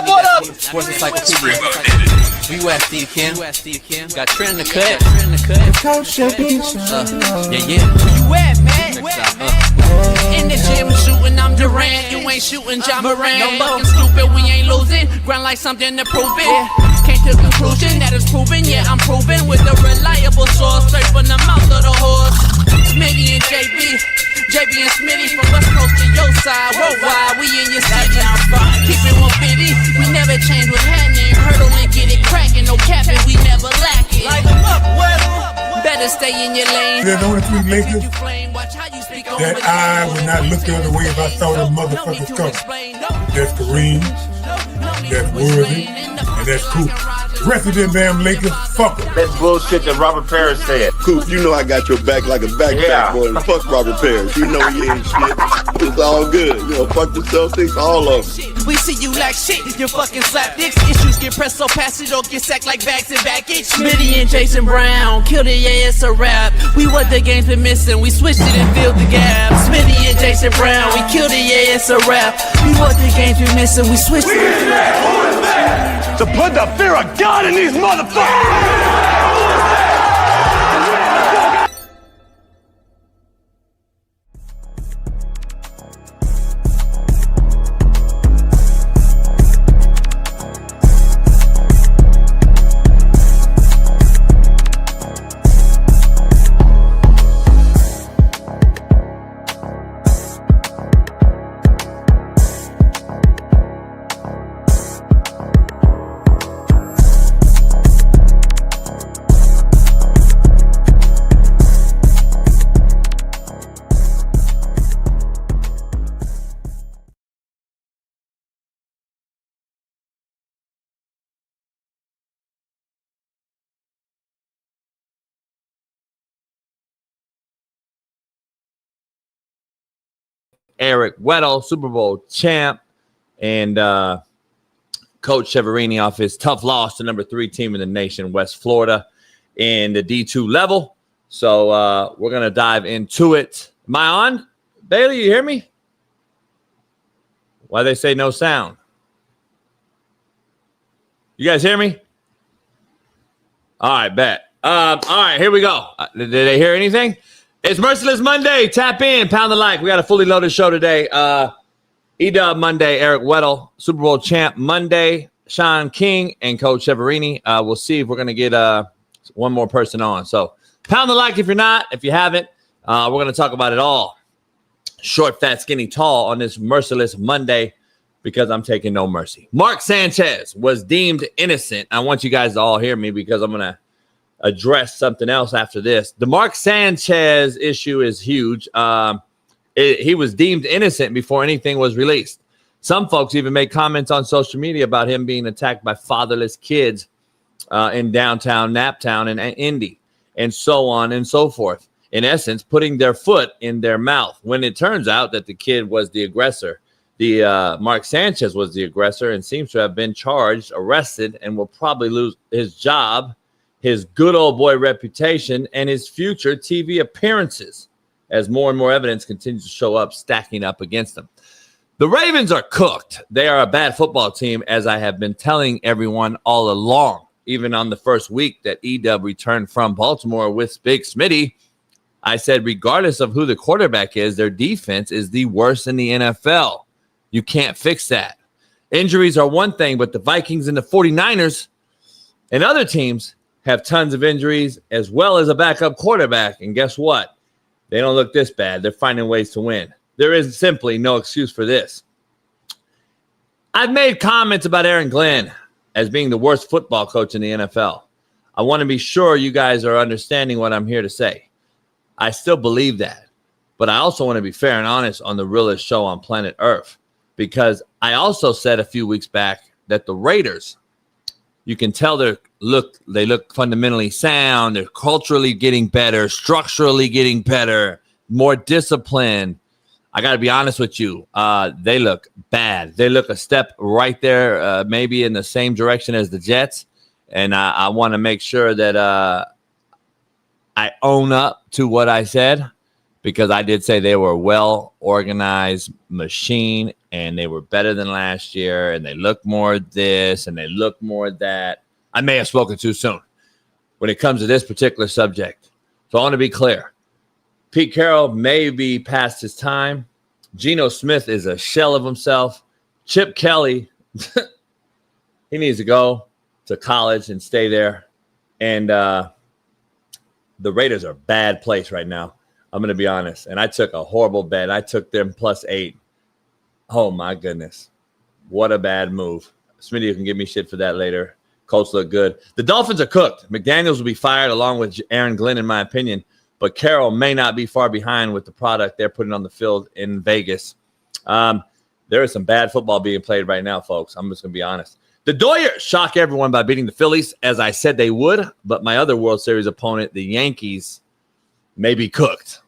What up? Sports Encyclopedia. You ask Steve Kim. Got Trent in the cut. Coach Chevrini. Yeah. Where you at, man? In the gym shooting, I'm Durant. You ain't shooting John Moran. No fucking stupid, we ain't losing. Grind like something to prove it. Came to conclusion that it's proven. Yeah, I'm proven with a reliable source. Straight from the mouth of the horse. Smitty and JB and Smitty from West Coast to your side. Worldwide, we in your city. Keep it 150. We never change what's happening. Hurdle and get it cracking. No capping, we never lack it. Light them up, better stay in your lane. There's only 3 Lakers that I would not look the other way if I saw them motherfuckers coming. That's Kareem, that's Worthy, and that's Coop. The rest of them damn Lakers, fuck them. That's bullshit that Robert Parrish said. Coop, you know I got your back like a backpack, boy. Fuck Robert Parrish. You know he ain't shit. It's all good. You know, fuck the Celtics, all of them. We see you like shit, you fucking slap dicks. Issues get pressed so past it, don't get sacked like bags and baggage. Smitty and Jason Brown, killed it, yeah, it's a rap. We what the game's been missing, we switched it and filled the gap. Smitty and Jason Brown, we killed it, yeah, it's a rap. We what the game's been missing, we switched it. To put the fear of God in these motherfuckers! Eric Weddle, Super Bowl champ, and Coach Chevrini off his tough loss to number 3 team in the nation, West Florida, in the D2 level. So we're going to dive into it. Am I on? Bailey, you hear me? Why they say no sound? You guys hear me? All right, bet. All right, here we go. Did they hear anything? It's Merciless Monday. Tap in, pound the like. We got a fully loaded show today. E-Dub Monday, Eric Weddle, Super Bowl champ Monday, Shaun King, and Coach Chevrini. We'll see if we're going to get one more person on. So pound the like if you're not. If you haven't, we're going to talk about it all. Short, fat, skinny, tall on this Merciless Monday because I'm taking no mercy. Mark Sanchez was deemed innocent. I want you guys to all hear me because I'm going to address something else after this. The Mark Sanchez issue is huge. He was deemed innocent before anything was released. Some folks even made comments on social media about him being attacked by fatherless kids in downtown Naptown and Indy, and so on and so forth. In essence, putting their foot in their mouth when it turns out that the kid was the aggressor. Mark Sanchez was the aggressor and seems to have been charged, arrested, and will probably lose his job, his good old boy reputation, and his future TV appearances as more and more evidence continues to show up, stacking up against him. The Ravens are cooked. They are a bad football team, as I have been telling everyone all along. Even on the first week that E-Dub returned from Baltimore with Big Smitty, I said regardless of who the quarterback is, their defense is the worst in the NFL. You can't fix that. Injuries are one thing, but the Vikings and the 49ers and other teams have tons of injuries as well as a backup quarterback. And guess what? They don't look this bad. They're finding ways to win. There is simply no excuse for this. I've made comments about Aaron Glenn as being the worst football coach in the NFL. I want to be sure you guys are understanding what I'm here to say. I still believe that. But I also want to be fair and honest on the realest show on Planet ERF, because I also said a few weeks back that the Raiders, you can tell they look fundamentally sound. They're culturally getting better, structurally getting better, more disciplined. I got to be honest with you. They look bad. They look a step right there, maybe in the same direction as the Jets. And I want to make sure that I own up to what I said, because I did say they were a well-organized machine and they were better than last year, and they look more this, and they look more that. I may have spoken too soon when it comes to this particular subject. So I want to be clear. Pete Carroll may be past his time. Geno Smith is a shell of himself. Chip Kelly, he needs to go to college and stay there. And the Raiders are a bad place right now. I'm going to be honest. And I took a horrible bet. I took them +8. Oh, my goodness. What a bad move. Smitty, you can give me shit for that later. Colts look good. The Dolphins are cooked. McDaniels will be fired along with Aaron Glenn, in my opinion. But Carroll may not be far behind with the product they're putting on the field in Vegas. There is some bad football being played right now, folks. I'm just going to be honest. The Doyers shock everyone by beating the Phillies, as I said they would. But my other World Series opponent, the Yankees, may be cooked.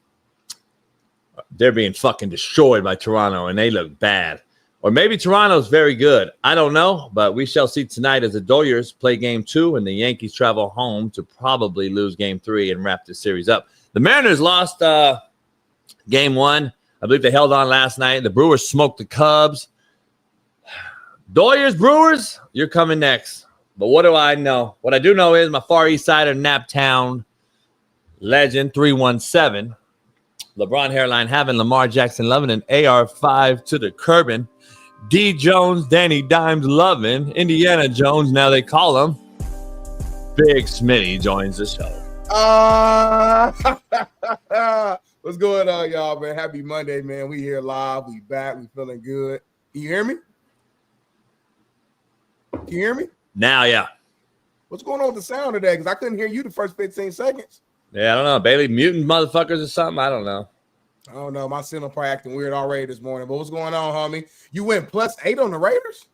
They're being fucking destroyed by Toronto, and they look bad. Or maybe Toronto's very good. I don't know, but we shall see tonight as the Doyers play Game 2 and the Yankees travel home to probably lose Game 3 and wrap this series up. The Mariners lost Game 1. I believe they held on last night. The Brewers smoked the Cubs. Doyers, Brewers, you're coming next. But what do I know? What I do know is my Far East Sider, Naptown legend, 317. LeBron hairline having Lamar Jackson loving an AR-5 to the curbing. D. Jones, Danny Dimes loving. Indiana Jones, now they call him. Big Smitty joins the show. What's going on, y'all, man? Happy Monday, man. We here live. We back. We feeling good. Can you hear me? Can you hear me? Now, yeah. What's going on with the sound today? Because I couldn't hear you the first 15 seconds. Yeah, I don't know. Bailey muting motherfuckers or something. I don't know. I don't know. My signal probably acting weird already this morning. But what's going on, homie? You went +8 on the Raiders?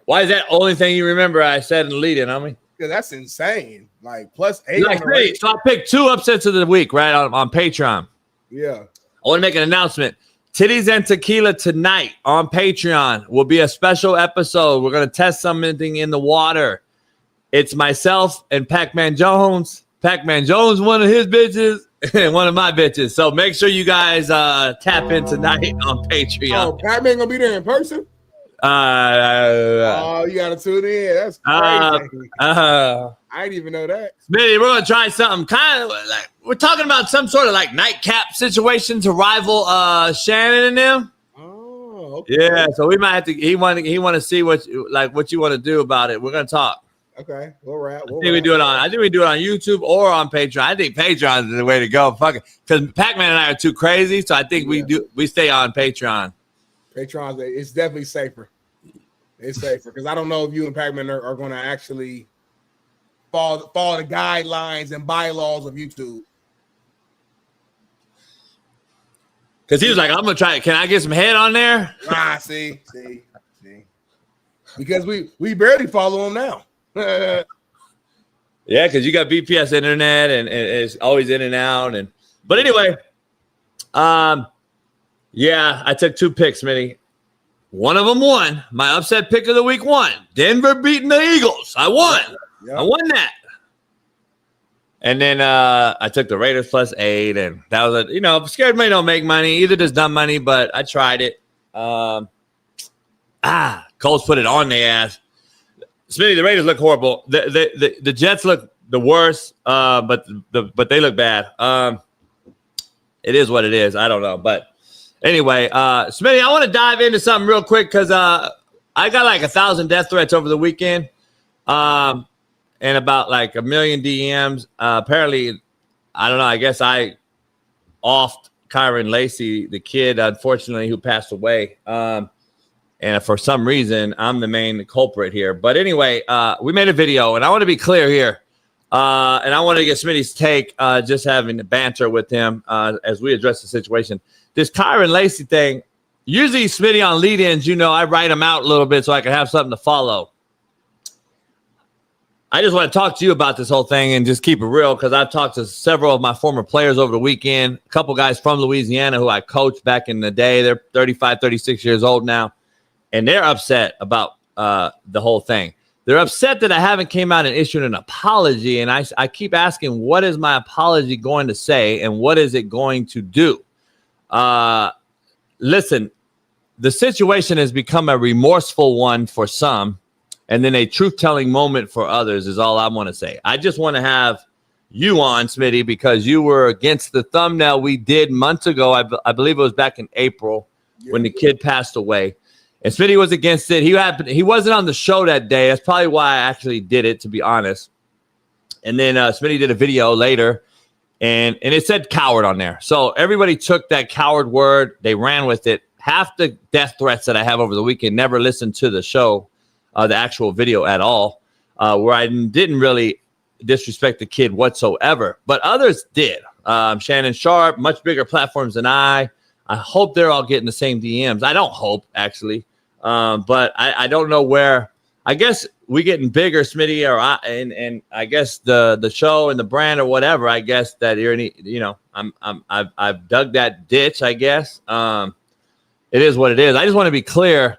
Why is that only thing you remember I said in the lead-in, homie? Because that's insane. Like +8 on the Raiders. So I picked 2 upsets of the week, right, on Patreon. Yeah. I want to make an announcement. Titties and Tequila tonight on Patreon will be a special episode. We're going to test something in the water. It's myself and Pac-Man Jones. Pac-Man Jones, one of his bitches, and one of my bitches. So make sure you guys tap in tonight on Patreon. Oh, Pac-Man going to be there in person? Oh, you got to tune in. That's crazy. I didn't even know that. Smitty, we're going to try something kind of like, we're talking about some sort of like nightcap situation to rival Shannon and them. Oh, okay. Yeah, so we might have to, he want to see what you want to do about it. We're going to talk. Okay, we'll wrap. I think we do it on YouTube or on Patreon. I think Patreon is the way to go. Fuck it, because Pac-Man and I are too crazy, so I think we stay on Patreon. Patreon, it's definitely safer. It's safer because I don't know if you and Pac-Man are going to actually follow the guidelines and bylaws of YouTube. Because he was like, I'm gonna try it. Can I get some head on there? See. Because we barely follow him now. Yeah, because you got BPS internet and it's always in and out. But anyway, yeah, I took 2 picks, Smitty. One of them won. My upset pick of the week won. Denver beating the Eagles. I won. Yep. I won that. And then I took the Raiders +8, and that was scared money don't make money. Either does dumb money, but I tried it. Colts put it on their ass. Smitty, the Raiders look horrible. The Jets look the worst, but they look bad. It is what it is. I don't know, but anyway, Smitty, I want to dive into something real quick because I got like 1,000 death threats over the weekend, and about like 1 million DMs. Apparently, I don't know. I guess I offed Kyron Lacy, the kid, unfortunately, who passed away. And for some reason, I'm the main culprit here. But anyway, we made a video, and I want to be clear here. And I want to get Smitty's take, just having the banter with him as we address the situation. This Kyron Lacy thing, usually Smitty on lead-ins, I write him out a little bit so I can have something to follow. I just want to talk to you about this whole thing and just keep it real because I've talked to several of my former players over the weekend, a couple guys from Louisiana who I coached back in the day. They're 35, 36 years old now. And they're upset about the whole thing. They're upset that I haven't came out and issued an apology. And I keep asking, what is my apology going to say? And what is it going to do? Listen, the situation has become a remorseful one for some, and then a truth-telling moment for others is all I want to say. I just want to have you on, Smitty, because you were against the thumbnail we did months ago. I believe it was back in April when the kid passed away. And Smitty was against it. He wasn't on the show that day. That's probably why I actually did it, to be honest. And then Smitty did a video later, and it said coward on there. So everybody took that coward word. They ran with it. Half the death threats that I have over the weekend never listened to the show, the actual video at all, where I didn't really disrespect the kid whatsoever. But others did. Shannon Sharp, much bigger platforms than I hope they're all getting the same DMs. I don't hope, actually. But I don't know where. I guess we getting bigger, Smitty, and I guess the show and the brand or whatever. I guess that I've dug that ditch. I guess it is what it is. I just want to be clear.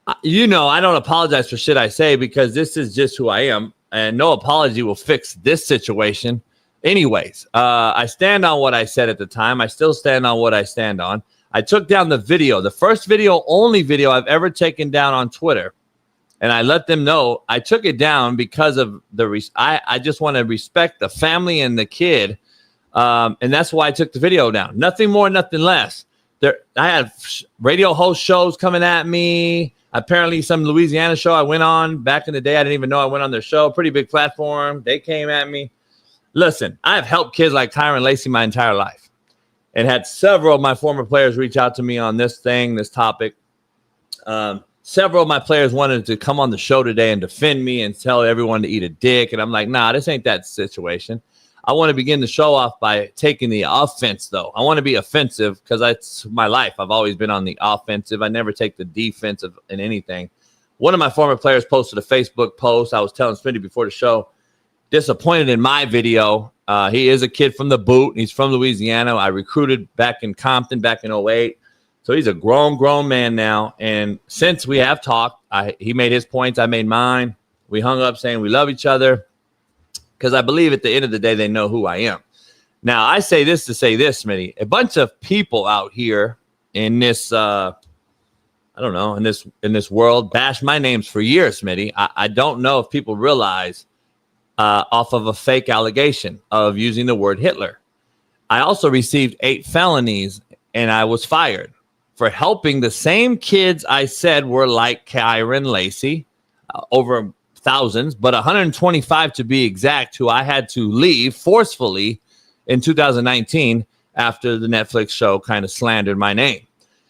I don't apologize for shit I say because this is just who I am, and no apology will fix this situation. Anyways, I stand on what I said at the time. I still stand on what I stand on. I took down the video, the first video, only video I've ever taken down on Twitter. And I let them know I took it down because of I just want to respect the family and the kid. And that's why I took the video down. Nothing more, nothing less. I had radio host shows coming at me. Apparently some Louisiana show I went on back in the day. I didn't even know I went on their show. Pretty big platform. They came at me. Listen, I have helped kids like Kyron Lacy my entire life and had several of my former players reach out to me on this topic. Several of my players wanted to come on the show today and defend me and tell everyone to eat a dick. And I'm like, nah, this ain't that situation. I want to begin the show off by taking the offense, though. I want to be offensive because that's my life. I've always been on the offensive. I never take the defensive in anything. One of my former players posted a Facebook post. I was telling Smitty before the show, disappointed in my video. He is a kid from the boot. He's from Louisiana. I recruited back in Compton back in 2008. So he's a grown man now. And since we have talked, he made his points. I made mine. We hung up saying we love each other because I believe at the end of the day, they know who I am. Now, I say this to say this, Smitty. A bunch of people out here in this, in this world bash my names for years, Smitty. I don't know if people realize off of a fake allegation of using the word Hitler. I also received 8 felonies and I was fired for helping the same kids I said were like Kyron Lacy, over thousands, but 125 to be exact, who I had to leave forcefully in 2019 after the Netflix show kind of slandered my name.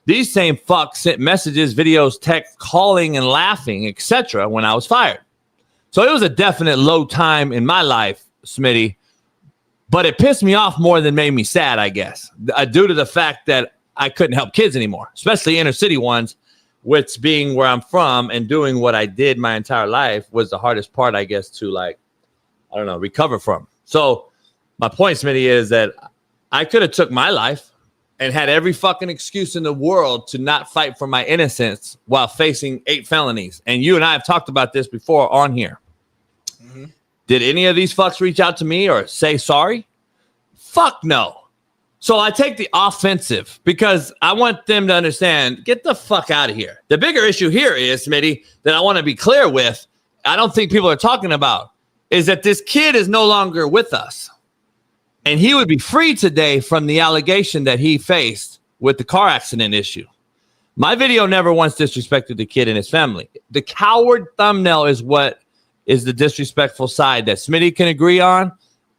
These same fucks sent messages, videos, text, calling and laughing, etc. when I was fired. So it was a definite low time in my life, Smitty, but it pissed me off more than made me sad, I guess, due to the fact that I couldn't help kids anymore, especially inner city ones, which being where I'm from and doing what I did my entire life was the hardest part, I guess, to recover from. So my point, Smitty, is that I could have took my life and had every fucking excuse in the world to not fight for my innocence while facing 8 felonies. And you and I have talked about this before on here. Mm-hmm. Did any of these fucks reach out to me or say sorry? Fuck no. So I take the offensive because I want them to understand, get the fuck out of here. The bigger issue here is, Smitty, that I want to be clear with, I don't think people are talking about, is that this kid is no longer with us. And he would be free today from the allegation that he faced with the car accident issue. My video never once disrespected the kid and his family. The coward thumbnail is what is the disrespectful side that Smitty can agree on,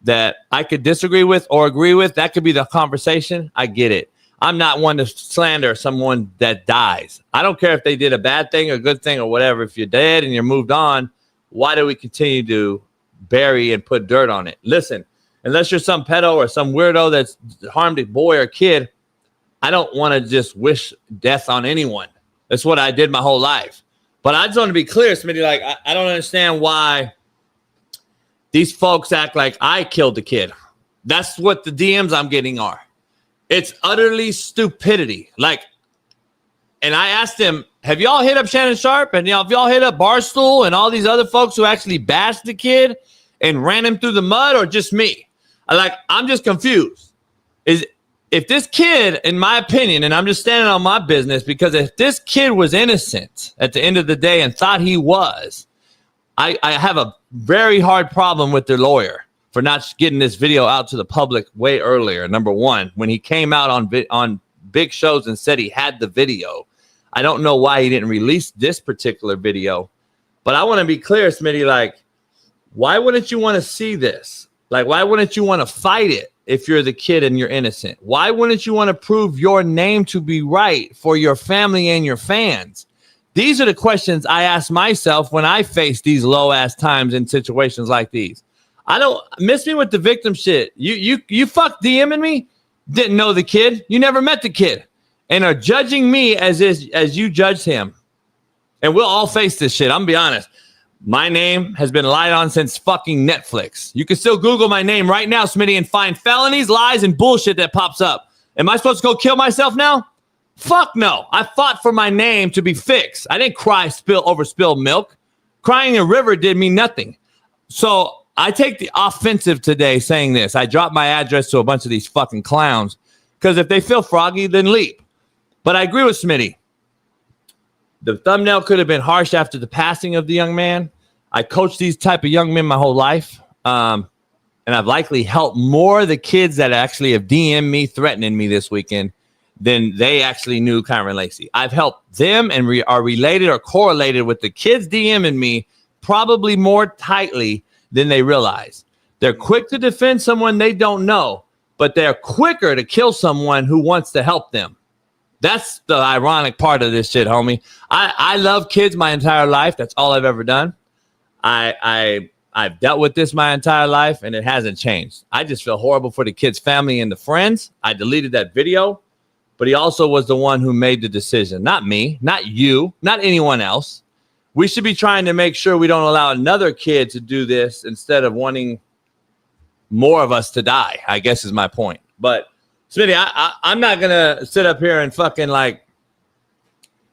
that I could disagree with or agree with. That could be the conversation. I get it. I'm not one to slander someone that dies. I don't care if they did a bad thing or a good thing or whatever. If you're dead and you're moved on, why do we continue to bury and put dirt on it? Listen, unless you're some pedo or some weirdo that's harmed a boy or kid, I don't want to just wish death on anyone. That's what I did my whole life. But I just want to be clear, Smitty, like, I don't understand why these folks act like I killed the kid. That's what the DMs I'm getting are. It's utterly stupidity. Like, and I asked them, have y'all hit up Shannon Sharp? And have y'all hit up Barstool and all these other folks who actually bashed the kid and ran him through the mud, or just me? I'm just confused. if this kid, in my opinion, and I'm just standing on my business, because if this kid was innocent at the end of the day and thought he was, I have a very hard problem with their lawyer for not getting this video out to the public way earlier. Number one, when he came out on big shows and said he had the video, I don't know why he didn't release this particular video. But I want to be clear, Smitty, like, why wouldn't you want to see this? Like, why wouldn't you want to fight it if you're the kid and you're innocent? Why wouldn't you want to prove your name to be right for your family and your fans? These are the questions I ask myself when I face these low-ass times in situations like these. I don't miss me with the victim shit. You fuck DMing me, didn't know the kid. You never met the kid and are judging me as you judged him. And we'll all face this shit. I'm gonna be honest. My name has been lied on since fucking Netflix. You can still Google my name right now, Smitty, and find felonies, lies, and bullshit that pops up. Am I supposed to go kill myself now? Fuck no. I fought for my name to be fixed. I didn't cry over spilled milk. Crying in a river did me nothing. So I take the offensive today saying this. I dropped my address to a bunch of these fucking clowns because if they feel froggy, then leap. But I agree with Smitty. The thumbnail could have been harsh after the passing of the young man. I coached these type of young men my whole life. And I've likely helped more of the kids that actually have DM'd me, threatening me this weekend than they actually knew Kyron Lacy. I've helped them and are related or correlated with the kids DMing me probably more tightly than they realize. They're quick to defend someone they don't know, but they're quicker to kill someone who wants to help them. That's the ironic part of this shit, homie. I love kids my entire life. That's all I've ever done. I've dealt with this my entire life, and it hasn't changed. I just feel horrible for the kid's family and the friends. I deleted that video, but he also was the one who made the decision. Not me, not you, not anyone else. We should be trying to make sure we don't allow another kid to do this instead of wanting more of us to die, I guess is my point. But Smitty, I'm not going to sit up here and fucking like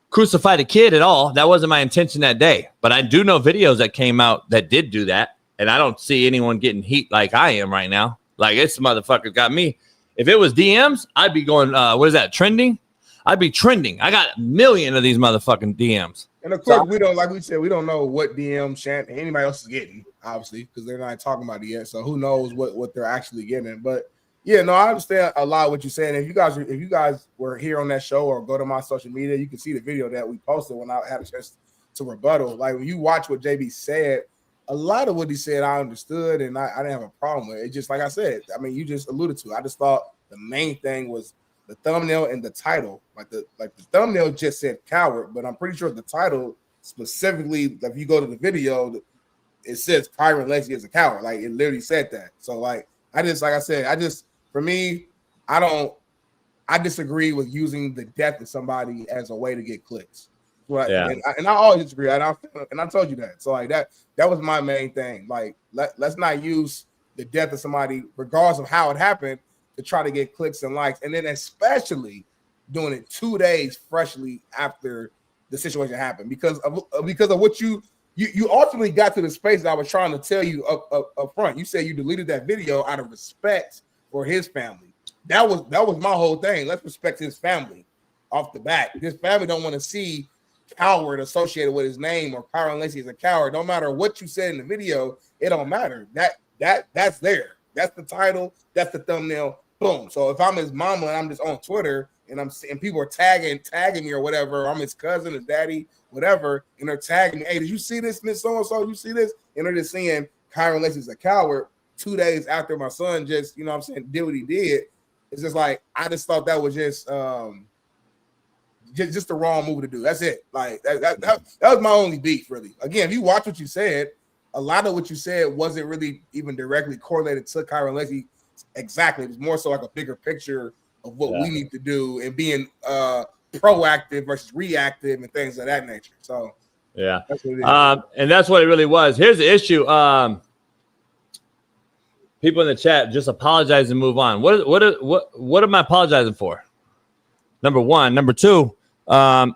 crucify the kid at all. That wasn't my intention that day. But I do know videos that came out that did do that. And I don't see anyone getting heat like I am right now. Like this motherfucker got me. If it was DMs, I'd be going, what is that, trending? I'd be trending. I got a million of these motherfucking DMs. And of course, we don't, like we said, we don't know what DM anybody else is getting, obviously, because they're not talking about it yet. So who knows what they're actually getting. But yeah, no, I understand a lot of what you're saying. If you guys were here on that show or go to my social media, you can see the video that we posted when I had a chance to rebuttal. Like when you watch what JB said, a lot of what he said I understood and I didn't have a problem with it. Just like I said, I mean, you just alluded to it. I just thought the main thing was the thumbnail and the title. Like the thumbnail just said coward, but I'm pretty sure the title specifically, if you go to the video, it says Kyron Lacy is a coward. Like it literally said that. So like I disagree with using the death of somebody as a way to get clicks. Right. Yeah. And I always disagree. And I told you that. So like that was my main thing. Like let's not use the death of somebody, regardless of how it happened, to try to get clicks and likes. And then especially doing it 2 days freshly after the situation happened because of what you ultimately got to the space that I was trying to tell you up front. You said you deleted that video out of respect for his family. That was my whole thing. Let's respect his family off the bat. His family don't want to see coward associated with his name or Kyron Lacy is a coward. Don't matter what you said in the video, it don't matter. That's there. That's the title. That's the thumbnail. Boom. So if I'm his mama and I'm just on Twitter and people are tagging me or whatever, or I'm his cousin, his daddy, whatever, and they're tagging me, hey, did you see this, Miss So-and-so? You see this? And they're just saying Kyron Lacy is a coward 2 days after my son just, did what he did. It's just like, I just thought that was just the wrong move to do. That's it. Like that was my only beef, really. Again, if you watch what you said, a lot of what you said wasn't really even directly correlated to Kyron Lacy. Exactly. It was more so like a bigger picture of what we need to do and being proactive versus reactive and things of that nature. So yeah, that's what it is. And that's what it really was. Here's the issue. People in the chat just apologize and move on. What am I apologizing for? Number one. Number two, what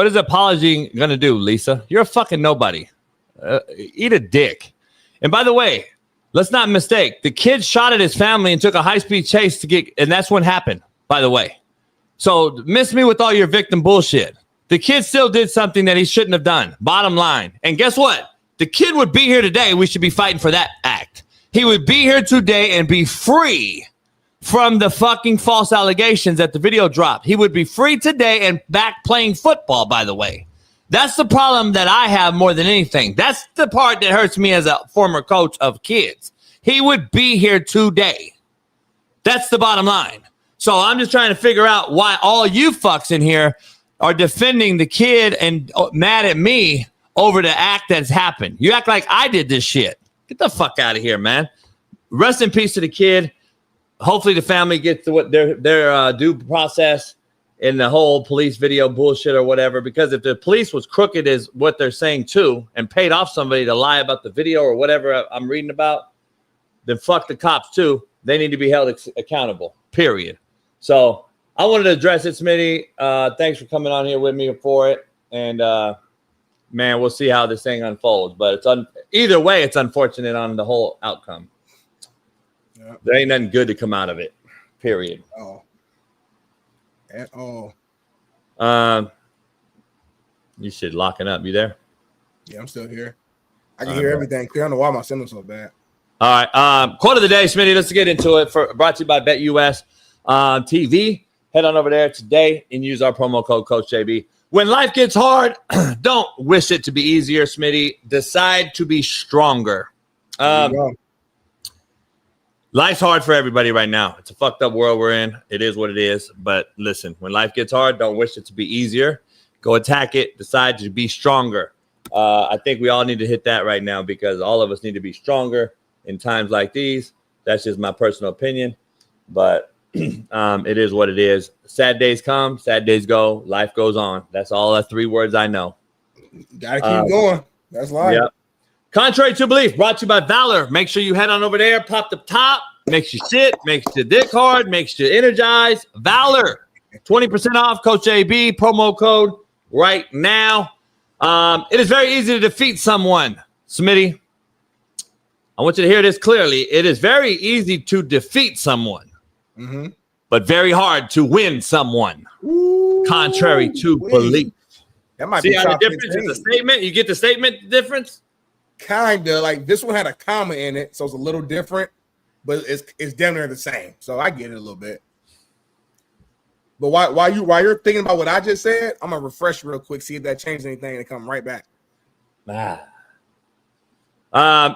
is apology going to do, Lisa? You're a fucking nobody. Eat a dick. And by the way, let's not mistake. The kid shot at his family and took a high-speed chase and that's what happened, by the way. So miss me with all your victim bullshit. The kid still did something that he shouldn't have done. Bottom line. And guess what? The kid would be here today. We should be fighting for that act. He would be here today and be free from the fucking false allegations that the video dropped. He would be free today and back playing football, by the way. That's the problem that I have more than anything. That's the part that hurts me as a former coach of kids. He would be here today. That's the bottom line. So I'm just trying to figure out why all you fucks in here are defending the kid and mad at me over the act that's happened. You act like I did this shit. Get the fuck out of here, man. Rest in peace to the kid. Hopefully the family gets to what their due process in the whole police video bullshit or whatever, because if the police was crooked as what they're saying too and paid off somebody to lie about the video or whatever I'm reading about, then fuck the cops too. They need to be held accountable, period. So I wanted to address it, Smitty. Thanks for coming on here with me for it. And, man, we'll see how this thing unfolds. But either way, it's unfortunate on the whole outcome. Yep. There ain't nothing good to come out of it, period. Oh. At all. You should locking up. You there? Yeah, I'm still here. I can hear everything clear. I don't know why my signal's so bad. All right. Quote of the day, Smitty. Let's get into it. Brought to you by BetUS TV. Head on over there today and use our promo code Coach JB. When life gets hard, don't wish it to be easier, Smitty. Decide to be stronger. Life's hard for everybody right now. It's a fucked up world we're in. It is what it is. But listen, when life gets hard, don't wish it to be easier. Go attack it. Decide to be stronger. I think we all need to hit that right now because all of us need to be stronger in times like these. That's just my personal opinion. But it is what it is. Sad days come, sad days go. Life goes on. That's all the 3 words I know. Gotta keep going. That's life. Yep. Contrary to belief, brought to you by Valor. Make sure you head on over there, pop the top, makes you sit, makes you dick hard, makes you energize. Valor, 20% off, Coach JB, promo code right now. It is very easy to defeat someone, Smitty. I want you to hear this clearly. It is very easy to defeat someone, but very hard to win someone, contrary to belief. That might See be how the difference is the statement? You get the statement difference? Kinda like this one had a comma in it, so it's a little different, but it's damn near the same. So I get it a little bit. But while you're thinking about what I just said, I'm gonna refresh real quick, see if that changed anything, and come right back.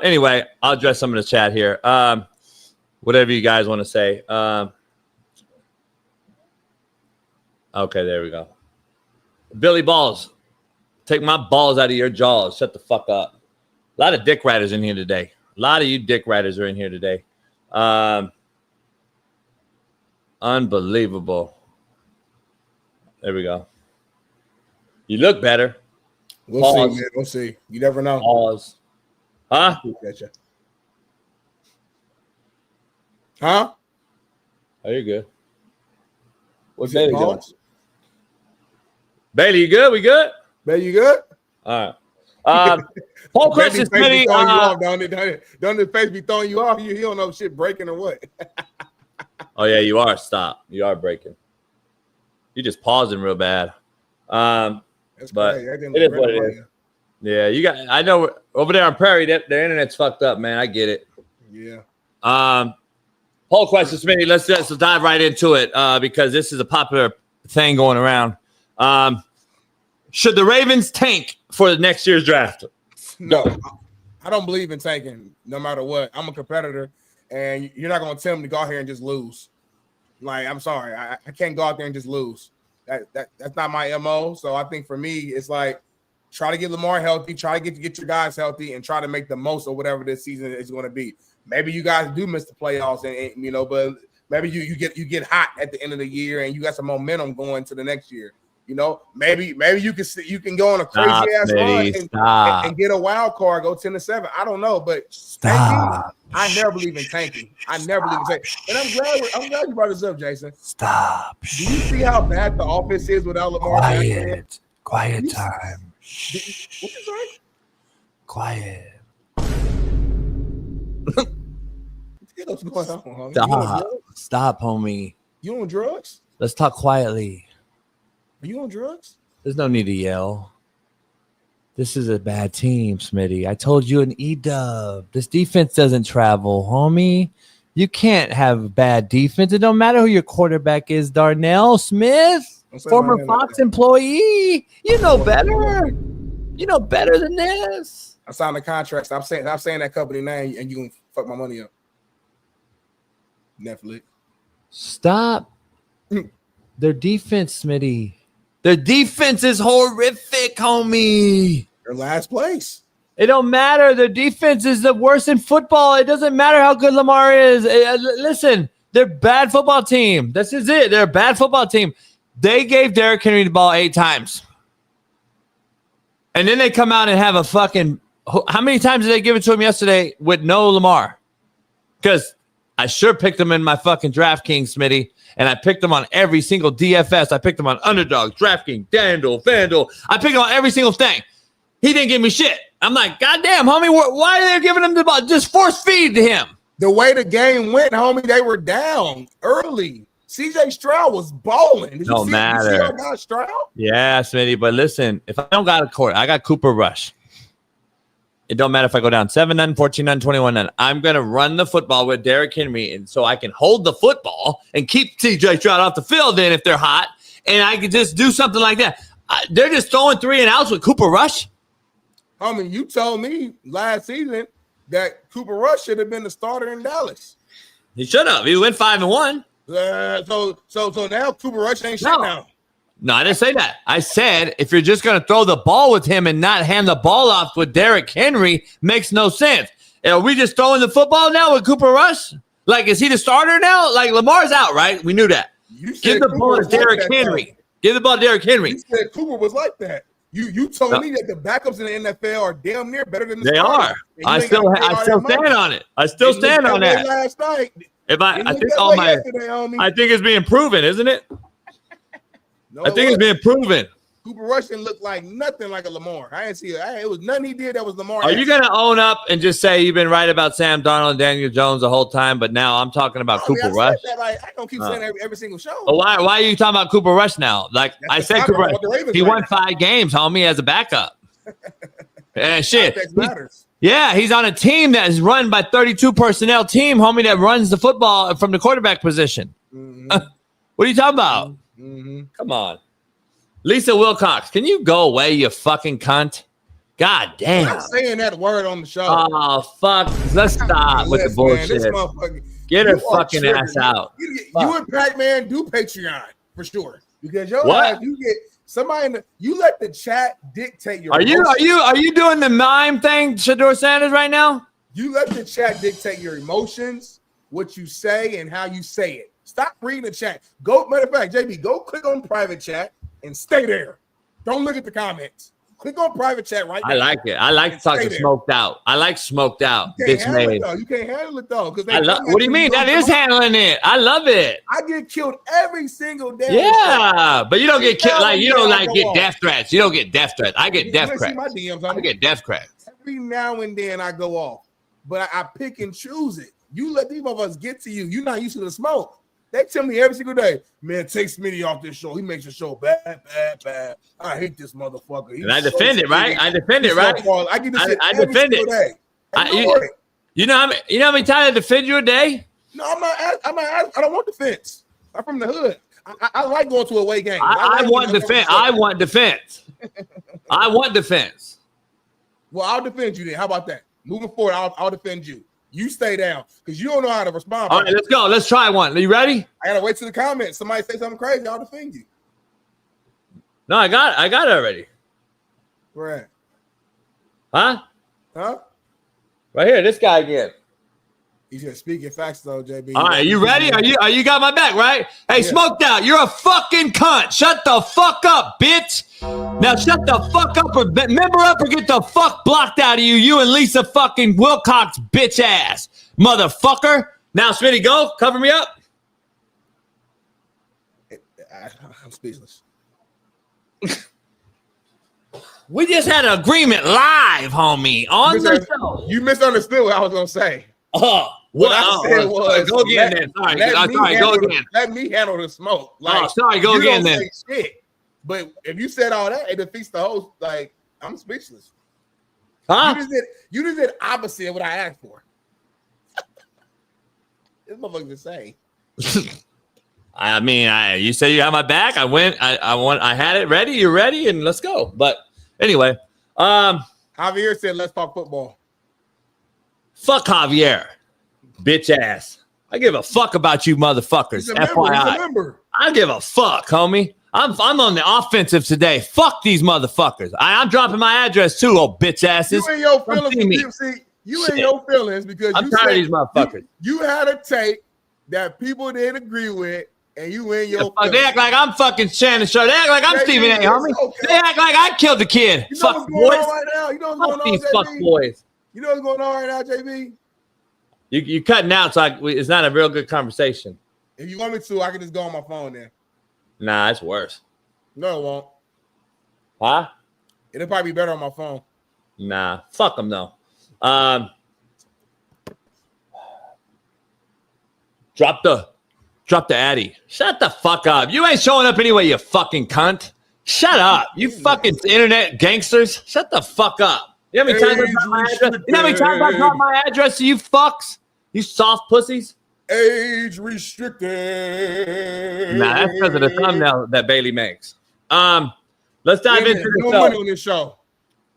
Anyway, I'll address some of the chat here. Whatever you guys want to say. Okay, there we go. Billy Balls, take my balls out of your jaws. Shut the fuck up. A lot of dick riders in here today. A lot of you dick riders are in here today. Unbelievable. There we go. You look better. We'll see, man. We'll see. You never know. Pause. Huh? Huh? Oh, you're good. What's Bailey doing? Bailey, you good? We good? Bailey, you good? All right. Paul Christian Smitty. Don't his face be throwing you off? He don't know if shit breaking or what. Oh, yeah, you are. Stop. You are breaking. You just pausing real bad. That's but crazy. It is what it is. Yeah, I know over there on Prairie, their internet's fucked up, man. I get it. Yeah. Poll question, Smitty. Let's dive right into it because this is a popular thing going around. Should the Ravens tank for the next year's draft? No, I don't believe in tanking no matter what. I'm a competitor, and you're not going to tell me to go out here and just lose. Like, I'm sorry. I can't go out there and just lose. That's not my MO. So I think for me, it's like try to get Lamar healthy, try to get your guys healthy, and try to make the most of whatever this season is going to be. Maybe you guys do miss the playoffs, and but maybe you get hot at the end of the year, and you got some momentum going to the next year. Maybe you can go on a crazy ass run and get a wild card, go 10-7. I don't know, but tanking, I never believe in tanking. I never believe in tanking. And I'm glad you brought this up, Jason. Stop. Do you see how bad the offense is without Lamar? Quiet time. What you say? Quiet. What's going on, homie? Stop, homie. You on drugs? Let's talk quietly. Are you on drugs? There's no need to yell. This is a bad team, Smitty. I told you an E-dub. This defense doesn't travel, homie. You can't have bad defense. It don't matter who your quarterback is. Darnell Smith, former Fox employee. You know better. You know better than this. I signed a contract. Stop saying that company name, and you gonna fuck my money up. Netflix. Stop. Their defense, Smitty. Their defense is horrific, homie. They're last place. It don't matter. Their defense is the worst in football. It doesn't matter how good Lamar is. Listen, they're a bad football team. This is it. They're a bad football team. They gave Derrick Henry the ball 8 times. And then they come out and have a fucking – how many times did they give it to him yesterday with no Lamar? Because I sure picked him in my fucking DraftKings, Smitty. And I picked them on every single DFS. I picked them on Underdog, DraftKings, FanDuel. I picked them on every single thing. He didn't give me shit. I'm like, goddamn, homie, why are they giving him the ball? Just force feed to him. The way the game went, homie, they were down early. CJ Stroud was balling. Did no you matter. You see got Stroud? Yeah, Smitty, but listen, if I don't got a court, I got Cooper Rush. It don't matter if I go down 7-0, 14-0, 21-0. I'm going to run the football with Derrick Henry, and so I can hold the football and keep CJ Stroud off the field then if they're hot, and I can just do something like that. They're just throwing 3 and outs with Cooper Rush. I mean, you told me last season that Cooper Rush should have been the starter in Dallas. He should have. He went 5-1. So now Cooper Rush ain't shit now. No, I didn't say that. I said if you're just going to throw the ball with him and not hand the ball off with Derrick Henry, makes no sense. Are we just throwing the football now with Cooper Rush? Like, is he the starter now? Like, Lamar's out, right? We knew that. Give the ball to Derrick Henry. Give the ball to Derrick Henry. You said Cooper was like that. You told me that the backups in the NFL are damn near better than the They starters. are. I still stand on it. I still stand on that. Last night. I think it's being proven, isn't it? No, I think it's being proven. Cooper Rush didn't look like nothing like a Lamar. I didn't see it. It was nothing he did that was Lamar. Are you going to own up and just say you've been right about Sam Darnold and Daniel Jones the whole time, but now I'm talking about Cooper Rush? I don't keep saying every single show. Well, why are you talking about Cooper Rush now? Like I said, Cooper Rush, he won 5 games, homie, as a backup. And shit. Yeah, he's on a team that is run by 32 personnel team, homie, that runs the football from the quarterback position. Mm-hmm. What are you talking about? Mm-hmm. Come on. Lisa Wilcox, can you go away, you fucking cunt? God damn. I'm not saying that word on the show. Oh, fuck. Let's stop with the bullshit. Get her fucking ass out. You and Pac-Man do Patreon for sure. Because your ass, you get somebody you let the chat dictate your emotions. Are you doing the mime thing, Shador Sanders, right now? You let the chat dictate your emotions, what you say, and how you say it. Stop reading the chat. Matter of fact, JB, go click on private chat and stay there. Don't look at the comments. Click on private chat right now. I like it. I like to talk to Smoked Out. I like Smoked Out. You can't handle it though. What do you mean? That is handling it. I love it. I get killed every single day. Yeah, but you don't get killed. Like you don't get death threats. You don't get death threats. I get death threats. My DMs, I get death threats. Every now and then I go off, but I pick and choose it. You let these of us get to you. You're not used to the smoke. They tell me every single day, man, take Smitty off this show. He makes the show bad. I hate this motherfucker. And I defend it, right? I defend it, right? I get this shit every defend single day. You know how many times I defend you a day? No, I'm not. I don't want defense. I'm from the hood. I like going to away games. I want defense. I want defense. I want defense. Well, I'll defend you then. How about that? Moving forward, I'll defend you. You stay down because you don't know how to respond. All right, let's go. Let's try one. Are you ready? I gotta wait to the comments. Somebody say something crazy, I'll defend you. No, I got it already. Where at? Huh? Right here. This guy again. He's just speaking facts though, JB. All right, you ready? Are you got my back, right? Hey, yeah. Smoked Out, you're a fucking cunt. Shut the fuck up, bitch. Now shut the fuck up or member up or get the fuck blocked out of you. You and Lisa fucking Wilcox, bitch ass, motherfucker. Now, Smitty, go cover me up. I'm speechless. We just had an agreement live, homie, on the show. You misunderstood what I was gonna say. What I said was, go again then. Sorry, go again. Let me handle the smoke. Like, go you again don't then. say shit. But if you said all that, it defeats the whole. Like, I'm speechless. Huh? You just did opposite of what I asked for. This motherfucker's insane. I mean, you said you had my back. I went. I had it ready. You're ready, and let's go. But anyway, Javier said, "Let's talk football." Fuck Javier, bitch ass. I give a fuck about you motherfuckers. FYI, I give a fuck, homie. I'm on the offensive today. Fuck these motherfuckers. I'm dropping my address too, old bitch asses. You and your feelings. You and your feelings because I'm tired of these motherfuckers. You had a take that people didn't agree with, and you and your feelings. They act like I'm fucking Shannon Sharp. They act like I'm Stephen A. Homie. Okay. They act like I killed the kid. You know fuck what's going boys. on right now? You know what's Fuck going on, these JB? fuck boys. You know what's going on right now, JB? You cutting out, so it's not a real good conversation. If you want me to, I can just go on my phone then. Nah, it's worse. No, it won't. Huh? It'll probably be better on my phone. Nah, fuck them though. Drop the Addy. Shut the fuck up. You ain't showing up anyway, you fucking cunt. Shut up. You fucking internet gangsters. Shut the fuck up. You know how many times I dropped my address? You know how many times I dropped my address to you fucks? You soft pussies? Age restricted. Nah, that's because of the thumbnail that Bailey makes. Let's dive into the show. Money on this show.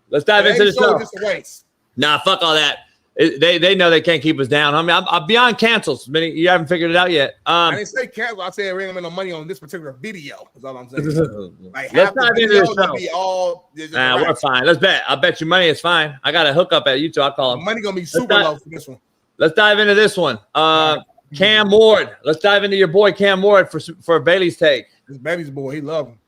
Let's dive into the show. Just a waste. Nah, fuck all that. They know they can't keep us down. I mean, I'm beyond cancels. You haven't figured it out yet. I didn't say cancel. I said we ain't no money on this particular video. That's all I'm saying. Like, let's dive into the show. Be all, nah, we're fine. Let's bet. I'll bet you money it's fine. I got a hookup at YouTube. I'll call him. Money gonna be super low for this one. Let's dive into this one. Cam Ward. Let's dive into your boy Cam Ward for Bailey's take. This Bailey's boy, he love him.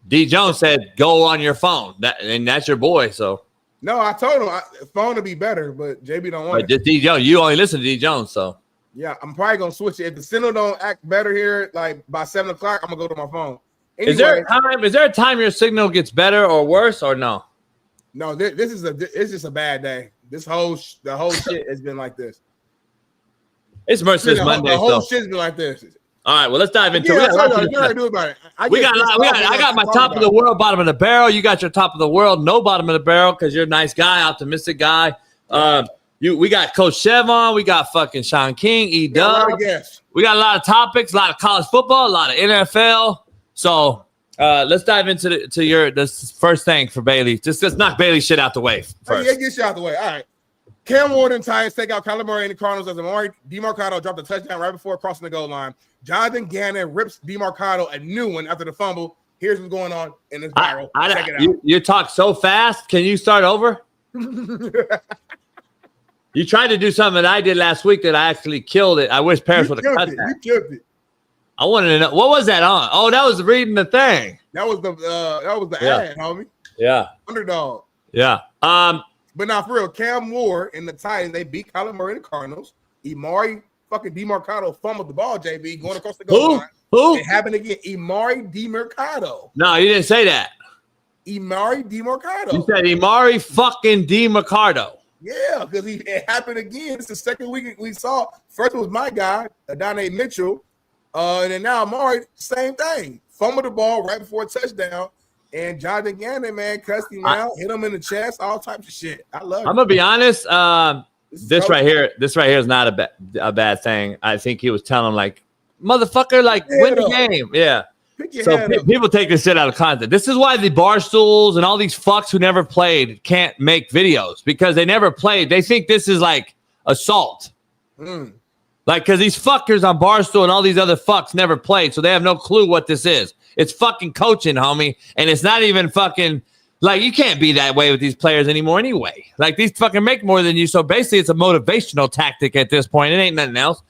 D. Jones said, "Go on your phone." And that's your boy. So no, I told him phone to be better, but JB don't want it. Just D. Jones. You only listen to D. Jones, so yeah, I'm probably gonna switch it. If the signal don't act better here, like by 7 o'clock, I'm gonna go to my phone. Anyway, is there a time your signal gets better or worse or no? No, it's just a bad day. The whole shit has been like this. It's Merciless Monday. The whole shit's been like this. All right, well, let's dive into it. I got my top of the world, bottom of the barrel. You got your top of the world, no bottom of the barrel, because you're a nice guy, optimistic guy. We got Coach Chev on. We got fucking Shaun King, E-Dub. We got a lot of topics, a lot of college football, a lot of NFL. So let's dive into this first thing for Bailey. Just let's knock Bailey shit out the way first. Yeah, get shit out the way. All right. Cam Ward and Titans take out Kyron Lacy and the Cardinals as Amari DeMarcado dropped a touchdown right before crossing the goal line. Jonathan Gannon rips DeMarcado a new one after the fumble. Here's what's going on in this viral. Check it out. You talk so fast. Can you start over? You tried to do something that I did last week that I actually killed it. I wish Paris would have cut that. You killed it. I wanted to know, what was that on? Oh, that was reading the thing. That was the ad, homie. Yeah. Underdog. Yeah. But now, for real, Cam Ward and the Titans, they beat Kyler Murray and the Cardinals. Amari fucking DeMarcado fumbled the ball, JB, going across the goal line. Who? It happened again. Amari DeMarcado. No, you didn't say that. Amari DeMarcado. You said Amari fucking DeMarcado. Yeah, because it happened again. It's the second week we saw. First was my guy, Adonai Mitchell. And then now Amari, same thing. Fumbled the ball right before a touchdown. And Jonathan Gannon, man, cussed him out, hit him in the chest, all types of shit. I love it. I'm gonna be honest. This right here is not a bad thing. I think he was telling him, like, motherfucker, like, win the game. Yeah. So people take this shit out of context. This is why the Barstools and all these fucks who never played can't make videos, because they never played. They think this is like assault. Like, because these fuckers on Barstool and all these other fucks never played, so they have no clue what this is. It's fucking coaching, homie. And it's not even fucking, like, you can't be that way with these players anymore anyway. Like, these fucking make more than you. So basically, it's a motivational tactic at this point. It ain't nothing else.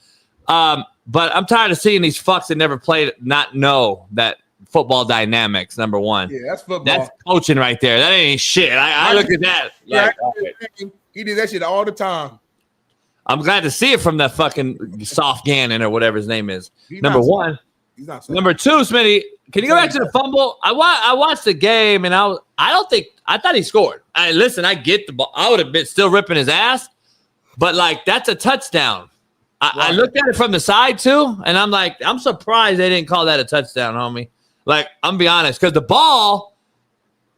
But I'm tired of seeing these fucks that never played not know that football dynamics, number one. Yeah, that's football. That's coaching right there. That ain't shit. I look at that. Like, he did that shit all the time. I'm glad to see it from that fucking soft Gannon or whatever his name is. Number one. He's not Number two, Smitty, can you go back to the fumble? I watched the game, and I thought he scored. Listen, I get the ball. I would have been still ripping his ass, but like that's a touchdown. I looked at it from the side too, and I'm like, I'm surprised they didn't call that a touchdown, homie. Like, I'm gonna be honest, because the ball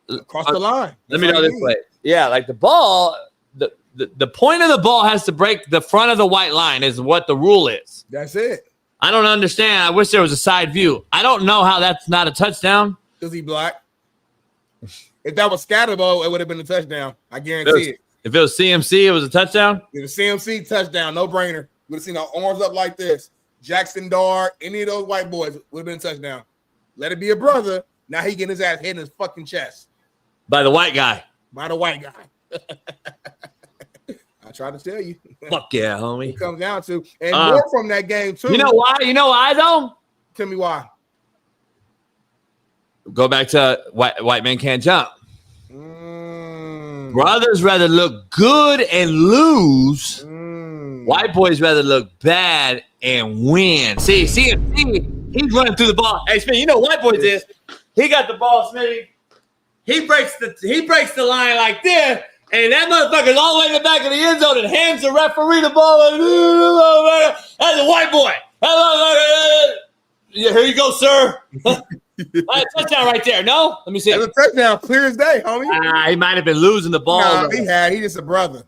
across the line. Let me know this way. Yeah, like the ball, the point of the ball has to break the front of the white line is what the rule is. That's it. I don't understand. I wish there was a side view. I don't know how that's not a touchdown. Because he black. If that was Scatterbo, it would have been a touchdown. I guarantee it. If it was CMC, it was a touchdown? If it was CMC, touchdown, no brainer. Would have seen our arms up like this. Jackson Dart, any of those white boys would have been a touchdown. Let it be a brother. Now he getting his ass hit in his fucking chest. By the white guy. By the white guy. I tried to tell you. Fuck yeah, homie. It comes down to. And more from that game, too. You know why? You know why, though? Tell me why. Go back to white man can't jump. Brothers rather look good and lose. White boys rather look bad and win. See, CMC, he's running through the ball. Hey, Smitty, you know what white boys is? He got the ball, Smitty. He breaks the line like this, and that motherfucker's all the way in the back of the end zone and hands the referee the ball. That's a white boy. Here you go, sir. Touchdown right there. No? Let me see. That's a touchdown, clear as day, homie. He might have been losing the ball. Nah, he just a brother.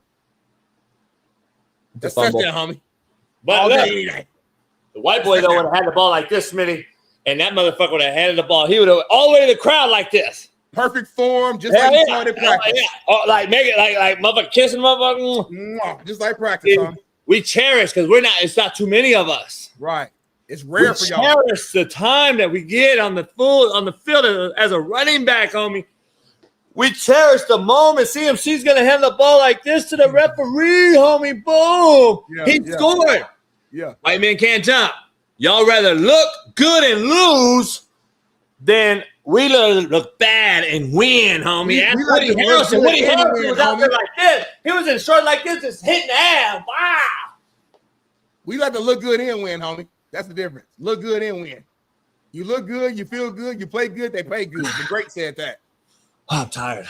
That's touchdown, homie. But look, the white boy, though, would have had the ball like this, Smitty, and that motherfucker would have handed the ball. He would have all the way to the crowd like this. Perfect form, just like you saw it in practice. Yeah. Oh, like make it like motherfucker kissing motherfucker. Just like practice, homie. We cherish because it's not too many of us. Right. It's rare for y'all. We cherish the time that we get on the field as a running back, homie. We cherish the moment. CMC's gonna hand the ball like this to the referee, homie. Boom. Yeah, he scored. Yeah. White man can't jump. Y'all rather look good and lose than we look bad and win, homie. That's Woody Harrelson. Woody Harrelson was out there like this. He was in short like this, just hitting the ass. Wow. We like to look good and win, homie. That's the difference. Look good and win. You look good, you feel good, you play good, they play good. The great said that. Oh, I'm tired.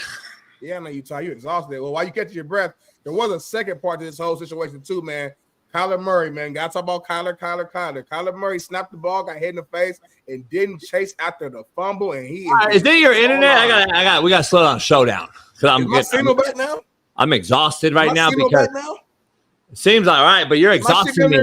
Yeah, I know you're tired. You're exhausted. Well, while you catch your breath, there was a second part to this whole situation too, man. Kyler Murray, man. Got to talk about Kyler. Kyler Murray snapped the ball, got hit in the face, and didn't chase after the fumble. And he is it your internet? We got to slow down showdown. I'm exhausted right now because it seems all right, but you're exhausting me.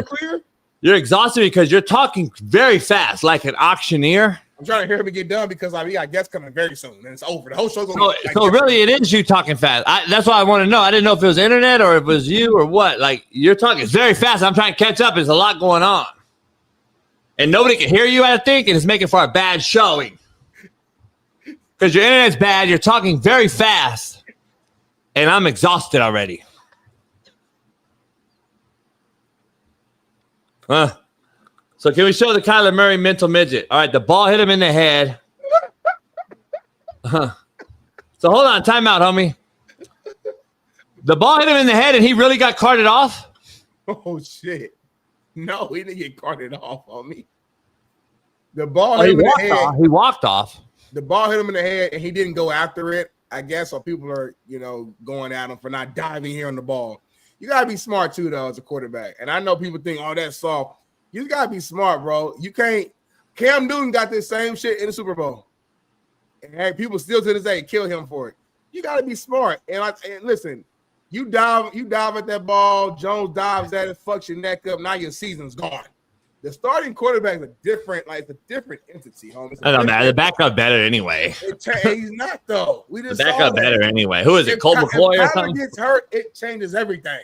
You're exhausted because you're talking very fast, like an auctioneer. I'm trying to hear him get done because we got guests coming very soon, and it's over. The whole show's over. So really, it is you talking fast. That's why I want to know. I didn't know if it was internet or if it was you or what. Like, you're talking. It's very fast. I'm trying to catch up. There's a lot going on, and nobody can hear you. I think, and it's making for a bad showing because your internet's bad. You're talking very fast, and I'm exhausted already. So can we show the Kyler Murray mental midget? All right, the ball hit him in the head. So hold on, timeout, homie. The ball hit him in the head, and he really got carted off? Oh, shit. No, he didn't get carted off, homie. The ball hit him in the head. He walked off. The ball hit him in the head, and he didn't go after it. I guess so people are, going at him for not diving here on the ball. You got to be smart, too, though, as a quarterback. And I know people think, oh, that's soft. You got to be smart, bro. You can't – Cam Newton got this same shit in the Super Bowl. And people still to this day kill him for it. You got to be smart. And listen, you dive at that ball. Jones dives at it, fucks your neck up. Now your season's gone. The starting quarterback is a different entity, homie. I don't know, man. The backup better anyway. He's not, though. We just the backup better anyway. Who is it, Colt McCoy or something? If Kyler gets hurt, it changes everything.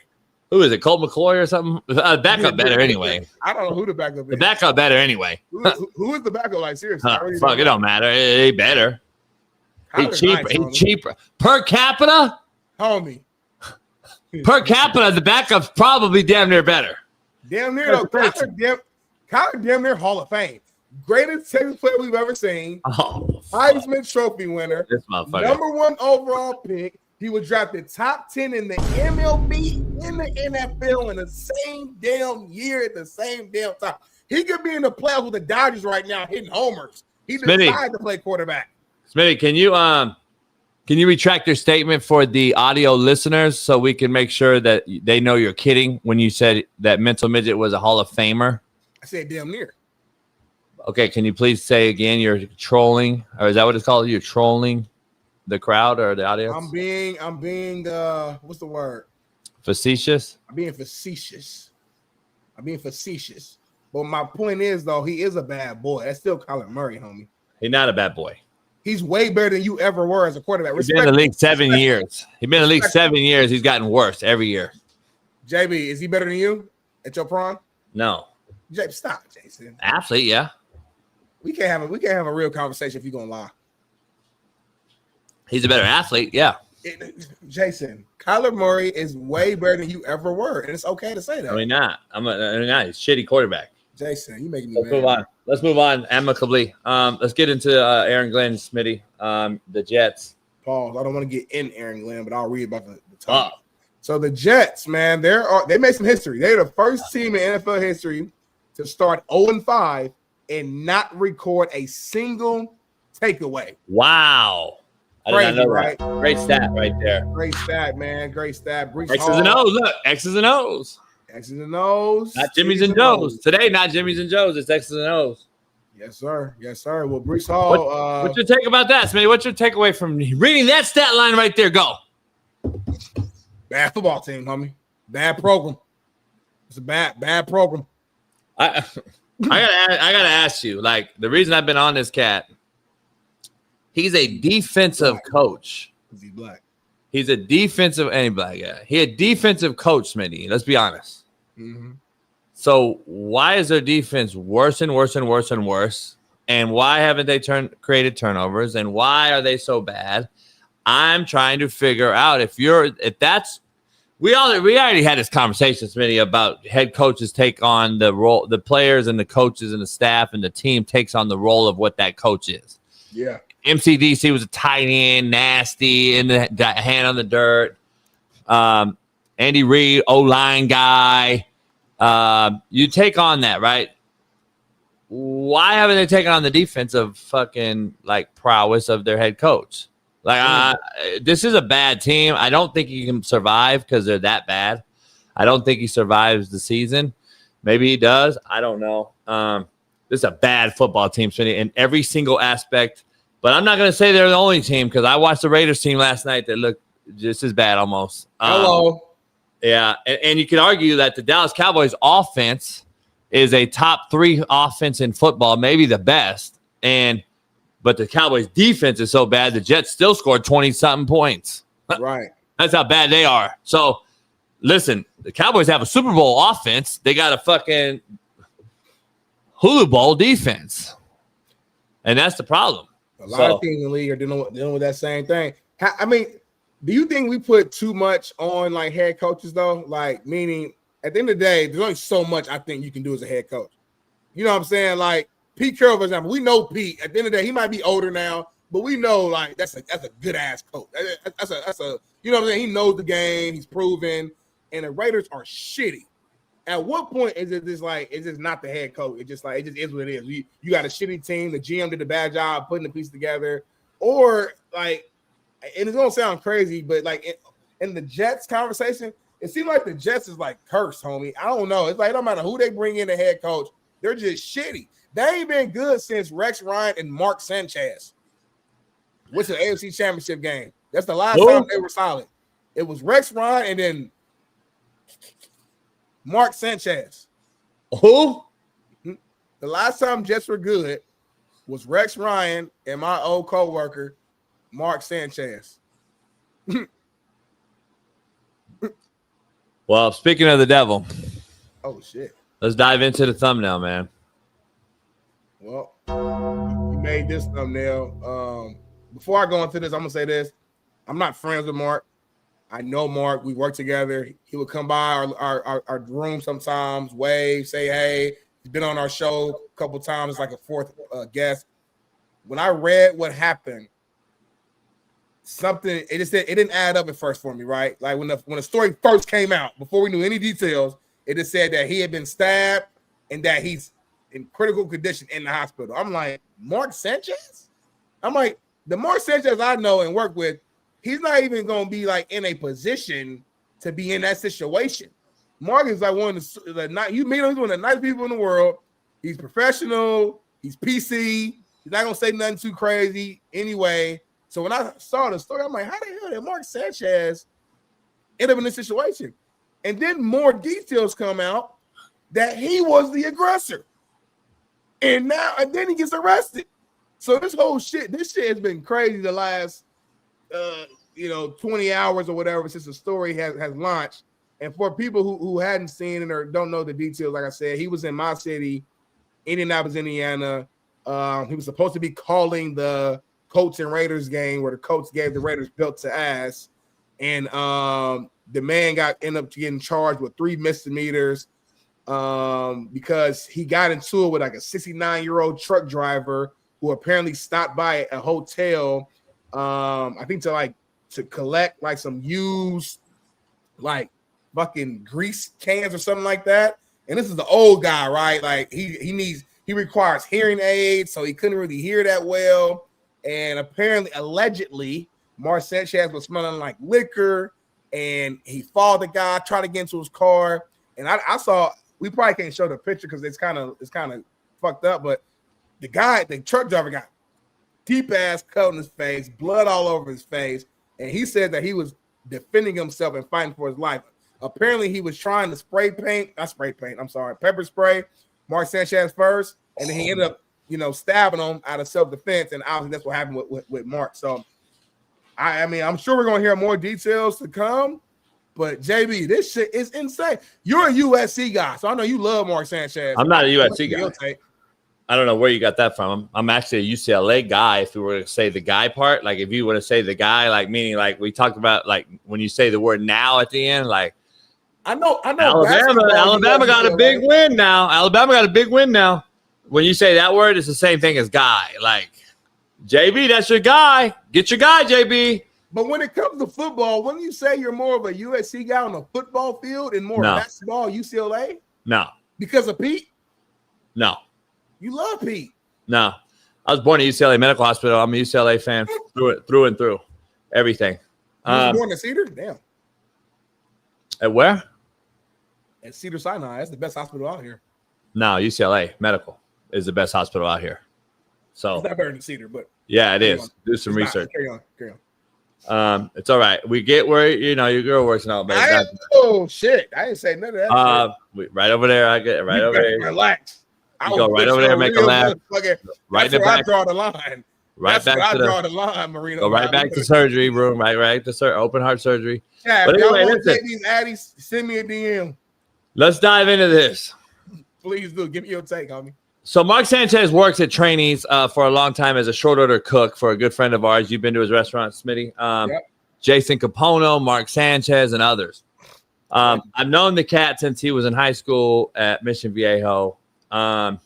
Who is it, Colt McCoy or something? Backup better anyway. I don't know who the backup is. The backup better anyway. Who is the backup? Like, seriously. Fuck, it don't matter. He better. He's cheaper. He's cheaper. Per capita? Homie. Per capita, the backup's probably damn near better. Damn near, though. Kyler damn near Hall of Fame. Greatest Texas player we've ever seen. Heisman Trophy winner. This motherfucker. Number 1 overall pick. He was drafted top 10 in the MLB, in the NFL in the same damn year at the same damn time. He could be in the playoffs with the Dodgers right now hitting homers. He decided to play quarterback. Smitty, can you Can you retract your statement for the audio listeners so we can make sure that they know you're kidding when you said that Mental Midget was a Hall of Famer? I said damn near. Okay, can you please say again you're trolling, or is that what it's called? You're trolling the crowd or the audience? I'm being what's the word? Facetious? I'm being facetious. But my point is, though, he is a bad boy. That's still Kyler Murray, homie. He's not a bad boy. He's way better than you ever were as a quarterback. He's been in the league 7 years. He's been in the league 7 years. He's gotten worse every year. JB, is he better than you at your prime? No. JB, stop, Jason. Athlete, yeah. We can't have a real conversation if you're gonna lie. He's a better athlete, yeah. Jason, Kyler Murray is way better than you ever were, and it's okay to say that. I mean, not. I'm not. He's a shitty quarterback. Jason, you making me Let's mad. move on. Let's move on amicably. Let's get into Aaron Glenn, Smitty. The Jets. Pause. I don't want to get in Aaron Glenn, but I'll read about the topic. So the Jets, man, they made some history. They're the first team in NFL history to start 0-5 and not record a single takeaway. Wow. I did not know right? that. Great stat right there. Great stat, man. Great stat. X's and O's. Look, X's and O's. X's and O's. Not Jimmy's and Joe's. Today, not Jimmy's and Joe's. It's X's and O's. Yes, sir. Yes, sir. Well, Brees Hall. What's your take about that, Smitty? What's your takeaway from reading that stat line right there? Go. Bad football team, homie. Bad program. It's a bad program. I gotta ask you. Like, the reason I've been on this cat, he's a defensive coach. He's black. He's a defensive and black guy. He a defensive coach, Smitty. Let's be honest. Mm-hmm. So why is their defense worse and worse and worse and worse? And why haven't they created turnovers? And why are they so bad? I'm trying to figure out we already had this conversation, Smitty, about head coaches take on the role, the players and the coaches and the staff and the team takes on the role of what that coach is. Yeah. MCDC was a tight end, nasty, and got hand on the dirt. Andy Reid, O-line guy. You take on that, right? Why haven't they taken on the defensive fucking like prowess of their head coach? Like, this is a bad team. I don't think he can survive because they're that bad. I don't think he survives the season. Maybe he does. I don't know. This is a bad football team, Smitty, in every single aspect. But I'm not going to say they're the only team because I watched the Raiders team last night that looked just as bad almost. Hello. Yeah, and you could argue that the Dallas Cowboys offense is a top 3 offense in football, maybe the best. But the Cowboys defense is so bad, the Jets still scored 20-something points. Right. That's how bad they are. So, listen, the Cowboys have a Super Bowl offense. They got a fucking Hulu Bowl defense. And that's the problem. A lot of teams in the league are dealing with that same thing. I mean, do you think we put too much on like head coaches though? Like, meaning at the end of the day, there's only so much I think you can do as a head coach. You know what I'm saying? Like Pete Carroll, for example, we know Pete. At the end of the day, he might be older now, but we know like that's a good ass coach. That's a you know what I'm saying? He knows the game. He's proven. And the Raiders are shitty. At what point is it just like it's just not the head coach? It just is what it is. You got a shitty team. The GM did a bad job putting the piece together, or like, and it's gonna sound crazy, but like in the Jets conversation, it seems like the Jets is like cursed, homie. I don't know. It's like it don't matter who they bring in the head coach, they're just shitty. They ain't been good since Rex Ryan and Mark Sanchez. What's the AFC Championship game? That's the last time they were solid. It was Rex Ryan and then Mark Sanchez. Who? The last time Jets were good was Rex Ryan and my old coworker, Mark Sanchez. Well, speaking of the devil. Oh, shit. Let's dive into the thumbnail, man. Well, you made this thumbnail. Before I go into this, I'm going to say this. I'm not friends with Mark. I know Mark. We work together. He would come by our room sometimes, wave, say, hey. He's been on our show a couple times. It's like a fourth guest. When I read what happened, it didn't add up at first for me, right? Like when the story first came out, before we knew any details, it just said that he had been stabbed and that he's in critical condition in the hospital. I'm like, Mark Sanchez? I'm like, the Mark Sanchez I know and work with, he's not even going to be like in a position to be in that situation. Mark is like one of you meet him, he's one of the nice people in the world. He's professional. He's PC. He's not going to say nothing too crazy anyway. So when I saw the story, I'm like, how the hell did Mark Sanchez end up in this situation? And then more details come out that he was the aggressor. And then he gets arrested. So this shit has been crazy the last 20 hours or whatever since the story has launched. And for people who hadn't seen it or don't know the details, like I said, he was in my city, Indianapolis, Indiana. He was supposed to be calling the Colts and Raiders game where the Colts gave the Raiders belt to ass. And the man ended up getting charged with 3 misdemeanors because he got into it with like a 69-year-old truck driver who apparently stopped by a hotel, I think to collect like some used like fucking grease cans or something like that. And this is the old guy, right? Like he requires hearing aids, so he couldn't really hear that well. And apparently, allegedly, Mark Sanchez was smelling like liquor, and he followed the guy, tried to get into his car. And I saw, we probably can't show the picture because it's kind of fucked up, but the truck driver got deep ass cut on his face, blood all over his face, and he said that he was defending himself and fighting for his life. Apparently, he was trying to pepper spray Mark Sanchez first, and then he ended up, stabbing him out of self-defense, and obviously that's what happened with Mark. So, I mean, I'm sure we're going to hear more details to come, but JB, this shit is insane. You're a USC guy, so I know you love Mark Sanchez. I'm not a USC guy. I don't know where you got that from. I'm actually a UCLA guy. If we were to say the guy part, like if you were to say the guy, like meaning like we talked about, like when you say the word now at the end, like I know. Alabama got a big win now. Alabama got a big win now. When you say that word, it's the same thing as guy. Like JB, that's your guy. Get your guy, JB. But when it comes to football, when you say you're more of a USC guy on a football field and more basketball, UCLA? No. Because of Pete? No. You love Pete? No. I was born at UCLA Medical Hospital. I'm a UCLA fan through and through. Everything. You was born at Cedar? Damn. At where? At Cedar Sinai. That's the best hospital out here. No, UCLA Medical is the best hospital out here. So it's not better than Cedar, but yeah, it is. Do some research. Carry on. It's all right. We get where your girl works now, man. Oh shit! I didn't say none of that. Right over there. I get right over there. Relax. You go right over there, make a laugh. Right in the back. I draw the line. Right back to the line, Marino. Go right back to surgery room. Right to open heart surgery. Yeah, but anyway, y'all take these addies, send me a DM. Let's dive into this. Please do. Give me your take, homie. So Mark Sanchez works at Trainees for a long time as a short order cook for a good friend of ours. You've been to his restaurant, Smitty. Yep. Jason Capono, Mark Sanchez, and others. I've known the cat since he was in high school at Mission Viejo. He's a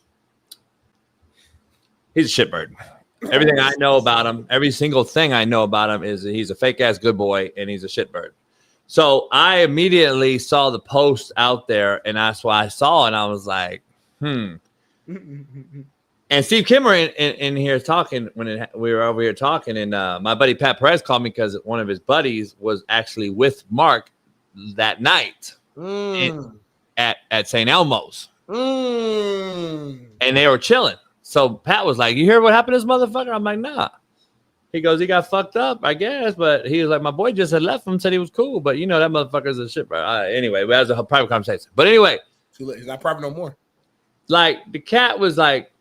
shitbird. Everything I know about him, every single thing I know about him is that he's a fake-ass good boy, and he's a shitbird. So I immediately saw the post out there, and that's what I saw, and I was like, And Steve Kimmer in here talking when we were over here talking, and my buddy Pat Perez called me because one of his buddies was actually with Mark that night at St. Elmo's, and they were chilling. So Pat was like, "You hear what happened to this motherfucker?" I'm like, "Nah." He goes, "He got fucked up, I guess," but he was like, "My boy just had left him, said he was cool, but that motherfucker's a shit, bro." Anyway, that was a private conversation. But anyway, he's not private no more. Like the cat was like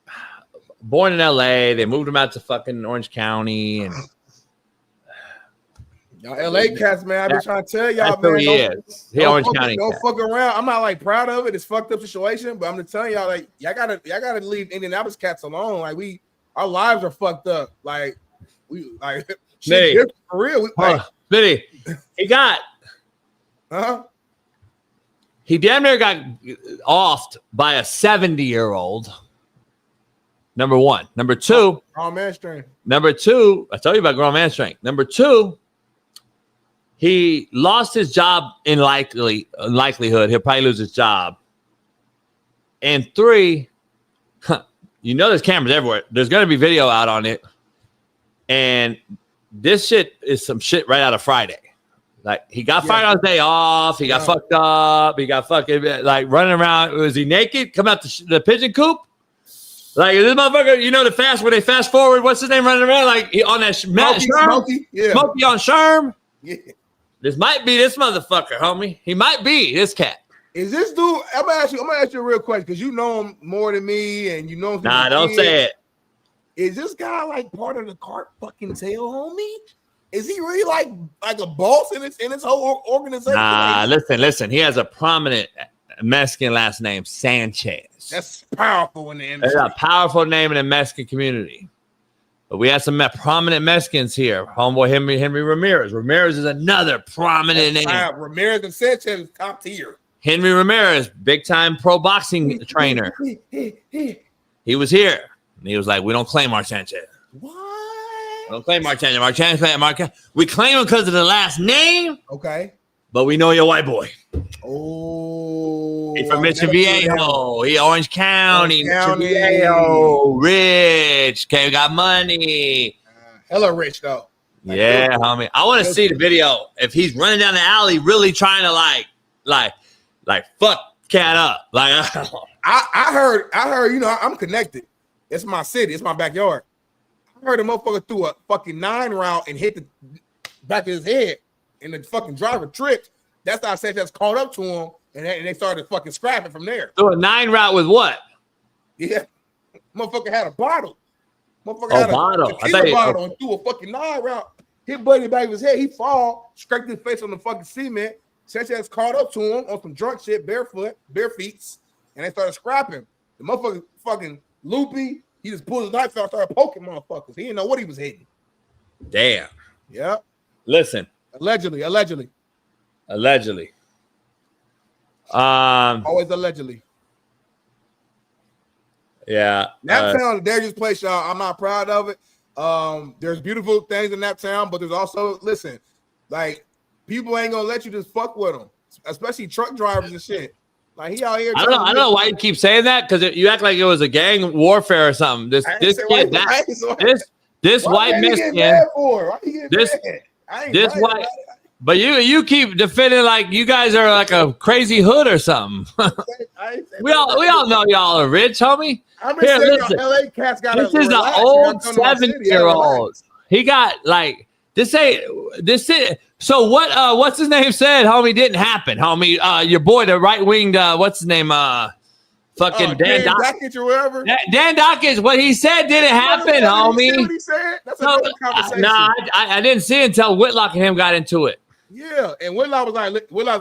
born in LA. They moved him out to fucking Orange County, and y'all LA cats, man. I've been trying to tell y'all, man. Orange County. Don't fuck around. I'm not like proud of it. It's fucked up situation, but I'm just telling y'all, like, y'all gotta leave Indianapolis cats alone. Like our lives are fucked up. Like shit for real. Smitty, he got he damn near got offed by a 70-year-old. Number one. Number two. Grown man strength. Number two. I told you about grown man strength. Number two. He lost his job in likelihood. He'll probably lose his job. And three. There's cameras everywhere. There's going to be video out on it. And this shit is some shit right out of Friday. Like, he got fired on his day off. He got fucked up. He got fucking, like, running around. Was he naked? Come out the pigeon coop? Like, this motherfucker, you know, when they fast forward, what's his name running around? Like, on that Smokey on Sherm? Yeah. This might be this motherfucker, homie. He might be this cat. Is this dude? I'm gonna ask you a real question because you know him more than me, and you know him. Nah, don't say it. Is this guy like part of the cart fucking tail, homie? Is he really like a boss in his whole organization? Nah, listen. He has a prominent Mexican last name, Sanchez. That's powerful in the industry. It's a powerful name in the Mexican community. But we have some prominent Mexicans here. Homeboy Henry Ramirez. Ramirez is another prominent name. Ramirez and Sanchez is top tier. Henry Ramirez, big time pro boxing trainer. He was here. And he was like, we don't claim our Sanchez. What? We don't claim our Sanchez. We claim him because of the last name. Okay. But we know you're a white boy. Oh. He's from Mission Viejo. He Orange County. Mission Viejo. Rich. Okay, got money. Hella rich, though. Yeah, homie. I want to see the video. If he's running down the alley really trying to like fuck cat up. Like I heard, you know, I'm connected. It's my city. It's my backyard. I heard a motherfucker threw a fucking 9 route and hit the back of his head, and the fucking driver tripped. That's how Sanchez caught up to him, and they started fucking scrapping from there. So a 9 route with what? Yeah, motherfucker had a bottle. Motherfucker had a bottle and threw a fucking 9 route. Hit Buddy in the back of his head. He fall, scraped his face on the fucking cement. Sanchez caught up to him on some drunk shit, bare feet, and they started scrapping. The motherfucker fucking loopy. He just pulled his knife out and started poking motherfuckers. He didn't know what he was hitting. Damn. Yeah. Listen. Allegedly. Always allegedly. Yeah. Naptown, the dangerous place, y'all. I'm not proud of it. There's beautiful things in Naptown, but there's also, listen, like, people ain't gonna let you just fuck with them, especially truck drivers and shit. Like, he out here. I don't know why you keep saying that, because you act like it was a gang warfare or something. This white Mexican. But you keep defending like you guys are like a crazy hood or something. we all know y'all are rich, homie. Here, listen. LA cats got this is an old 7-year-old. He got like this. So what's his name said, homie, didn't happen, homie. Your boy, the right-winged, what's his name? Fucking Dan Dockage or whatever. Dan Dockage, what he said didn't happen, homie. What he said? That's a good conversation. Nah, I didn't see it until Whitlock and him got into it. Yeah, and Whitlock was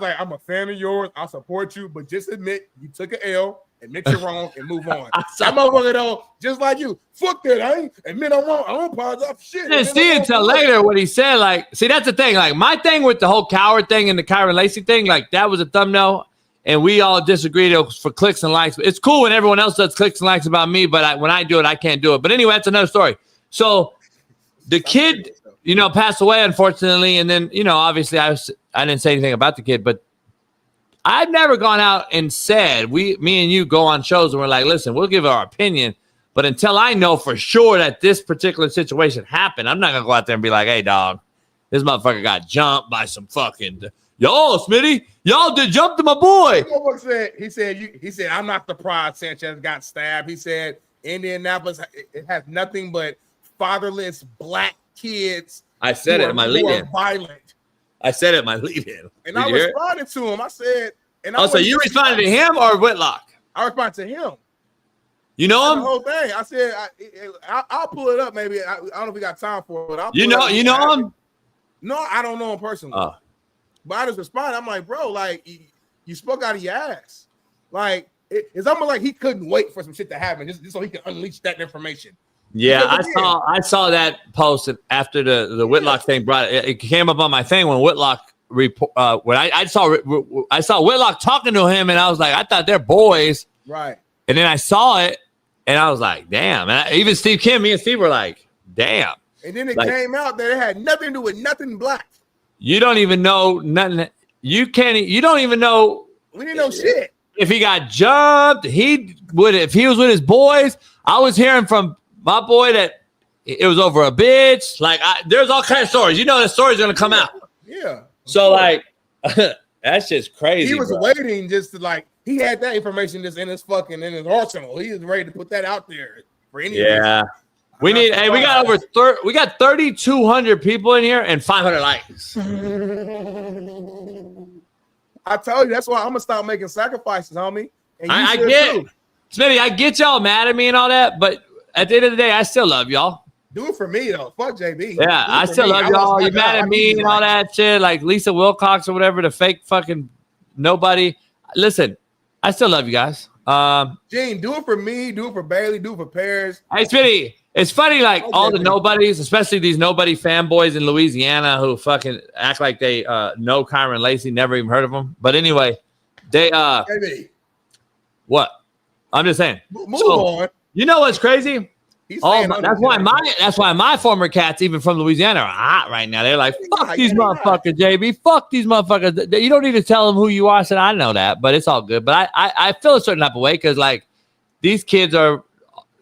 like, I'm a fan of yours. I support you, but just admit you took an L, admit you're wrong, and move on. That motherfucker though, just like you, fuck that. I ain't admit I'm wrong. I don't apologize for shit. I didn't see it until later what he said. Like, see, that's the thing. Like, my thing with the whole coward thing and the Kyron Lacy thing, like, that was a thumbnail, and we all disagreed for clicks and likes. It's cool when everyone else does clicks and likes about me, but when I do it, I can't do it. But anyway, that's another story. So the kid, you know, passed away, unfortunately, and then, you know, obviously I didn't say anything about the kid, but I've never gone out and said, me and you go on shows and we're like, listen, we'll give our opinion, but until I know for sure that this particular situation happened, I'm not going to go out there and be like, hey, dog, this motherfucker got jumped by some fucking, yo, Smitty, y'all did jump to my boy. He said, I'm not surprised Sanchez got stabbed. He said, Indianapolis, it has nothing but fatherless black kids. I said it in my lead-in. Violent. I said it in my lead-in. And I responded to him. I said, so you responded to him or Whitlock? I responded to him. You know him? The whole thing. I said, I'll pull it up. Maybe I don't know if we got time for it. But you know him? No, I don't know him personally. But I just responded. I'm like, bro, like you spoke out of your ass. Like it's almost like he couldn't wait for some shit to happen just so he could unleash that information. Yeah, I saw that post after the Whitlock thing brought it. It came up on my thing when Whitlock when I saw Whitlock talking to him, and I was like, I thought they're boys, right? And then I saw it, and I was like, damn. And even Steve Kim, me and Steve were like, damn. And then it came out that it had nothing to do with nothing black. You don't even know nothing. You don't even know. We didn't know shit. If he got jumped, if he was with his boys. I was hearing from my boy that it was over a bitch. Like, there's all kinds of stories. You know, the story's gonna come out. Yeah. So like, that's just crazy. He was bro. waiting just to like. He had that information just in his arsenal. He was ready to put that out there for any. Yeah. We got 3,200 people in here and 500 likes. I told you that's why I'm gonna stop making sacrifices, homie. And I get it. Smitty, I get y'all mad at me and all that, but at the end of the day, I still love y'all. Do it for me though. Fuck JB. Yeah, I still love y'all. You mad at me and all that shit, like Lisa Wilcox or whatever, the fake fucking nobody. Listen, I still love you guys. Gene, do it for me, do it for Bailey, do it for Paris. Hey, Smitty, it's funny, like all the nobodies, especially these nobody fanboys in Louisiana who fucking act like they know Kyron Lacy, never even heard of him. But anyway, they JB. What? I'm just saying. Move on. You know what's crazy? That's why my my former cats, even from Louisiana, are hot right now. They're like, fuck these motherfuckers, JB. Fuck these motherfuckers. You don't need to tell them who you are. I said, I know that, but it's all good. But I feel a certain type of way because like these kids are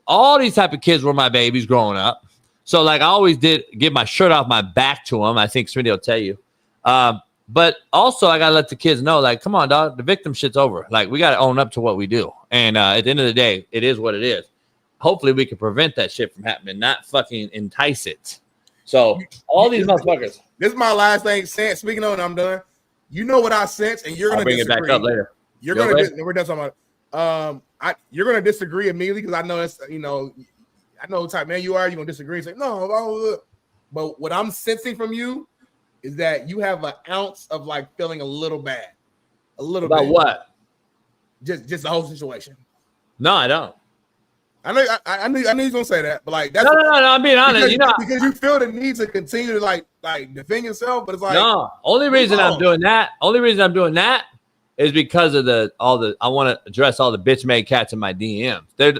all these type of kids were my babies growing up. So like I always did give my shirt off my back to them. I think Smitty will tell you. But also I gotta let the kids know, like, come on, dog, the victim shit's over. Like we gotta own up to what we do. And at the end of the day, it is what it is. Hopefully we can prevent that shit from happening, not fucking entice it. So all these motherfuckers. This is my last thing. Speaking of it, I'm done. You know what I sense, and you're gonna bring disagree. it back up later. You're gonna we're done talking about. You're gonna disagree immediately because I know it's I know what type of man you are. You're gonna disagree and say no, but what I'm sensing from you is that you have an ounce of like feeling a little bad, a little about bit. What? Just the whole situation. No, I don't. I knew you was gonna say that, but like that's no. I'm being honest. Because you feel the need to continue to like defend yourself, but it's like Only reason I'm doing that is because of I want to address all the bitch made cats in my DMs. They're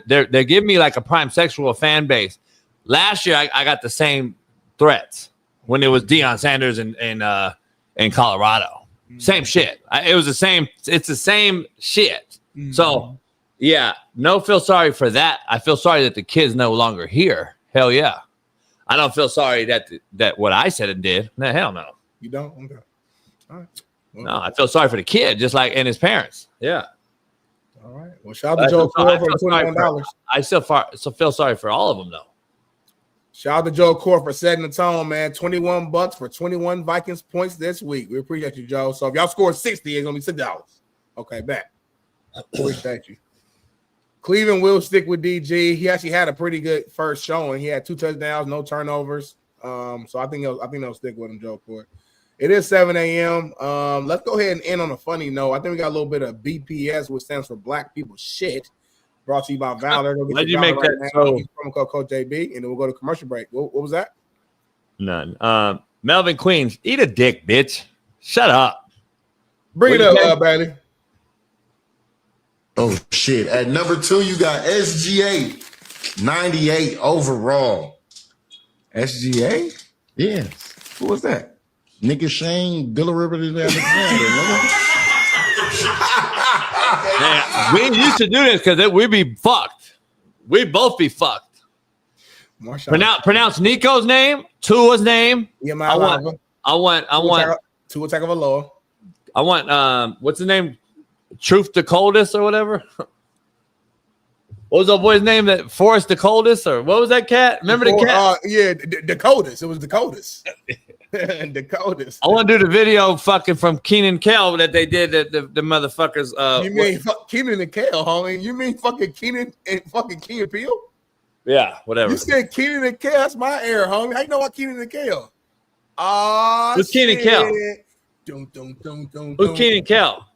giving me like a prime sexual fan base. Last year I got the same threats when it was Dion Sanders and Colorado. Same shit. It's the same shit. So yeah, no feel sorry for that. I feel sorry that the kid's no longer here. Hell yeah. I don't feel sorry that what I said and did. No, hell no. You don't? Okay. All right. Well, no, I feel sorry for the kid, just like and his parents. Yeah. All right. Well, shout out to Joe Core for $21. I still feel sorry for all of them though. Shout out to Joe Core for setting the tone, man. $21 for 21 Vikings points this week. We appreciate you, Joe. So if y'all score 60, it's gonna be $6. Okay, back. Appreciate you. Cleveland will stick with DG. He actually had a pretty good first showing. He had 2 touchdowns, no turnovers. So I think they'll stick with him, Joe Core. It is 7 a.m. Let's go ahead and end on a funny note. I think we got a little bit of BPS, which stands for Black People Shit. Brought to you by Valor. Why'd you make that so? Promo code Coach JB, and then we'll go to commercial break. What was that? None. Melvin Queens, eat a dick, bitch. Shut up. Bring it up, Bailey. Oh, shit. At number 2, you got SGA, 98 overall. SGA? Yeah. Who was that? Nigga Shane, Billericay Alexander, Man, we used to do this because we'd be fucked. We'd both be fucked. Pronounce Nico's name, Tua's name. Yeah, I want Tua Tagovailoa. I want what's his name? Truth the Coldest or whatever. What was that boy's name? That Forrest the Coldest or what was that cat? Remember the cat? Yeah, the coldest. It was the coldest. The coldest. I want to do the video fucking from Keenan Kel that they did the motherfuckers. You mean Keenan and Kel, homie? You mean fucking Keenan and fucking Keenan Peele? Yeah, whatever. You said Keenan and Kel. That's my error, homie. How you know about Keenan and Kel? Who's Keenan Kel? Who's Keenan Kel?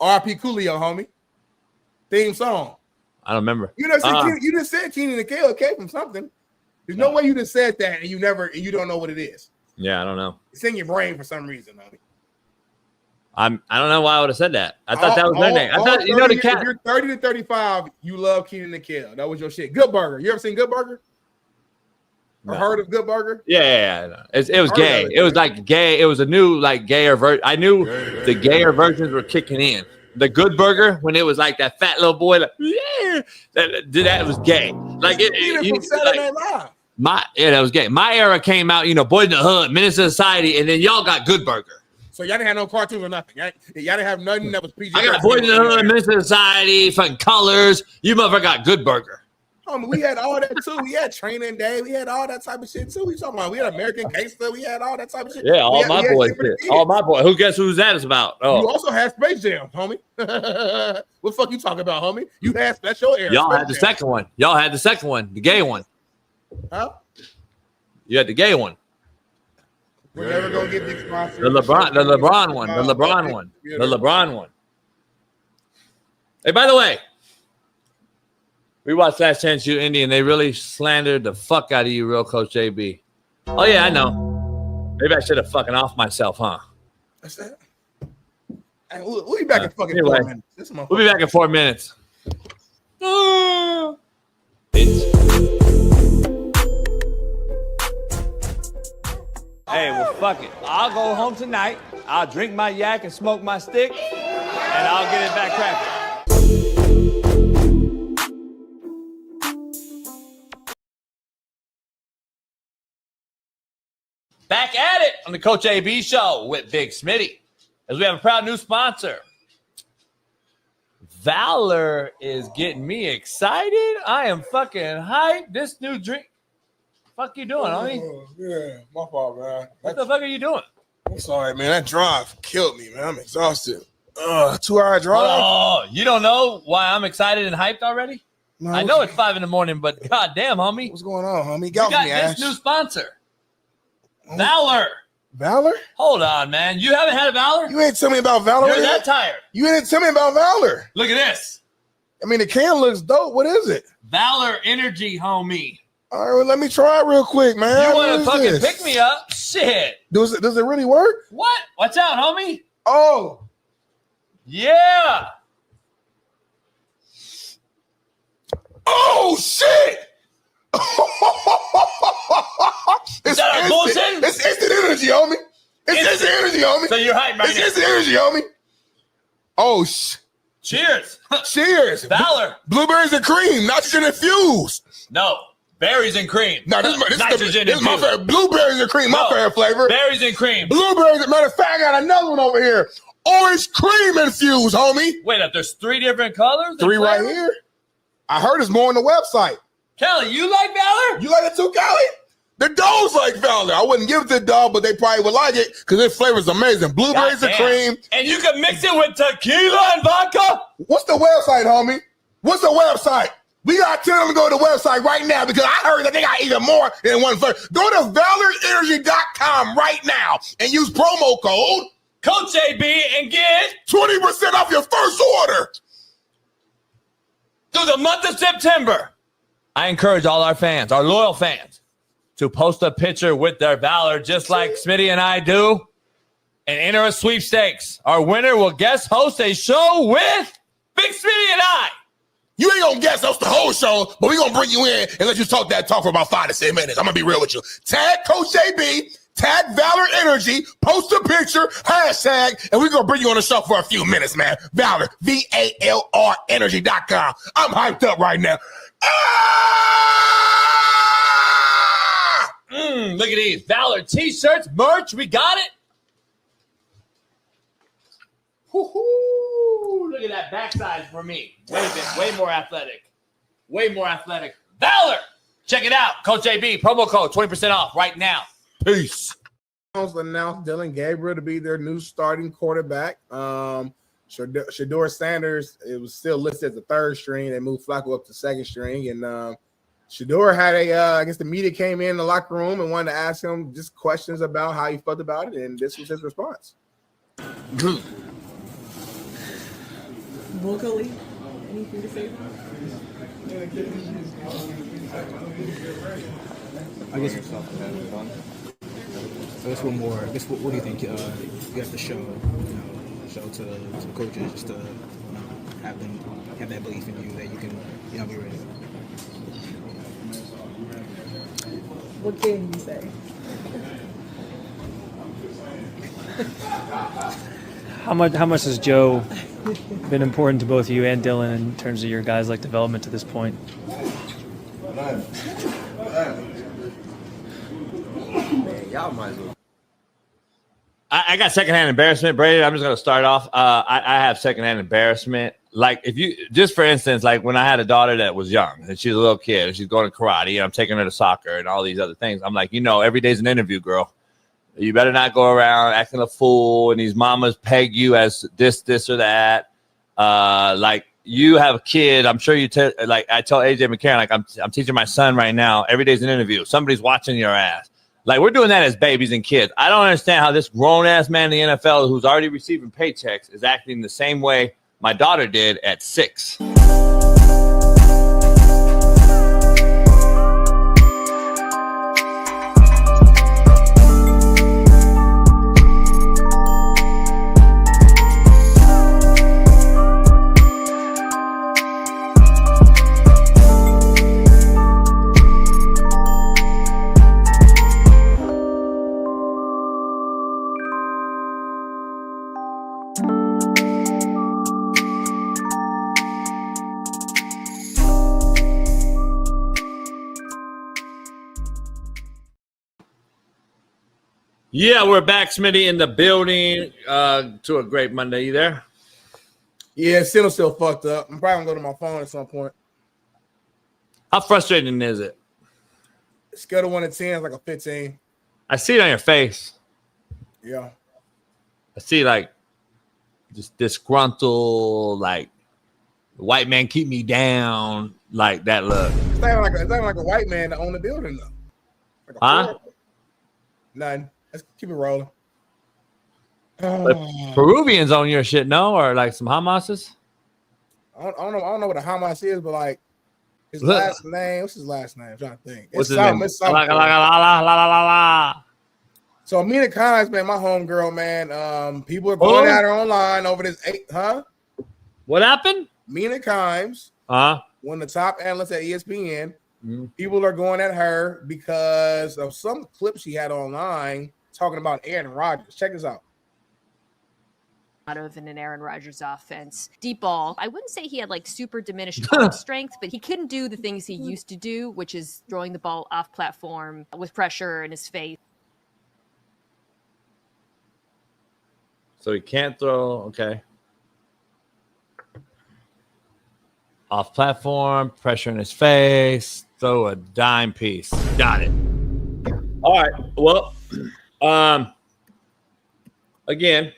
R.P. Coolio, homie. Theme song. I don't remember. You just said Keenan and Kel came from something. There's no way you just said that and you don't know what it is. Yeah, I don't know. It's in your brain for some reason, homie. I don't know why I would have said that. I thought that was their name. I thought the cat. If you're 30 to 35, you love Keenan and Kel. That was your shit. Good Burger. You ever seen Good Burger? Or heard of Good Burger? Yeah. It was gay. It was like gay. It was a new like gayer version. I knew the gayer versions were kicking in. the good burger when it was like that fat little boy, like, yeah, that was gay. Like from Saturday Night Live. That was gay. My era came out, Boys in the Hood, Menace to Society, and then y'all got Good Burger. So y'all didn't have no cartoons or nothing. Y'all didn't have nothing that was PG. I got Boys in the Hood, Menace to Society, fucking Colors. You motherfucker got Good Burger. We had all that too. We had Training Day. We had all that type of shit too. We talking about. We had American Gangster. We had all that type of shit. Yeah, all my boys. All my boys. Who guess who's that is about? Oh, you also had Space Jam, homie. What the fuck you talking about, homie? You had Special Air. Y'all had the second one. Y'all had the second one, the gay one. Huh? You had the gay one. We're never gonna get big sponsors. The LeBron one. Hey, by the way. We watched Last Chance U Indy, and they really slandered the fuck out of you, real Coach JB. Oh, yeah, I know. Maybe I should have fucking off myself, huh? That's that. Hey, we'll be back in fucking anyway, 4 minutes. We'll be back in 4 minutes. Hey, well, fuck it. I'll go home tonight. I'll drink my yak and smoke my stick, and I'll get it back cracking. Back at it on the Coach AB Show with Big Smitty, as we have a proud new sponsor. Valor is getting me excited. I am fucking hyped. This new drink. Fuck you doing, homie? Yeah, my fault, man. What the fuck are you doing? I'm sorry, man. That drive killed me, man. I'm exhausted. 2-hour drive. Oh, you don't know why I'm excited and hyped already? No, I know it's 5 a.m, but goddamn, homie. What's going on, homie? We got this new sponsor. Valor. Valor? Hold on, man. You haven't had a Valor? You ain't tell me about Valor. You're that tired. You didn't tell me about Valor. Look at this. I mean, the can looks dope. What is it? Valor Energy, homie. All right, well, let me try it real quick, man. You want to fucking pick me up? Shit. Does it really work? What? Watch out, homie. Oh. Yeah. Oh, shit. Is that a bullshit? It's instant energy, homie. It's instant energy, homie. So you're hyped right now. It's instant energy, homie. Oh, cheers. Cheers. Valor. Blueberries and cream, nitrogen infused. No, berries and cream. No, this is my infused. favorite. Blueberries and cream, my favorite flavor. Berries and cream. Blueberries. Matter of fact, I got another one over here. Orange cream infused, homie. Wait up, there's 3 different colors? 3 right here. I heard it's more on the website. Kelly, you like Valor? You like it too, Kelly? The dogs like Valor. I wouldn't give it to the dog, but they probably would like it because their flavor is amazing. Blueberries and cream. And you can mix it with tequila and vodka? What's the website, homie? What's the website? We got to tell them to go to the website right now because I heard that they got even more than one flavor. Go to valorenergy.com right now and use promo code Coach AB and get 20% off your first order. Through the month of September. I encourage all our fans, our loyal fans, to post a picture with their Valor just like Smitty and I do and enter a sweepstakes. Our winner will guest host a show with Big Smitty and I. You ain't gonna guest host the whole show, but we're gonna bring you in and let you talk for about 5 to 6 minutes. I'm gonna be real with you. Tag Coach AB, tag Valor Energy, post a picture, hashtag, and we're gonna bring you on the show for a few minutes, man. Valor, VALR energy.com. I'm hyped up right now. Look at these Valor t-shirts, merch. We got it. Woo-hoo. Look at that backside for me. Way more athletic. Way more athletic. Valor. Check it out. Coach AB, promo code 20% off right now. Peace. Announced Dylan Gabriel to be their new starting quarterback. Shador Sanders, it was still listed as the 3rd string. They moved Flacco up to 2nd string. And Shador had I guess the media came in the locker room and wanted to ask him just questions about how he felt about it. And this was his response. Vocally, anything to say? I guess one more. I guess what do you think? You have to show, show to the coaches just to have them have that belief in you that you can, be ready. What can you say? How much does Joe been important to both you and Dylan in terms of your guys' like development to this point? Y'all might as well. I got secondhand embarrassment, Brady. I'm just gonna start off. I have secondhand embarrassment. Like if you just for instance, like when I had a daughter that was young and she's a little kid and she's going to karate and I'm taking her to soccer and all these other things. I'm like, every day's an interview, girl. You better not go around acting a fool and these mamas peg you as this or that. Like you have a kid. I'm sure like I tell AJ McCarron, like I'm teaching my son right now. Every day's an interview. Somebody's watching your ass. Like we're doing that as babies and kids. I don't understand how this grown ass man in the NFL who's already receiving paychecks is acting the same way my daughter did at 6. Yeah, we're back, Smitty, in the building. To a great Monday. You there? Yeah, Seattle's still fucked up. I'm probably gonna go to my phone at some point. How frustrating is it? Scale of 1 to 10 is like a 15. I see it on your face. Yeah. I see like just disgruntled, like the white man keep me down, like that look. It's not like a white man to own the building though. Like None. Let's keep it rolling. Peruvians own your shit, no? Or like some Hamases? I don't know what a Hamas is, but like his last name. What's his last name? I'm trying to think. What's his name? So Mina Kimes, man, my homegirl, man. People are going at her online over this What happened? Mina Kimes, one of the top analysts at ESPN. People are going at her because of some clip she had online talking about Aaron Rodgers. Check this out. Of in an Aaron Rodgers offense. Deep ball. I wouldn't say he had like super diminished arm strength, but he couldn't do the things he used to do, which is throwing the ball off platform with pressure in his face. So he can't throw, okay. Off platform, pressure in his face, throw a dime piece. Got it. All right. Well, again,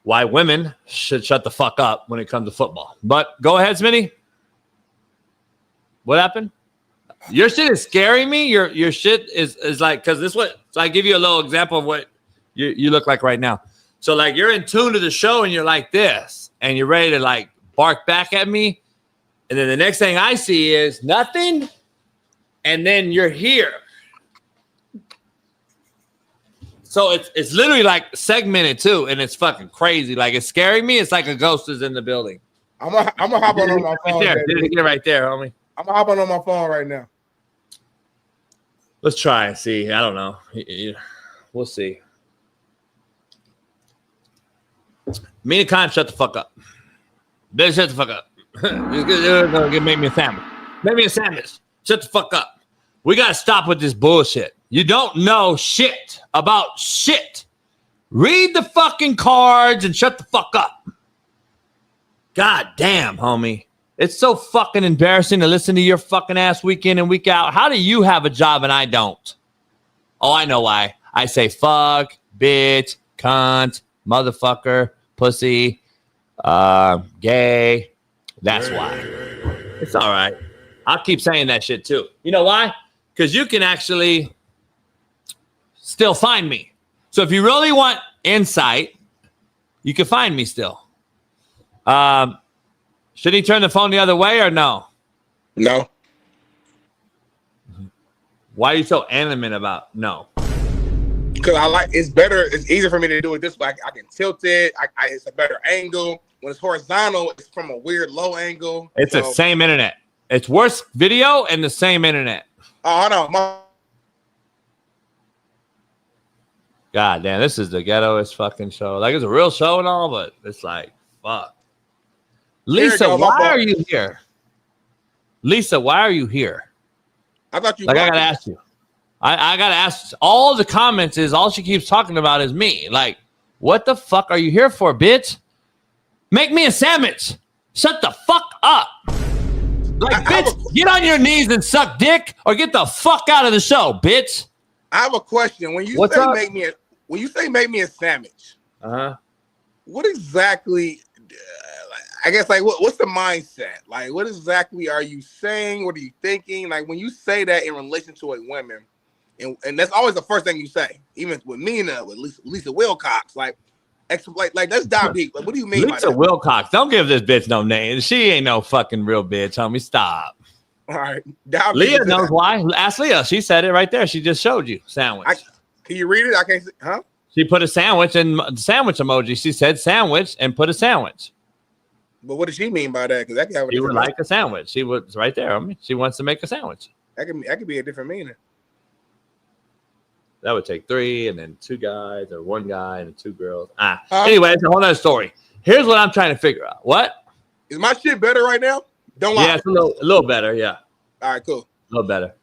why women should shut the fuck up when it comes to football. But go ahead, Smitty. What happened? Your shit is scaring me. Your shit is like, because this what, so I give you a little example of what you look like right now. So like you're in tune to the show and you're like this and you're ready to like bark back at me. And then the next thing I see is nothing. And then you're here. So it's literally like segmented too. And it's fucking crazy. Like it's scaring me. It's like a ghost is in the building. I'm gonna hop on my phone. Get right there, homie. I'm gonna hop on my phone right now. Let's try and see. I don't know. We'll see. Me and Kyle, shut the fuck up. Better shut the fuck up. Make me a sandwich. Make me a sandwich. Shut the fuck up. We got to stop with this bullshit. You don't know shit about shit. Read the fucking cards and shut the fuck up. God damn, homie. It's so fucking embarrassing to listen to your fucking ass week in and week out. How do you have a job and I don't? Oh, I know why. I say fuck, bitch, cunt, motherfucker, pussy, gay. That's why. It's all right. I'll keep saying that shit too. You know why? Because you can actually still find me. So if you really want insight, you can find me still. Should he turn the phone the other way or no? No. Why are you so animate about no? Because I like it's better. It's easier for me to do it this way. I can tilt it. It's a better angle. When it's horizontal, it's from a weird low angle. It's the same internet. It's worse video and the same internet. Oh, no. God damn, this is the ghettoest fucking show. Like, it's a real show and all, but it's like, fuck. Lisa, why are you here? Lisa, why are you here? I thought you. Like, I gotta ask you. I gotta ask. All the comments is all she keeps talking about is me. Like, what the fuck are you here for, bitch? Make me a sandwich. Shut the fuck up. Like, bitch, get on your knees and suck dick, or get the fuck out of the show, bitch. I have a question. When you say make me a sandwich, what exactly? I guess like what's the mindset? Like, what exactly are you saying? What are you thinking? Like, when you say that in relation to a woman, and that's always the first thing you say, even with Mina, with Lisa Wilcox, like let's dive deep. Like, what do you mean by that? Lisa Wilcox? Don't give this bitch no name. She ain't no fucking real bitch, homie. Stop. All right, Leah knows why. Ask Leah. She said it right there. She just showed you sandwich. Can you read it? I can't see. Huh? She put a sandwich and sandwich emoji. She said sandwich and put a sandwich. But what does she mean by that? Because that could have she would like a sandwich. She was right there. I mean, she wants to make a sandwich. That could be a different meaning. That would take 3 and then 2 guys or 1 guy and 2 girls. Anyway, it's a whole other story. Here's what I'm trying to figure out. What? Is my shit better right now? Don't lie. Yeah, it's a little better. Yeah. All right, cool. A little better.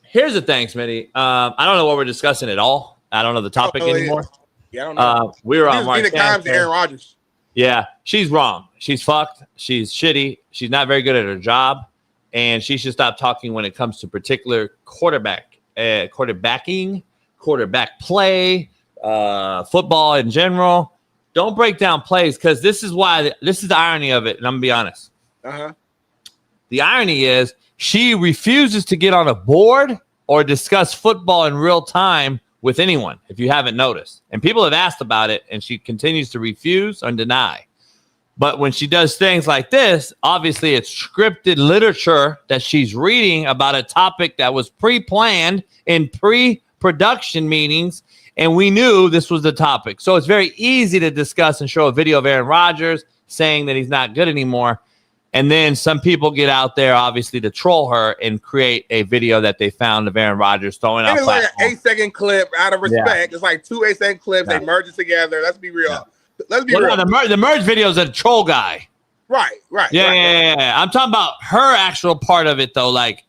Here's the thing, Smitty. I don't know what we're discussing at all. I don't know the topic anymore. Yeah, I don't know. We were on Mark Sanchez. Aaron Rodgers. Yeah, she's wrong. She's fucked. She's shitty. She's not very good at her job, and she should stop talking when it comes to particular quarterbacking, quarterback play, football in general. Don't break down plays, because this is the irony of it, and I'm gonna be honest. The irony is she refuses to get on a board or discuss football in real time with anyone, if you haven't noticed. And people have asked about it, and she continues to refuse and deny. But when she does things like this, obviously it's scripted literature that she's reading about a topic that was pre-planned in pre-production meetings, and we knew this was the topic. So it's very easy to discuss and show a video of Aaron Rodgers saying that he's not good anymore. And then some people get out there, obviously, to troll her and create a video that they found of Aaron Rodgers throwing out. It's like an 8-second clip out of respect. Yeah. It's like 2 8-second clips. They merge it together. Let's be real. Yeah. Let's be real. The merge video is a troll guy. Right. Yeah. I'm talking about her actual part of it, though. Like,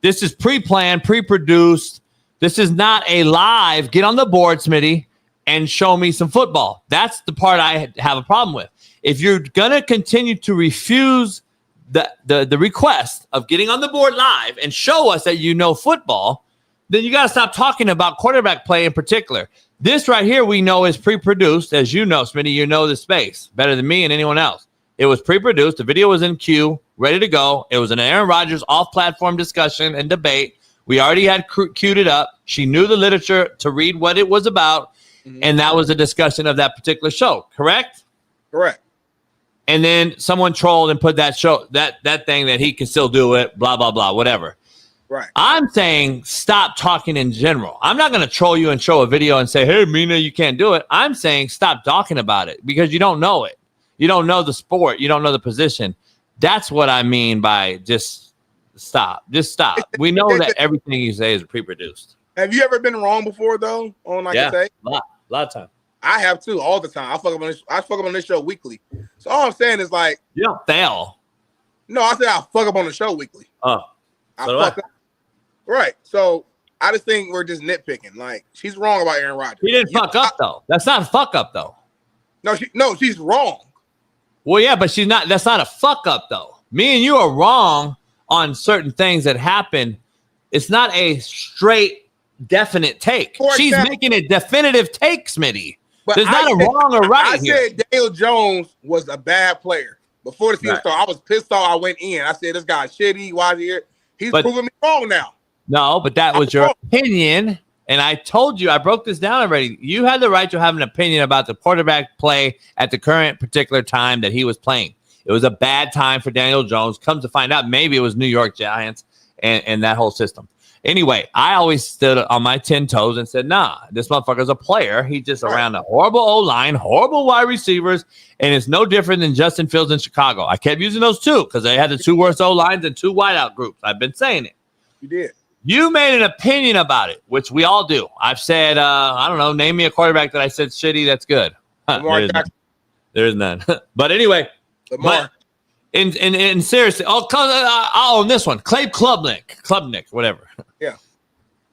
this is pre-planned, pre-produced. This is not a live, get on the board, Smitty, and show me some football. That's the part I have a problem with. If you're going to continue to refuse the request of getting on the board live and show us that you know football, then you got to stop talking about quarterback play in particular. This right here we know is pre-produced. As you know, Smitty, you know the space better than me and anyone else. It was pre-produced. The video was in queue, ready to go. It was an Aaron Rodgers off-platform discussion and debate. We already had queued it up. She knew the literature to read what it was about, and that was a discussion of that particular show, correct? Correct. And then someone trolled and put that show, that thing that he can still do it, blah, blah, blah, whatever. Right. I'm saying stop talking in general. I'm not going to troll you and show a video and say, hey, Mina, you can't do it. I'm saying stop talking about it because you don't know it. You don't know the sport. You don't know the position. That's what I mean by just stop. Just stop. We know that everything you say is pre-produced. Have you ever been wrong before, though? On a lot of time. I have too, all the time. I fuck up on this show weekly. So all I'm saying is like, you don't fail. No, I said I fuck up on the show weekly. Oh, I fuck up. Right. So I just think we're just nitpicking. Like, she's wrong about Aaron Rodgers. He didn't fuck up though. That's not a fuck up though. No, she's wrong. Well, yeah, but she's not. That's not a fuck up though. Me and you are wrong on certain things that happen. It's not a straight, definite take. She's making a definitive take, Smitty. But there's not a wrong or right here. I said Daniel Jones was a bad player before the season started. I was pissed off. I went in. I said, this guy's shitty. Why is he here? He's proving me wrong now. No, but that was your opinion. And I told you, I broke this down already. You had the right to have an opinion about the quarterback play at the current particular time that he was playing. It was a bad time for Daniel Jones. Comes to find out, maybe it was New York Giants and that whole system. Anyway, I always stood on my 10 toes and said, nah, this motherfucker's a player. He's just around a horrible O-line, horrible wide receivers, and it's no different than Justin Fields in Chicago. I kept using those two because they had the 2 worst O-lines and 2 wideout groups. I've been saying it. You did. You made an opinion about it, which we all do. I've said, I don't know, name me a quarterback that I said shitty that's good. There is none. But anyway, in seriously, I'll own this one. Clay Klubnik, whatever. Yeah.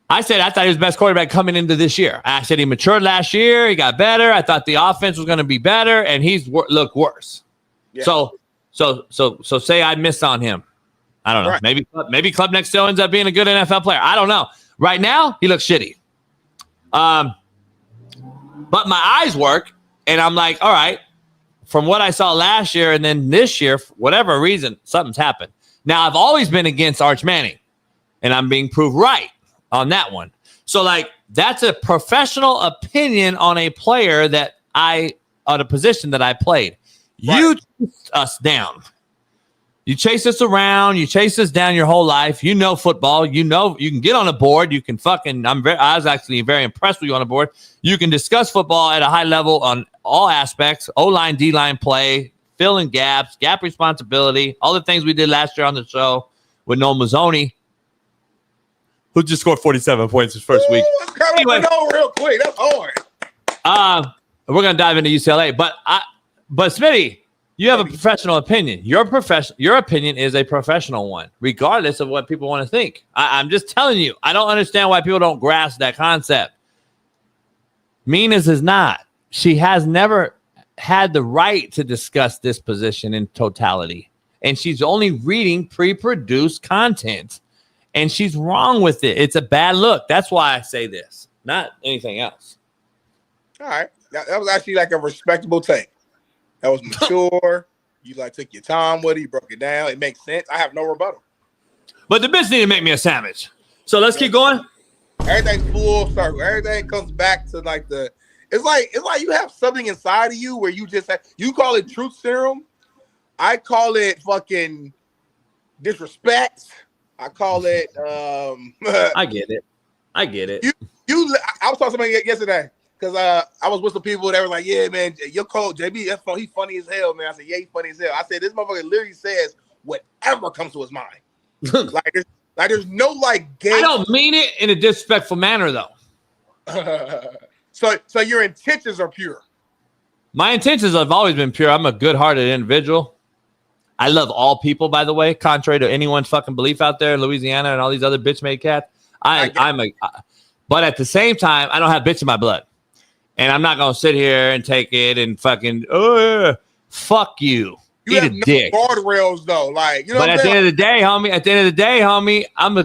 I said I thought he was the best quarterback coming into this year. I said he matured last year. He got better. I thought the offense was going to be better, and he's looked worse. Yeah. So say I missed on him. I don't know. Right. Maybe Klubnik still ends up being a good NFL player. I don't know. Right now, he looks shitty. But my eyes work, and I'm like, all right, from what I saw last year and then this year, for whatever reason, something's happened. Now, I've always been against Arch Manning, and I'm being proved right on that one. So, like, that's a professional opinion on a player on a position that I played. Right. You chased us down. You chase us around. You chase us down your whole life. You know football. You know you can get on a board. You can I was actually very impressed with you on a board. You can discuss football at a high level on all aspects, O-line, D-line play, filling gaps, gap responsibility, all the things we did last year on the show with Noel Mazzoni, who just scored 47 points his first week. Anyway, real quick. That's hard. We're going to dive into UCLA. But Smitty, you have a professional opinion. Your opinion is a professional one, regardless of what people want to think. I'm just telling you, I don't understand why people don't grasp that concept. Minas is not. She has never had the right to discuss this position in totality. And she's only reading pre-produced content. And she's wrong with it. It's a bad look. That's why I say this, not anything else. All right. That was actually like a respectable take. That was mature. You took your time with it. You broke it down. It makes sense. I have no rebuttal. But the bitch need to make me a sandwich. So let's keep going. Everything's full circle. Everything comes back to it's like you have something inside of you where you just you call it truth serum. I call it fucking disrespect. I call it I get it. I was talking to somebody yesterday. Because I was with some people that were like, yeah, man, your coach, JB, he's funny as hell, man. I said, yeah, he's funny as hell. I said, this motherfucker literally says whatever comes to his mind. there's no game. I don't mean it in a disrespectful manner, though. So your intentions are pure. My intentions have always been pure. I'm a good-hearted individual. I love all people, by the way, contrary to anyone's fucking belief out there in Louisiana and all these other bitch-made cats. But at the same time, I don't have bitch in my blood. And I'm not going to sit here and take it and fucking, fuck you. You have no dick. Guardrails, though. But at the end of the day, homie, I'm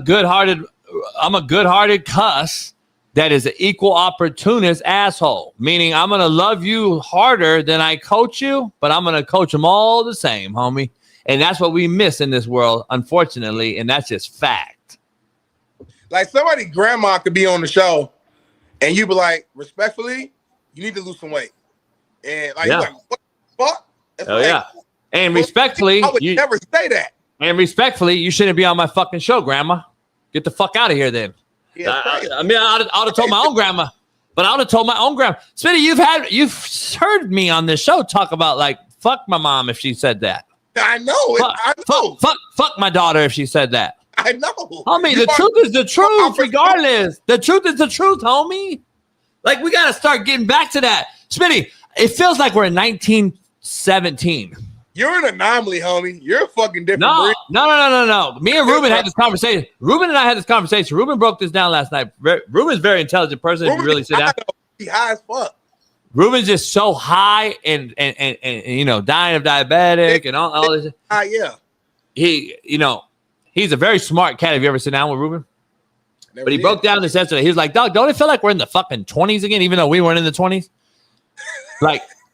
a good-hearted cuss that is an equal opportunist asshole. Meaning I'm going to love you harder than I coach you, but I'm going to coach them all the same, homie. And that's what we miss in this world, unfortunately, and that's just fact. Somebody grandma could be on the show, and you be like, respectfully, you need to lose some weight. And you're like, what the fuck? Yeah. And respectfully, I would never say that. And respectfully, you shouldn't be on my fucking show, grandma. Get the fuck out of here then. Yeah, I would have told my own grandma. But I would have told my own grandma. Smitty, you've heard me on this show talk about fuck my mom if she said that. I know. Fuck my daughter if she said that. I know. Homie, the truth is the truth, regardless. The truth is the truth, homie. We got to start getting back to that. Smitty, it feels like we're in 1917. You're an anomaly, homie. You're a fucking different No. breed. Me and Ruben had this conversation. Ruben and I had this conversation. Ruben broke this down last night. Ruben's a very intelligent person. If you really sit down. He's high as fuck. Ruben's just so high and dying of diabetic and all this. Yeah. He's a very smart cat. Have you ever sit down with Ruben? But he broke down this yesterday. He was like, dog, don't it feel like we're in the fucking 20s again, even though we weren't in the 20s?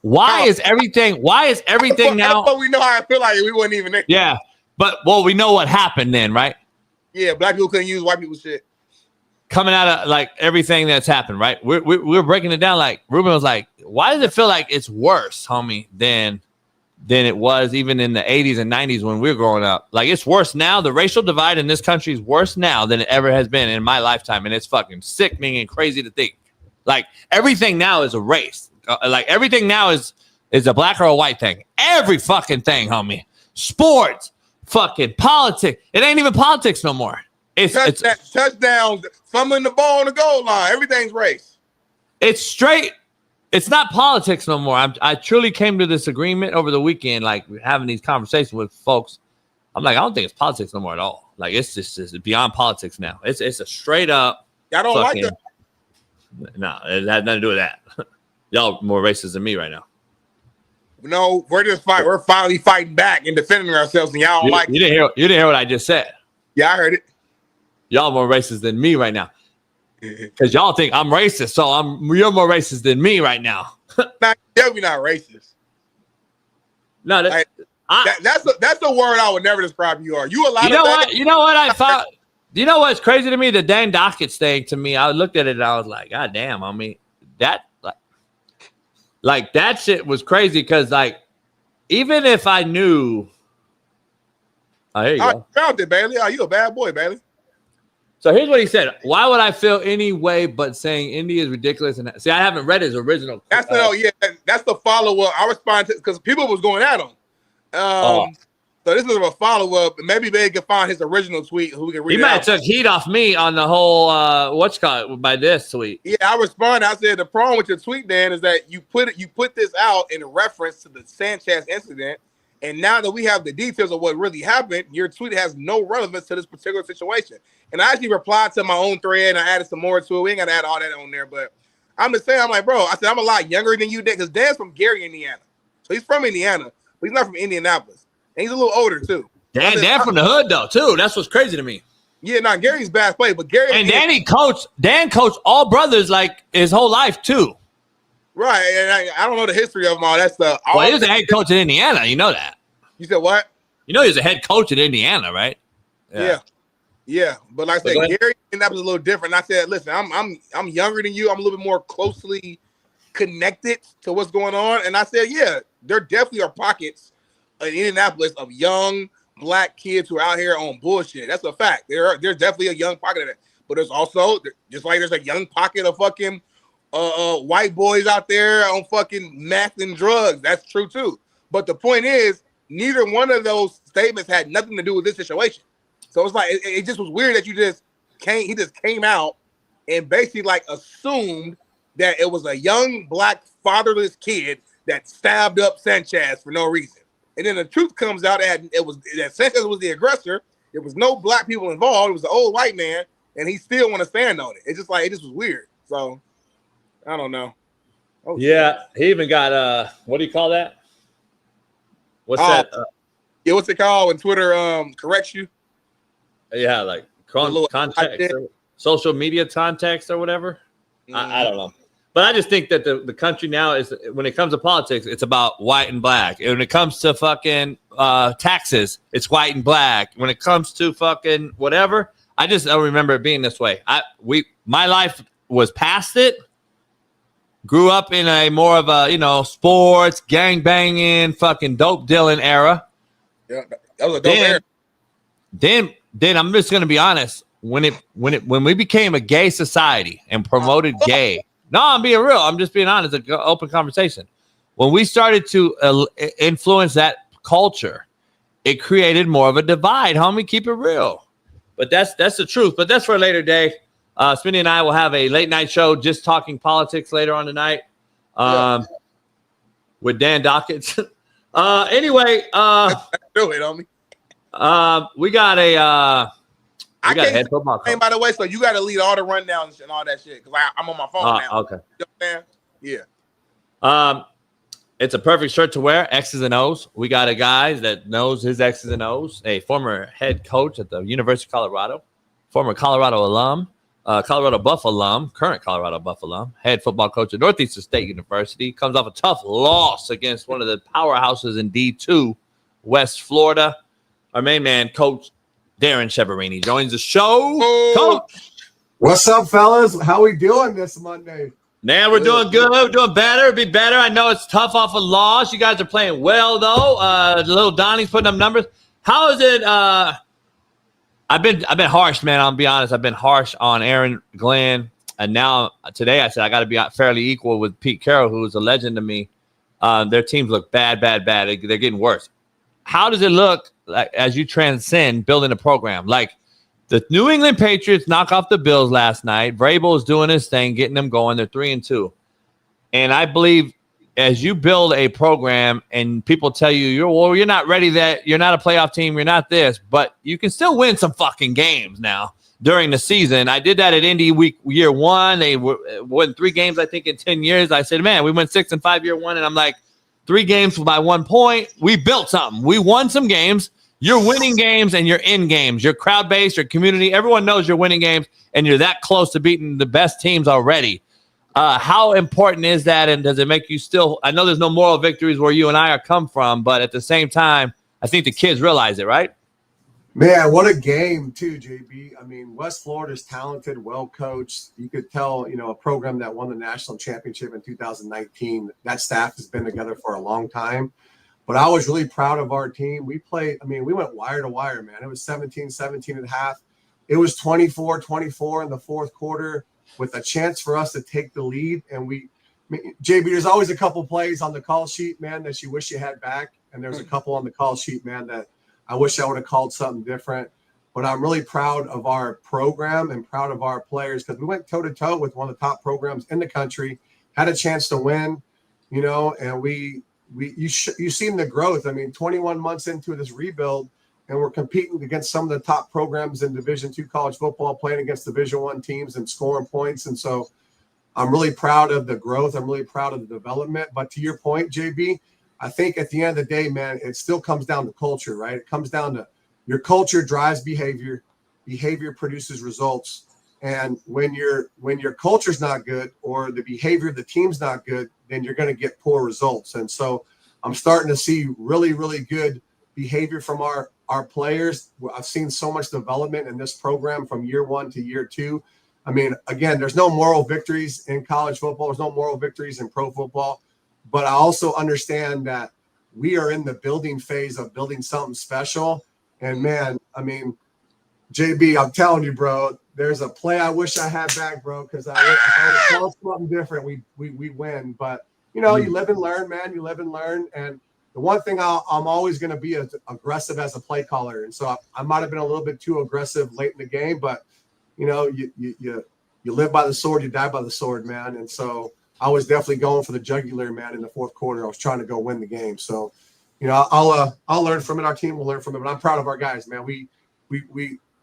Why is everything now? But we know how I feel like we weren't even there. Yeah. But, we know what happened then, right? Yeah, black people couldn't use white people's shit. Coming out of everything that's happened, right? We're breaking it down. Ruben was like, why does it feel like it's worse, homie, than it was even in the 80s and 90s when we were growing up? It's worse now. The racial divide in this country is worse now than it ever has been in my lifetime. And it's fucking sickening and crazy to think. Everything now is a race. Everything now is a black or a white thing. Every fucking thing, homie. Sports, fucking politics. It ain't even politics no more. It's touchdowns, fumbling the ball on the goal line. Everything's race. It's straight. It's not politics no more. I truly came to this agreement over the weekend, like having these conversations with folks. I'm like, I don't think it's politics no more at all. Like it's just beyond politics now. It's a straight up. I don't like that. No, it had nothing to do with that. Y'all more racist than me right now. No, we're finally fighting back and defending ourselves, and y'all don't like. You didn't hear what I just said. Yeah, I heard it. Y'all more racist than me right now. Because y'all think I'm racist, so you're more racist than me right now. Definitely not racist. No, that's the word I would never describe you are. You a lot. You know what? You know what I found. You know what's crazy to me? The Dan Dockett's thing to me. I looked at it and I was like, God damn. I mean, that like that shit was crazy because like even if I knew. Oh, here you go. Found it, Bailey. Oh, you a bad boy, Bailey. So here's what he said. Why would I feel any way but saying Indy is ridiculous? And see, I haven't read his original. That's the follow-up. I responded to because people was going at him. So this is a follow-up. Maybe they can find his original tweet who we can read. He might have took heat off me on the whole by this tweet. Yeah, I responded. I said the problem with your tweet, Dan, is that you put this out in reference to the Sanchez incident. And now that we have the details of what really happened, your tweet has no relevance to this particular situation. And I actually replied to my own thread and I added some more to it. We ain't got to add all that on there. But I'm just saying, I'm like, bro, I said, I'm a lot younger than you, Dan, because Dan's from Gary, Indiana. So he's from Indiana, but he's not from Indianapolis. And he's a little older, too. Dan from the hood, though, too. That's what's crazy to me. Yeah, Gary's bad play, but Gary. And Dan coached all brothers like his whole life, too. Right, and I don't know the history of them all. That's the. Well, he was a head coach in Indiana. You know that. You said what? You know he was a head coach in Indiana, right? Yeah. But like I said, Gary and that was a little different. I said, listen, I'm younger than you. I'm a little bit more closely connected to what's going on. And I said, yeah, there definitely are pockets in Indianapolis of young black kids who are out here on bullshit. That's a fact. There's definitely a young pocket of that. But there's also just like there's a young pocket of fucking white boys out there on fucking meth and drugs. That's true too. But the point is, neither one of those statements had nothing to do with this situation. So it's like it just was weird that he just came out and basically like assumed that it was a young black fatherless kid that stabbed up Sanchez for no reason. And then the truth comes out that Sanchez was the aggressor. There was no black people involved. It was the old white man, and he still want to stand on it. It's just like it just was weird. So I don't know. Oh, yeah, he even got what do you call that? What's that? Yeah, what's it called when Twitter corrects you? Yeah, like context, social media context or whatever. I don't know. But I just think that the country now is, when it comes to politics, it's about white and black. And when it comes to fucking taxes, it's white and black. When it comes to fucking whatever, I don't remember it being this way. My life was past it. Grew up in a more of a, sports, gang banging, fucking dope dealing era. Yeah, that was a dope era. Then I'm just gonna be honest. When we became a gay society and promoted gay, no, I'm being real. I'm just being honest. An open conversation. When we started to influence that culture, it created more of a divide. Homie, keep it real. But that's the truth. But that's for a later day. Smitty and I will have a late night show just talking politics later on tonight with Dan Dockett. Anyway, do it on me. We got a head football coach. By the way, so you got to lead all the rundowns and all that shit because I'm on my phone now. Okay. You know what I'm saying? Yeah. It's a perfect shirt to wear. X's and O's. We got a guy that knows his X's and O's. A former head coach at the University of Colorado, former Colorado alum. Colorado Buff alum, current Colorado Buff alum, head football coach at Northeastern State University, comes off a tough loss against one of the powerhouses in D2, West Florida. Our main man, Coach Darren Chevrini, joins the show. Coach, what's up, fellas? How we doing this Monday? Man, we're doing good. We're doing better. Be better. I know it's tough off a loss. You guys are playing well, though. Little Donnie's putting up numbers. How is it? I've been harsh, man. I'll be honest. I've been harsh on Aaron Glenn, and now today I said I got to be fairly equal with Pete Carroll, who is a legend to me. Their teams look bad. They're getting worse. How does it look like as you transcend building a program? Like The New England Patriots knock off the Bills last night. Vrabel is doing his thing, getting them going. They're 3-2. And I believe as you build a program and people tell you, you're not ready, that you're not a playoff team, you're not this, but you can still win some fucking games now during the season. I did that at Indy year 1. They won 3 games, I think, in 10 years. I said, man, we went 6-5 year 1. And I'm like, 3 games by 1 point. We built something. We won some games. You're winning games and you're in games. Your crowd base, your community, everyone knows you're winning games and you're that close to beating the best teams already. How important is that, and does it make you still – I know there's no moral victories where you and I are come from, but at the same time, I think the kids realize it, right? Man, what a game too, JB. I mean, West Florida's talented, well-coached. You could tell, a program that won the national championship in 2019, that staff has been together for a long time. But I was really proud of our team. We went wire to wire, man. It was 17 and a half. It was 24-24 in the fourth quarter, with a chance for us to take the lead. And JB, there's always a couple plays on the call sheet, man, that you wish you had back. And there's a couple on the call sheet, man, that I wish I would have called something different. But I'm really proud of our program and proud of our players, because we went toe-to-toe with one of the top programs in the country, had a chance to win, and you've seen the growth. I mean, 21 months into this rebuild, and we're competing against some of the top programs in Division II college football, playing against Division I teams and scoring points. And so I'm really proud of the growth. I'm really proud of the development. But to your point, JB, I think at the end of the day, man, it still comes down to culture, right? It comes down to your culture drives behavior. Behavior produces results. And when your culture's not good, or the behavior of the team's not good, then you're going to get poor results. And so I'm starting to see really, really good behavior from our players. I've seen so much development in this program from year 1 to year 2. I mean, again, there's no moral victories in college football. There's no moral victories in pro football. But I also understand that we are in the building phase of building something special. And, man, I mean, JB, I'm telling you, bro, there's a play I wish I had back, bro, because if I would have called something different, we win. But, you live and learn, man. You live and learn. And the one thing I'm always going to be aggressive as a play caller. And so I might have been a little bit too aggressive late in the game, but, you live by the sword, you die by the sword, man. And so I was definitely going for the jugular, man, in the fourth quarter. I was trying to go win the game. So, I'll learn from it. Our team will learn from it. But I'm proud of our guys, man.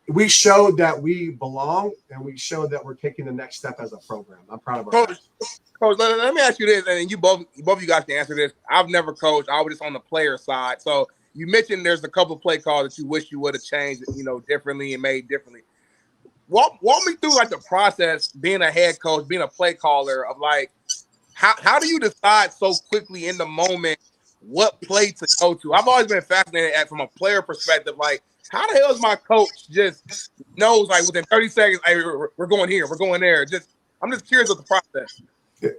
We showed that we belong, and we showed that we're taking the next step as a program. I'm proud of our guys. Coach, let me ask you this, and you both of you guys can answer this. I've never coached. I was just on the player side. So you mentioned there's a couple of play calls that you wish you would have changed, differently and made differently. Walk me through the process, being a head coach, being a play caller, of how do you decide so quickly in the moment what play to go to? I've always been fascinated from a player perspective, how the hell is my coach just knows within 30 seconds, hey, we're going here, we're going there. I'm just curious of the process.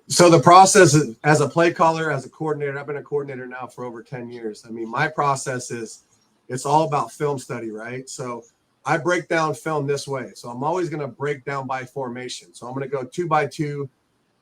So the process is, as a play caller, as a coordinator, I've been a coordinator now for over 10 years. I mean, my process is, it's all about film study, right? So I break down film this way. So I'm always going to break down by formation. So I'm going to go 2x2,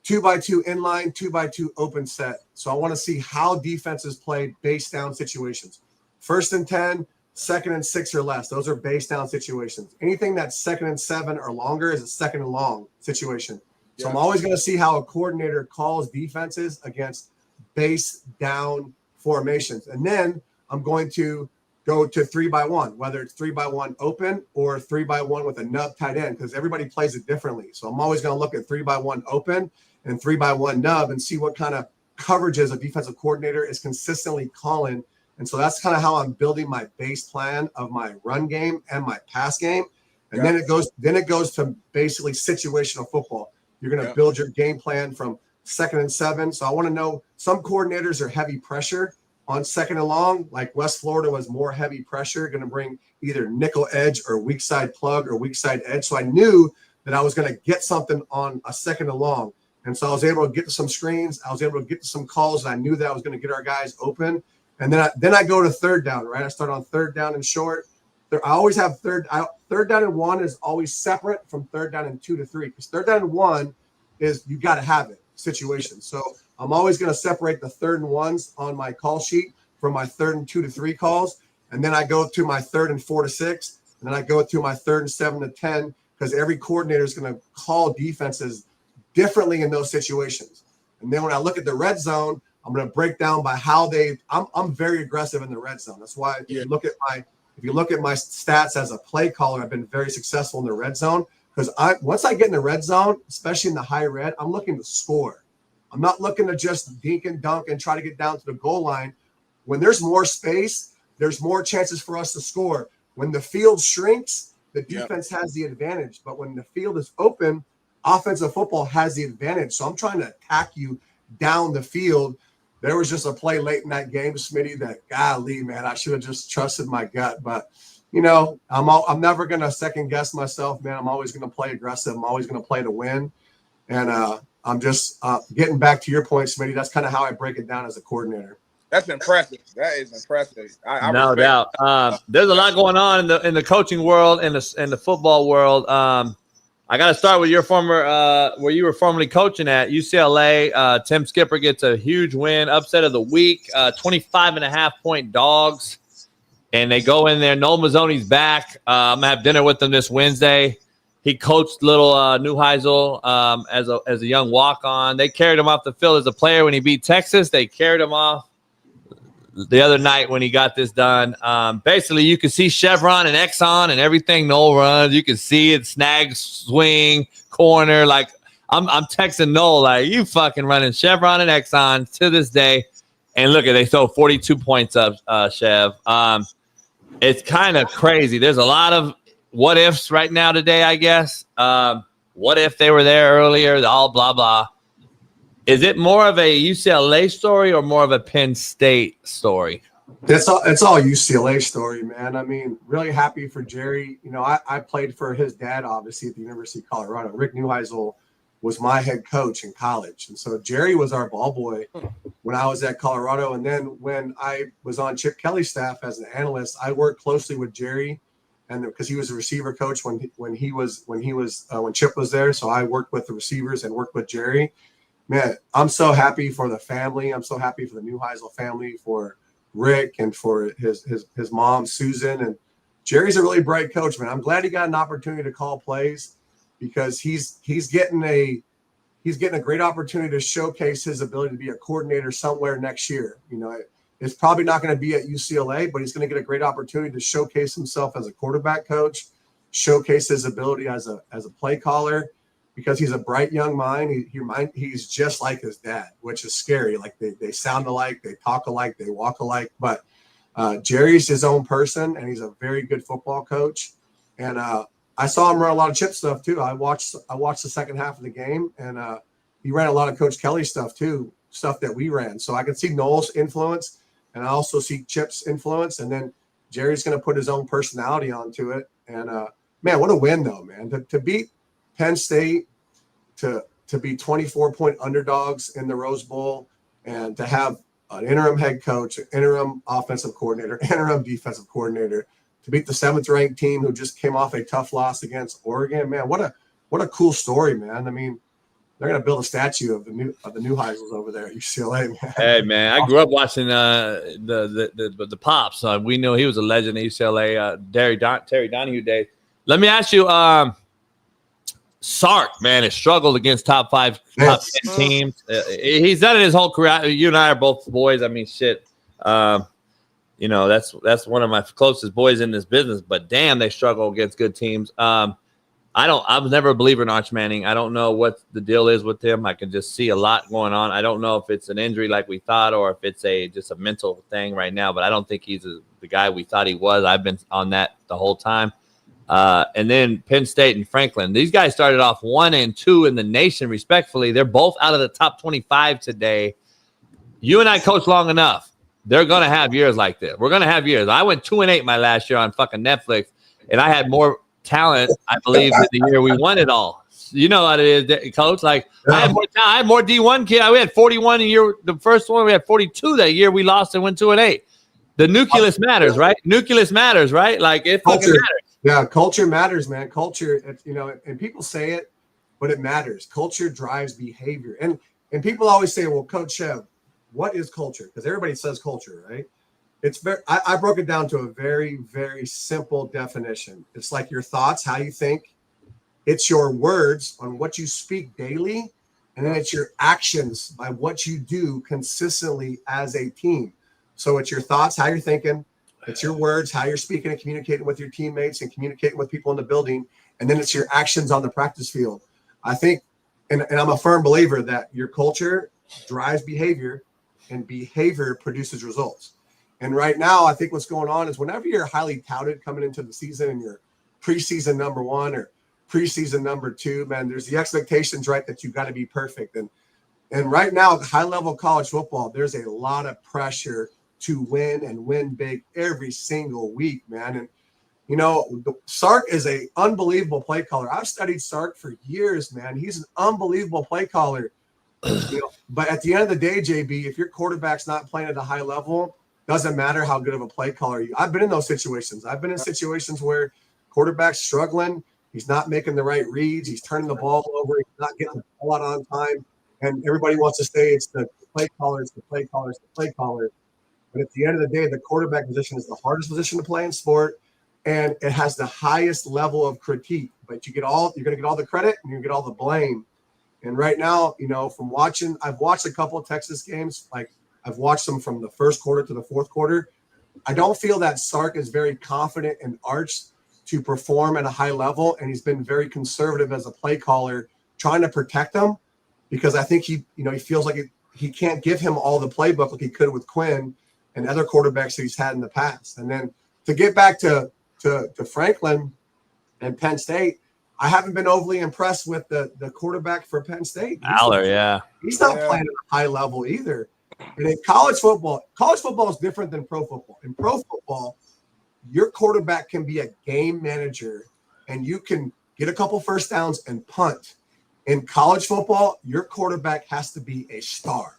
2x2 inline, 2x2 open set. So I want to see how defenses play base down situations. 1st and 10, 2nd and 6 or less. Those are base down situations. Anything that's 2nd and 7 or longer is a 2nd and long situation. So I'm always going to see how a coordinator calls defenses against base down formations. And then I'm going to go to 3x1, whether it's 3x1 open or 3x1 with a nub tight end, because everybody plays it differently. So I'm always going to look at 3x1 open and 3x1 nub and see what kind of coverages a defensive coordinator is consistently calling. And so that's kind of how I'm building my base plan of my run game and my pass game. And then it goes to basically situational football. You're going to build your game plan from 2nd and 7. So I want to know, some coordinators are heavy pressure on 2nd and long, like West Florida was more heavy pressure, going to bring either nickel edge or weak side plug or weak side edge. So I knew that I was going to get something on a 2nd and long. And so I was able to get to some screens. I was able to get to some calls, and I knew that I was going to get our guys open. And then I go to 3rd down, right? I start on 3rd down and short. I always have 3rd down and 1 is always separate from 3rd down and 2 to 3, because 3rd down and 1 is you got to have it situation. So I'm always going to separate the 3rd and 1s on my call sheet from my 3rd and 2 to 3 calls. And then I go to my 3rd and 4 to 6. and then I go through my 3rd and 7 to 10 because every coordinator is going to call defenses differently in those situations. And then when I look at the red zone, I'm going to break down by how I'm very aggressive in the red zone. That's why if you look at my stats as a play caller, I've been very successful in the red zone because once I get in the red zone, especially in the high red, I'm looking to score. I'm not looking to just dink and dunk and try to get down to the goal line. When there's more space, there's more chances for us to score. When the field shrinks, the defense has the advantage. But when the field is open, offensive football has the advantage. So I'm trying to attack you down the field. There was just a play late in that game, Smitty, that golly, man, I should have just trusted my gut. But, you know, I'm never going to second guess myself, man. I'm always going to play aggressive. I'm always going to play to win. And I'm just getting back to your point, Smitty. That's kind of how I break it down as a coordinator. That's impressive. That is impressive. I No respect doubt. There's a lot going on in the coaching world and the football world. I got to start with your former where you were formerly coaching at UCLA. Tim Skipper gets a huge win, upset of the week, 25.5-point dogs, and they go in there. Noel Mazzoni's back. I'm gonna have dinner with him this Wednesday. He coached little Neuheisel as a young walk-on. They carried him off the field as a player when he beat Texas. They carried him off the other night when he got this done. Basically, you can see Chevron and Exxon and everything Noel runs. You can see it, snag, swing, corner. Like, I'm texting Noel, like, you fucking running Chevron and Exxon to this day. And look, they throw 42 points up, Chev. It's kind of crazy. There's a lot of what ifs right now today, I guess. What if they were there earlier? All blah, blah. Is it more of a UCLA story or more of a Penn State story? It's all UCLA story, man. I mean, really happy for Jerry. You know, I played for his dad, obviously, at the University of Colorado. Rick Neuheisel was my head coach in college. And so Jerry was our ball boy when I was at Colorado. And then when I was on Chip Kelly's staff as an analyst, I worked closely with Jerry, and because he was a receiver coach when Chip was there. So I worked with the receivers and worked with Jerry. Man, I'm so happy for the family. I'm so happy for the Neuheisel family, for Rick and for his mom, Susan. And Jerry's a really bright coach, man. I'm glad he got an opportunity to call plays because he's getting a great opportunity to showcase his ability to be a coordinator somewhere next year. You know, it's probably not going to be at UCLA, but he's going to get a great opportunity to showcase himself as a quarterback coach, showcase his ability as a play caller. Because he's a bright young mind, he's just like his dad, which is scary. Like they sound alike, they talk alike, they walk alike. But Jerry's his own person, and he's a very good football coach. And I saw him run a lot of chip stuff too. I watched the second half of the game, and he ran a lot of Coach Kelly stuff too, stuff that we ran. So I can see Noel's influence, and I also see Chip's influence. And then Jerry's going to put his own personality onto it. And man, what a win though, man! To beat Penn State, to be 24-point underdogs in the Rose Bowl, and to have an interim head coach, an interim offensive coordinator, interim defensive coordinator, to beat the 7th-ranked team who just came off a tough loss against Oregon. Man, what a cool story, man. I mean, they're gonna build a statue of the Neuheisels over there at UCLA, man. Hey, man, I grew up watching the Pops. We know he was a legend at UCLA. Terry Donahue days. Let me ask you, Sark, man, has struggled against top 10 teams. He's done it his whole career. You and I are both boys. I mean, shit. You know, that's one of my closest boys in this business. But damn, they struggle against good teams. I was never a believer in Arch Manning. I don't know what the deal is with him. I can just see a lot going on. I don't know if it's an injury like we thought or if it's just a mental thing right now. But I don't think he's the guy we thought he was. I've been on that the whole time. And then Penn State and Franklin. These guys started off 1 and 2 in the nation, respectfully. They're both out of the top 25 today. You and I coach long enough. They're going to have years like this. We're going to have years. I went 2-8 my last year on fucking Netflix, and I had more talent, I believe, in the year we won it all. You know what it is, Coach. Like, I had more D1 kids. We had 41 a year. The first one, we had 42 that year. We lost and went 2-8. The nucleus matters, right? Nucleus matters, right? Like, it fucking matters. Yeah, culture matters, man. Culture, you know, and people say it, but it matters. Culture drives behavior. And people always say, well, Coach Chev, what is culture? Because everybody says culture, right? I broke it down to a very, very simple definition. It's like your thoughts, how you think. It's your words on what you speak daily. And then it's your actions by what you do consistently as a team. So it's your thoughts, how you're thinking. It's your words, how you're speaking and communicating with your teammates and communicating with people in the building. And then it's your actions on the practice field. I think, and I'm a firm believer that your culture drives behavior and behavior produces results. And right now, I think what's going on is whenever you're highly touted coming into the season and you're preseason number 1 or preseason number 2, man, there's the expectations, right, that you've got to be perfect. And right now, high-level college football, there's a lot of pressure to win and win big every single week, man. And, you know, Sark is an unbelievable play caller. I've studied Sark for years, man. He's an unbelievable play caller. You know, but at the end of the day, JB, if your quarterback's not playing at a high level, doesn't matter how good of a play caller you. I've been in those situations. I've been in situations where quarterback's struggling. He's not making the right reads. He's turning the ball over. He's not getting the ball out on time. And everybody wants to say it's the play caller, it's the play caller, it's the play caller. But at the end of the day, the quarterback position is the hardest position to play in sport, and it has the highest level of critique. But you're going to get all the credit and you're going to get all the blame. And right now, you know, from watching, I've watched a couple of Texas games. Like I've watched them from the first quarter to the fourth quarter. I don't feel that Sark is very confident in Arch to perform at a high level, and he's been very conservative as a play caller, trying to protect him because I think he feels like he can't give him all the playbook like he could with Quinn and other quarterbacks that he's had in the past. And then to get back to Franklin and Penn State, I haven't been overly impressed with the quarterback for Penn State. Aller, yeah. He's not playing at a high level either. And in college football is different than pro football. In pro football, your quarterback can be a game manager and you can get a couple first downs and punt. In college football, your quarterback has to be a star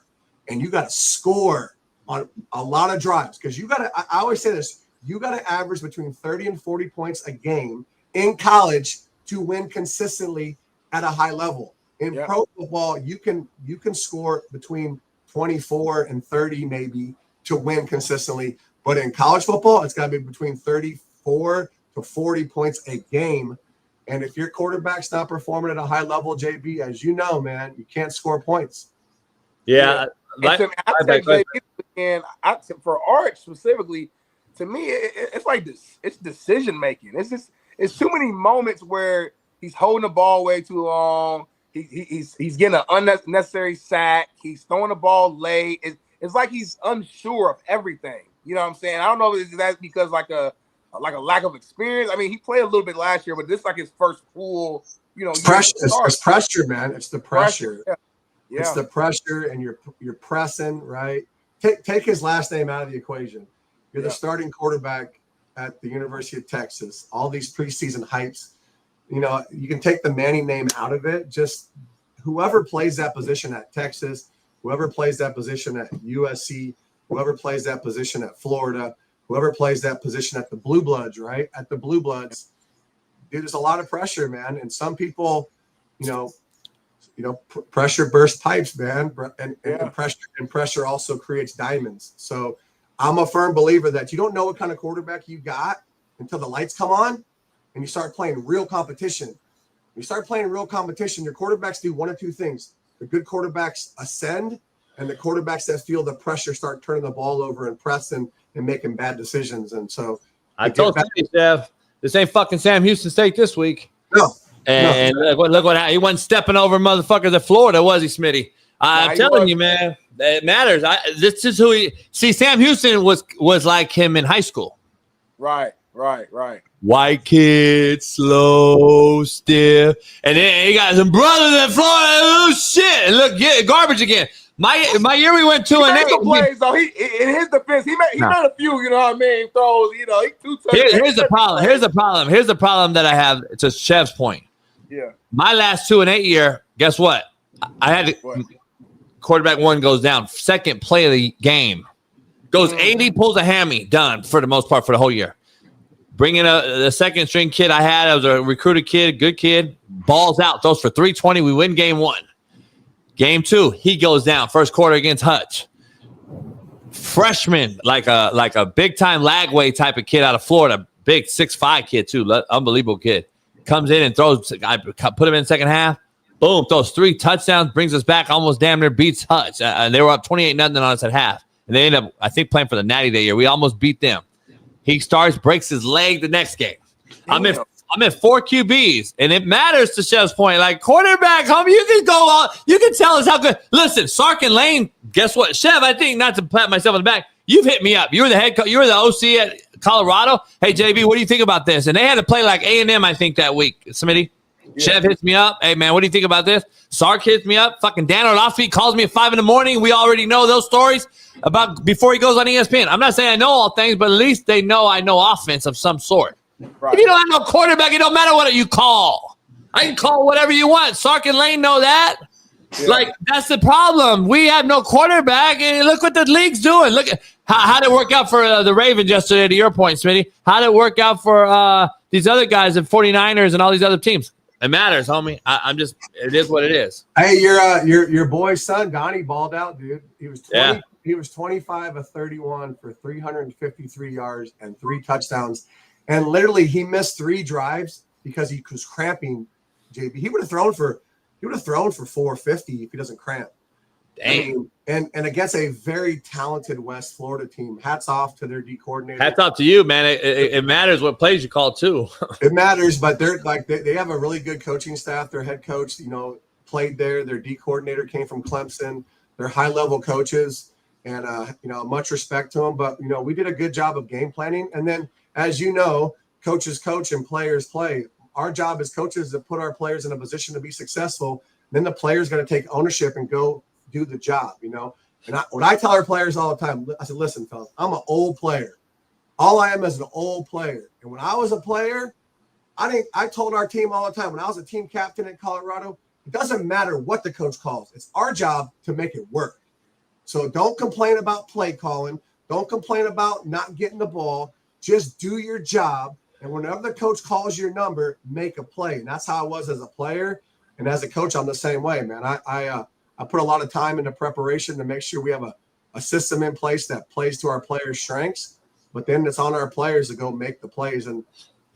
and you got to score on a lot of drives because I always say this, you got to average between 30 and 40 points a game in college to win consistently at a high level. In pro football, you can score between 24 and 30 maybe to win consistently. But in college football, it's got to be between 34 to 40 points a game. And if your quarterback's not performing at a high level, JB, as you know, man, you can't score points. Yeah. For Arch specifically, to me, it's like this. It's decision making. It's too many moments where he's holding the ball way too long. He's getting an unnecessary sack. He's throwing the ball late. It's like he's unsure of everything. You know what I'm saying? I don't know if that's because like a lack of experience. I mean, he played a little bit last year, but this is like his first full, it's pressure. It's pressure, man. It's the pressure. Yeah. It's the pressure, and you're pressing, right? Take his last name out of the equation. You're the starting quarterback at the University of Texas. All these preseason hypes, you know, you can take the Manning name out of it. Just whoever plays that position at Texas, whoever plays that position at USC, whoever plays that position at Florida, whoever plays that position at the Blue Bloods, right? At the Blue Bloods, dude, there's a lot of pressure, man. And some people, pressure bursts pipes, man. And pressure also creates diamonds. So I'm a firm believer that you don't know what kind of quarterback you got until the lights come on and you start playing real competition. When you start playing real competition, your quarterbacks do one of two things. The good quarterbacks ascend, and the quarterbacks that feel the pressure start turning the ball over and pressing and making bad decisions. And so I told you, Steph, this ain't fucking Sam Houston State this week. No. And look what he wasn't stepping over motherfuckers at Florida, was he, Smitty? I'm telling you, man, it matters. This is who Sam Houston was like him in high school. Right. White kid, slow, stiff, and then he got some brothers in Florida. Oh shit! And look, garbage again. My year we went 2-8. Plays though. He in his defense, he made a few. You know what I mean? Throws. You know, he two. Here's the problem. Here's the problem that I have. To Chev's point. Yeah. My last 2-8 year. Guess what? I had quarterback one goes down. Second play of the game goes 80, pulls a hammy. Done for the most part for the whole year. Bringing the second string kid I had. I was a recruited kid, good kid. Balls out. Throws for 320. We win game 1. Game 2, he goes down. First quarter against Hutch. freshman, like a big time Lagway type of kid out of Florida, big 6'5" kid too, unbelievable kid, comes in and throws. I put him in second half. Boom, throws 3 touchdowns, brings us back, almost damn near beats Hutch. And they were up 28-0 on us at half. And they ended up, I think, playing for the Natty that year. We almost beat them. He starts, breaks his leg the next game. I'm in 4 QBs, and it matters to Chef's point. Like, quarterback, homie, you can go on. You can tell us how good. Listen, Sark and Lane, guess what? Chef, I think, not to pat myself on the back, you've hit me up. You were the head coach. You were the OC at Colorado. Hey, JB, what do you think about this? And they had to play like A&M, I think, that week. Smitty? Yeah. Chef hits me up. Hey, man, what do you think about this? Sark hits me up. Fucking Dan Orlofsky calls me at 5 a.m. We already know those stories about before he goes on ESPN. I'm not saying I know all things, but at least they know I know offense of some sort. Right. If you don't have no quarterback, it don't matter what you call. I can call whatever you want. Sark and Lane know that. Yeah. Like, that's the problem. We have no quarterback, and look what the league's doing. Look at how did it work out for the Ravens yesterday, to your point, Smitty. How did it work out for these other guys at 49ers and all these other teams? It matters, homie. I'm just, it is what it is. Hey, your boy's son, Donnie, balled out, dude. He was 20. Yeah. He was 25 of 31 for 353 yards and 3 touchdowns. And literally, he missed 3 drives because he was cramping. JB, he would have thrown for 450 if he doesn't cramp. Dang. And against a very talented West Florida team. Hats off to their D coordinator. Hats off to you, man. It matters what plays you call too. It matters, but they're like they have a really good coaching staff. Their head coach, played there. Their D coordinator came from Clemson. They're high level coaches, and much respect to them. But we did a good job of game planning. And then, as you know, coaches coach and players play. Our job as coaches is to put our players in a position to be successful. Then the player's going to take ownership and go do the job, And what I tell our players all the time, I said, listen, fellas, I'm an old player. All I am is an old player. And when I was a player, I told our team all the time, when I was a team captain in Colorado, it doesn't matter what the coach calls. It's our job to make it work. So don't complain about play calling. Don't complain about not getting the ball. Just do your job. And whenever the coach calls your number, make a play. And that's how I was as a player. And as a coach, I'm the same way, man. I put a lot of time into preparation to make sure we have a system in place that plays to our players' strengths. But then it's on our players to go make the plays. And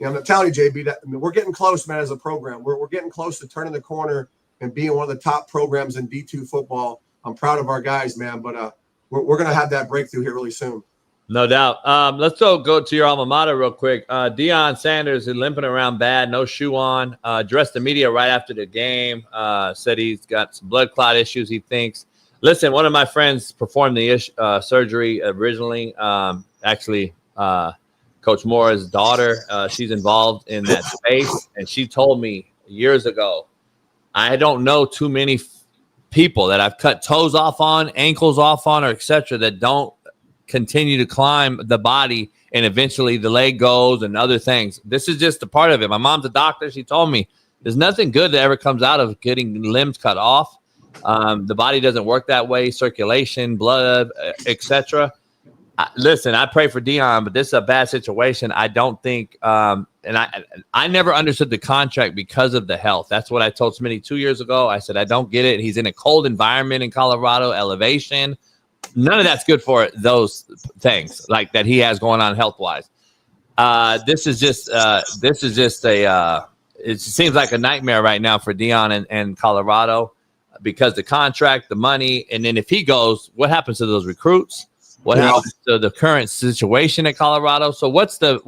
I'm telling you, JB, we're getting close, man, as a program. We're getting close to turning the corner and being one of the top programs in D2 football. I'm proud of our guys, man. But we're going to have that breakthrough here really soon. No doubt. Let's go to your alma mater real quick. Dion Sanders is limping around bad, no shoe on. Addressed the media right after the game. Said he's got some blood clot issues, he thinks. Listen, one of my friends performed the surgery originally. Actually, Coach Moore's daughter, she's involved in that space. And she told me years ago, I don't know too many people that I've cut toes off on, ankles off on, or et cetera, that don't continue to climb the body, and eventually the leg goes and other things. This is just a part of it. My mom's a doctor. She told me there's nothing good that ever comes out of getting limbs cut off. The body doesn't work that way. Circulation, blood, etc. Listen, I pray for Dion, but this is a bad situation. I don't think, and I never understood the contract because of the health. That's what I told Smitty 2 years ago. I said, I don't get it. He's in a cold environment in Colorado, elevation. None of that's good for those things like that he has going on health wise. This is just it seems like a nightmare right now for Dion and Colorado because the contract, the money, and then if he goes, what happens to those recruits? What happens to the current situation at Colorado? So what's the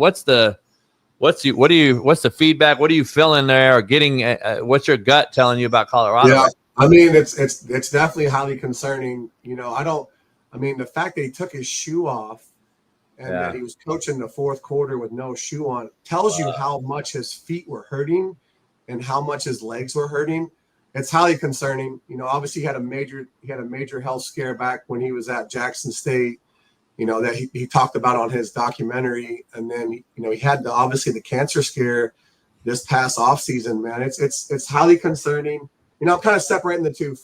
feedback? What are you feeling there or getting? What's your gut telling you about Colorado? Yeah, I mean it's definitely highly concerning. The fact that he took his shoe off and that he was coaching the fourth quarter with no shoe on tells you how much his feet were hurting and how much his legs were hurting. It's highly concerning. Obviously he had a major health scare back when he was at Jackson State, that he talked about on his documentary. And then, he had obviously the cancer scare this past offseason, man. It's highly concerning. I'm kind of separating the two.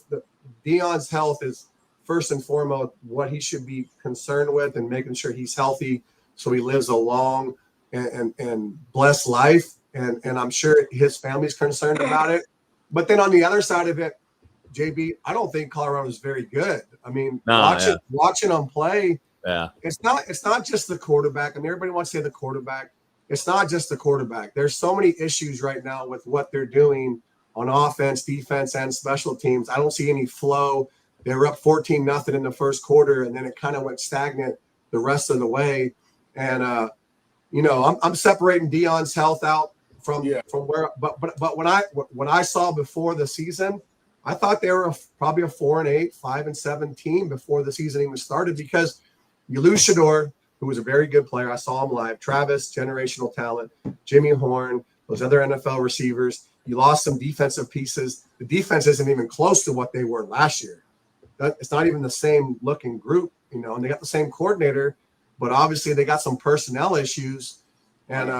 Dion's health is first and foremost what he should be concerned with and making sure he's healthy so he lives a long and blessed life. And I'm sure his family's concerned about it. But then on the other side of it, JB, I don't think Colorado is very good. I mean, watching them play, Yeah. It's not just the quarterback, and everybody wants to say the quarterback. It's not just the quarterback. There's so many issues right now with what they're doing on offense, defense, and special teams. I don't see any flow. They were up 14-0 in the first quarter, and then it kind of went stagnant the rest of the way. And I'm separating Dion's health out from where. But when I saw before the season, I thought they were probably a 4-8, 5-7 team before the season even started, because you lose Shador, who was a very good player. I saw him live. Travis, generational talent. Jimmy Horn, those other NFL receivers. You lost some defensive pieces. The defense isn't even close to what they were last year. It's not even the same looking group, and they got the same coordinator, but obviously they got some personnel issues. And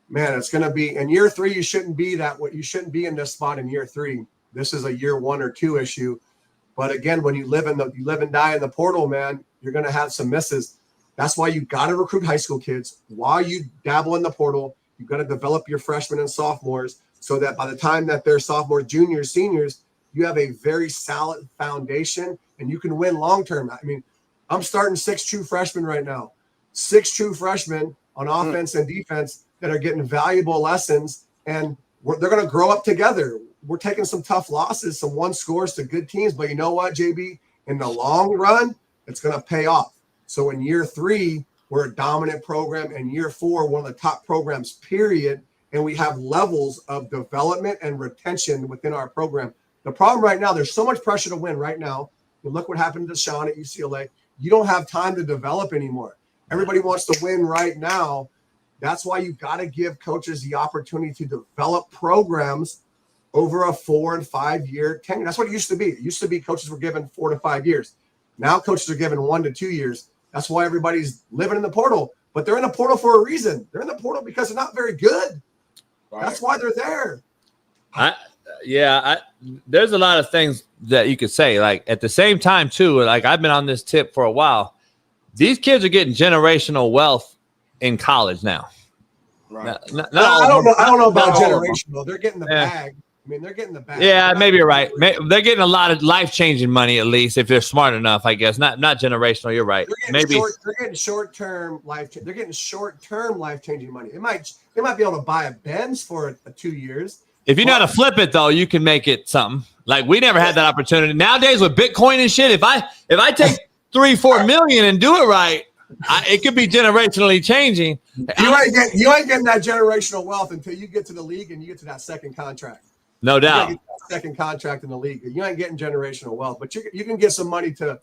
man, it's going to be in year 3. You shouldn't be in this spot in year 3. This is a year 1 or 2 issue. But again, when you live and die in the portal, man, you're going to have some misses. That's why you got to recruit high school kids. While you dabble in the portal, you've got to develop your freshmen and sophomores so that by the time that they're sophomores, juniors, seniors, you have a very solid foundation and you can win long-term. I mean, I'm starting 6 true freshmen right now. 6 true freshmen on offense and defense that are getting valuable lessons, and they're going to grow up together. We're taking some tough losses, some 1 scores to good teams, but you know what, JB? In the long run, it's going to pay off. So in year 3, we're a dominant program. In year 4, one of the top programs, period. And we have levels of development and retention within our program. The problem right now, there's so much pressure to win right now. And look what happened to Shaun at UCLA. You don't have time to develop anymore. Everybody wants to win right now. That's why you got to give coaches the opportunity to develop programs over a 4 and 5 year tenure. That's what it used to be. It used to be coaches were given 4 to 5 years. Now coaches are given 1 to 2 years. That's why everybody's living in the portal. But they're in the portal for a reason. They're in the portal because they're not very good. Right. That's why they're there. There's a lot of things that you could say. Like at the same time, too, like I've been on this tip for a while. These kids are getting generational wealth in college now. Right. I don't know about generational. They're getting the bag. I mean, they're getting the bag. Yeah, maybe you're right. They're getting a lot of life-changing money, at least if they're smart enough, I guess. Not generational. You're right. They're getting short-term life-changing money. It might be able to buy a Benz for 2 years. If you know how to flip it, though, you can make it something. Like we never had that opportunity. Nowadays with Bitcoin and shit, if I take 3-4 million and do it right, it could be generationally changing. You ain't getting that generational wealth until you get to the league and you get to that second contract. No doubt. You get that second contract in the league. You ain't getting generational wealth, but you can get some money to,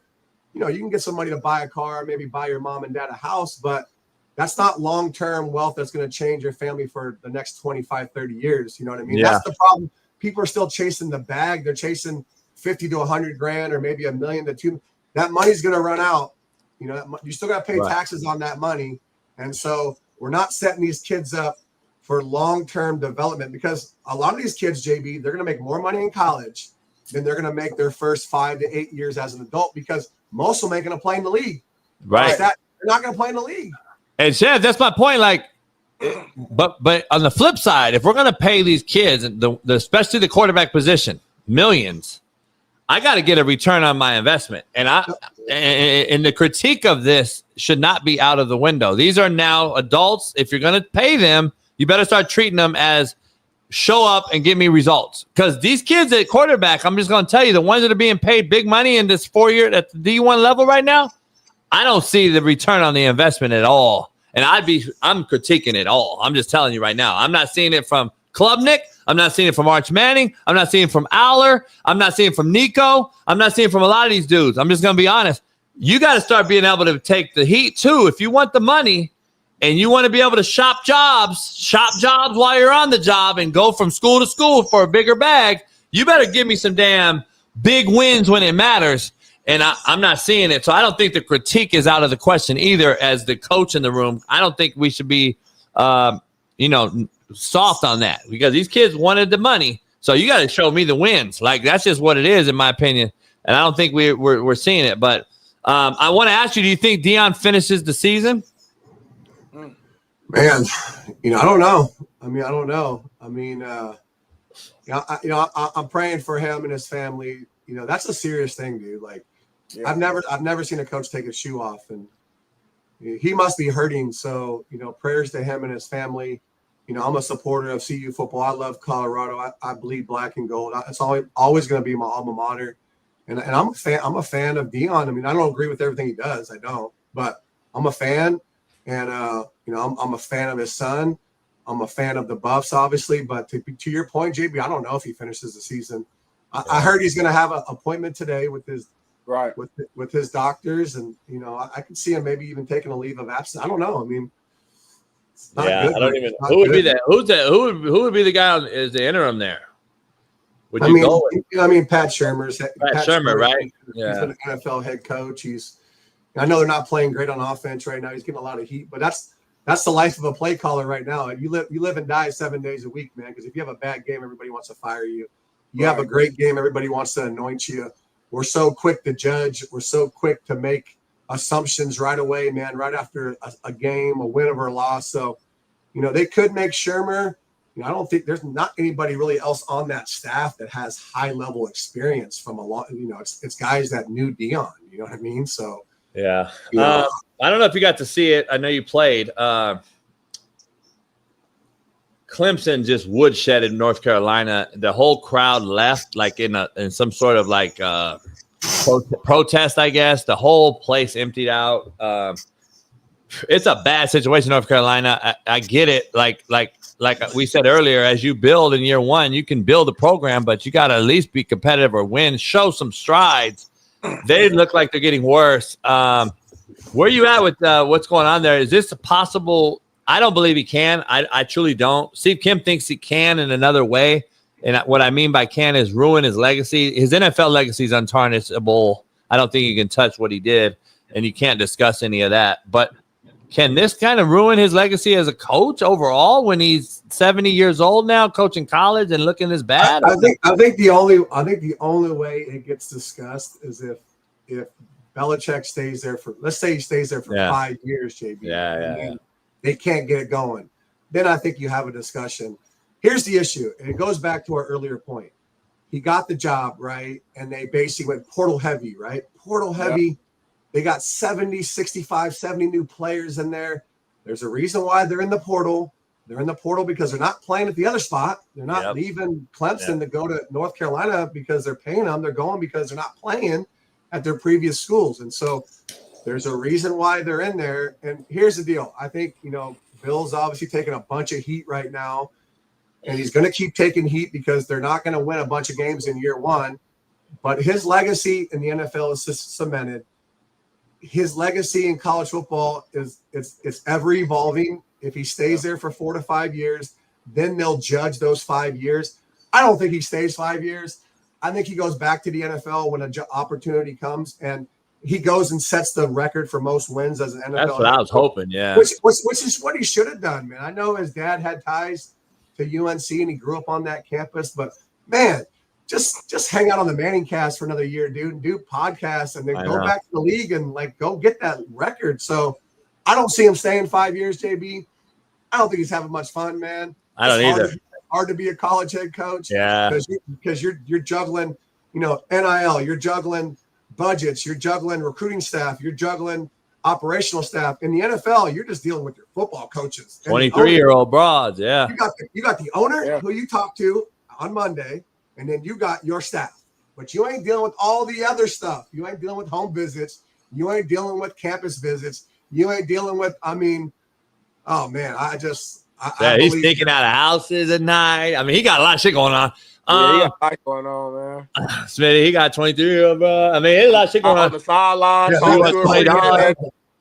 buy a car, maybe buy your mom and dad a house, but that's not long-term wealth that's going to change your family for the next 25, 30 years. You know what I mean? Yeah. That's the problem. People are still chasing the bag. They're chasing 50 to 100 grand or maybe $1 million to $2 million. That money's going to run out. You still got to pay taxes on that money. And so we're not setting these kids up for long-term development because a lot of these kids, JB, they're going to make more money in college than they're going to make their first 5 to 8 years as an adult because most of them ain't going to play in the league. Right. They're not going to play in the league. And Chef, that's my point. Like, but on the flip side, if we're going to pay these kids, especially the quarterback position, millions, I got to get a return on my investment. And the critique of this should not be out of the window. These are now adults. If you're going to pay them, you better start treating them as show up and give me results. Because these kids at quarterback, I'm just going to tell you, the ones that are being paid big money in this 4-year at the D1 level right now, I don't see the return on the investment at all. And I'm critiquing it all. I'm just telling you right now. I'm not seeing it from Klubnik. I'm not seeing it from Arch Manning. I'm not seeing it from Aller. I'm not seeing it from Nico. I'm not seeing it from a lot of these dudes. I'm just going to be honest. You got to start being able to take the heat too. If you want the money and you want to be able to shop jobs while you're on the job and go from school to school for a bigger bag, you better give me some damn big wins when it matters. And I'm not seeing it. So I don't think the critique is out of the question either as the coach in the room. I don't think we should be, soft on that because these kids wanted the money. So you got to show me the wins. Like that's just what it is, in my opinion. And I don't think we're seeing it. But I want to ask you, do you think Dion finishes the season? Man, I don't know. I don't know. I'm praying for him and his family. That's a serious thing, dude. Like, yeah. I've never seen a coach take his shoe off, and he must be hurting. So, prayers to him and his family. I'm a supporter of CU football. I love Colorado. I bleed black and gold. It's always going to be my alma mater. And I'm a fan of Dion. I mean, I don't agree with everything he does. I don't. But I'm a fan. And, I'm a fan of his son. I'm a fan of the Buffs, obviously. But to your point, JB, I don't know if he finishes the season. I heard he's going to have an appointment today with his with his doctors. And, I could see him maybe even taking a leave of absence. I don't know. I mean, I don't even. Who would be that? Who would be the guy as the interim there? Would you go with? Pat Shermer's Pat Shermer, right? Yeah, he's an NFL head coach. I know they're not playing great on offense right now. He's getting a lot of heat, but that's the life of a play caller right now. You live and die 7 days a week, man. Because if you have a bad game, everybody wants to fire you. You have a great game, everybody wants to anoint you. We're so quick to judge. We're so quick to make assumptions right away, man, right after a game, a win or a loss. So, they could make Shermer. I don't think there's not anybody really else on that staff that has high level experience from a lot. It's guys that knew Dion. You know what I mean? So, yeah. I don't know if you got to see it. I know you played. Clemson just woodshedded North Carolina. The whole crowd left like in some sort of like protest, I guess. The whole place emptied out. It's a bad situation, North Carolina. I get it. Like we said earlier, as you build in year one, you can build a program, but you got to at least be competitive or win, show some strides. They look like they're getting worse. Where are you at with what's going on there? Is this a possible? I don't believe he can. I truly don't. Steve Kim thinks he can in another way. And what I mean by can is ruin his legacy. His NFL legacy is untarnishable. I don't think you can touch what he did, and you can't discuss any of that. But can this kind of ruin his legacy as a coach overall when he's 70 years old now, coaching college and looking this bad? I think the only way it gets discussed is if Belichick stays there for, let's say he stays there for 5 years, JB. Yeah. They can't get it going. Then I think you have a discussion. Here's the issue, and it goes back to our earlier point. He got the job, right? And they basically went portal heavy, right? Portal heavy. Yep. They got 70, 65, 70 new players in there. There's a reason why they're in the portal. They're in the portal because they're not playing at the other spot. They're not leaving Clemson to go to North Carolina because they're paying them. They're going because they're not playing at their previous schools. And so there's a reason why they're in there. And here's the deal. I think, Bill's obviously taking a bunch of heat right now. And he's going to keep taking heat because they're not going to win a bunch of games in year one. But his legacy in the NFL is cemented. His legacy in college football is ever evolving. If he stays there for 4 to 5 years, then they'll judge those 5 years. I don't think he stays 5 years. I think he goes back to the NFL when an opportunity comes, and he goes and sets the record for most wins as an NFL. That's what I was hoping, yeah. Which is what he should have done, man. I know his dad had ties to UNC and he grew up on that campus, but man, just hang out on the Manning cast for another year, dude, and do podcasts and then go back to the league and go get that record. So I don't see him staying 5 years, JB. I don't think he's having much fun, man. I don't either. Hard to be a college head coach. Yeah. Because you're juggling, NIL, you're juggling budgets, you're juggling recruiting staff, you're juggling operational staff. In the NFL, you're just dealing with your football coaches. 23-year-old broads, yeah. You got the owner who you talk to on Monday, and then you got your staff. But you ain't dealing with all the other stuff. You ain't dealing with home visits. You ain't dealing with campus visits. You ain't dealing with, oh man, he's sneaking out of houses at night. I mean, he got a lot of shit going on. He got a lot going on, man. Smitty, he got 23-year-old, bro. I mean, there's a lot of shit going on. The sideline,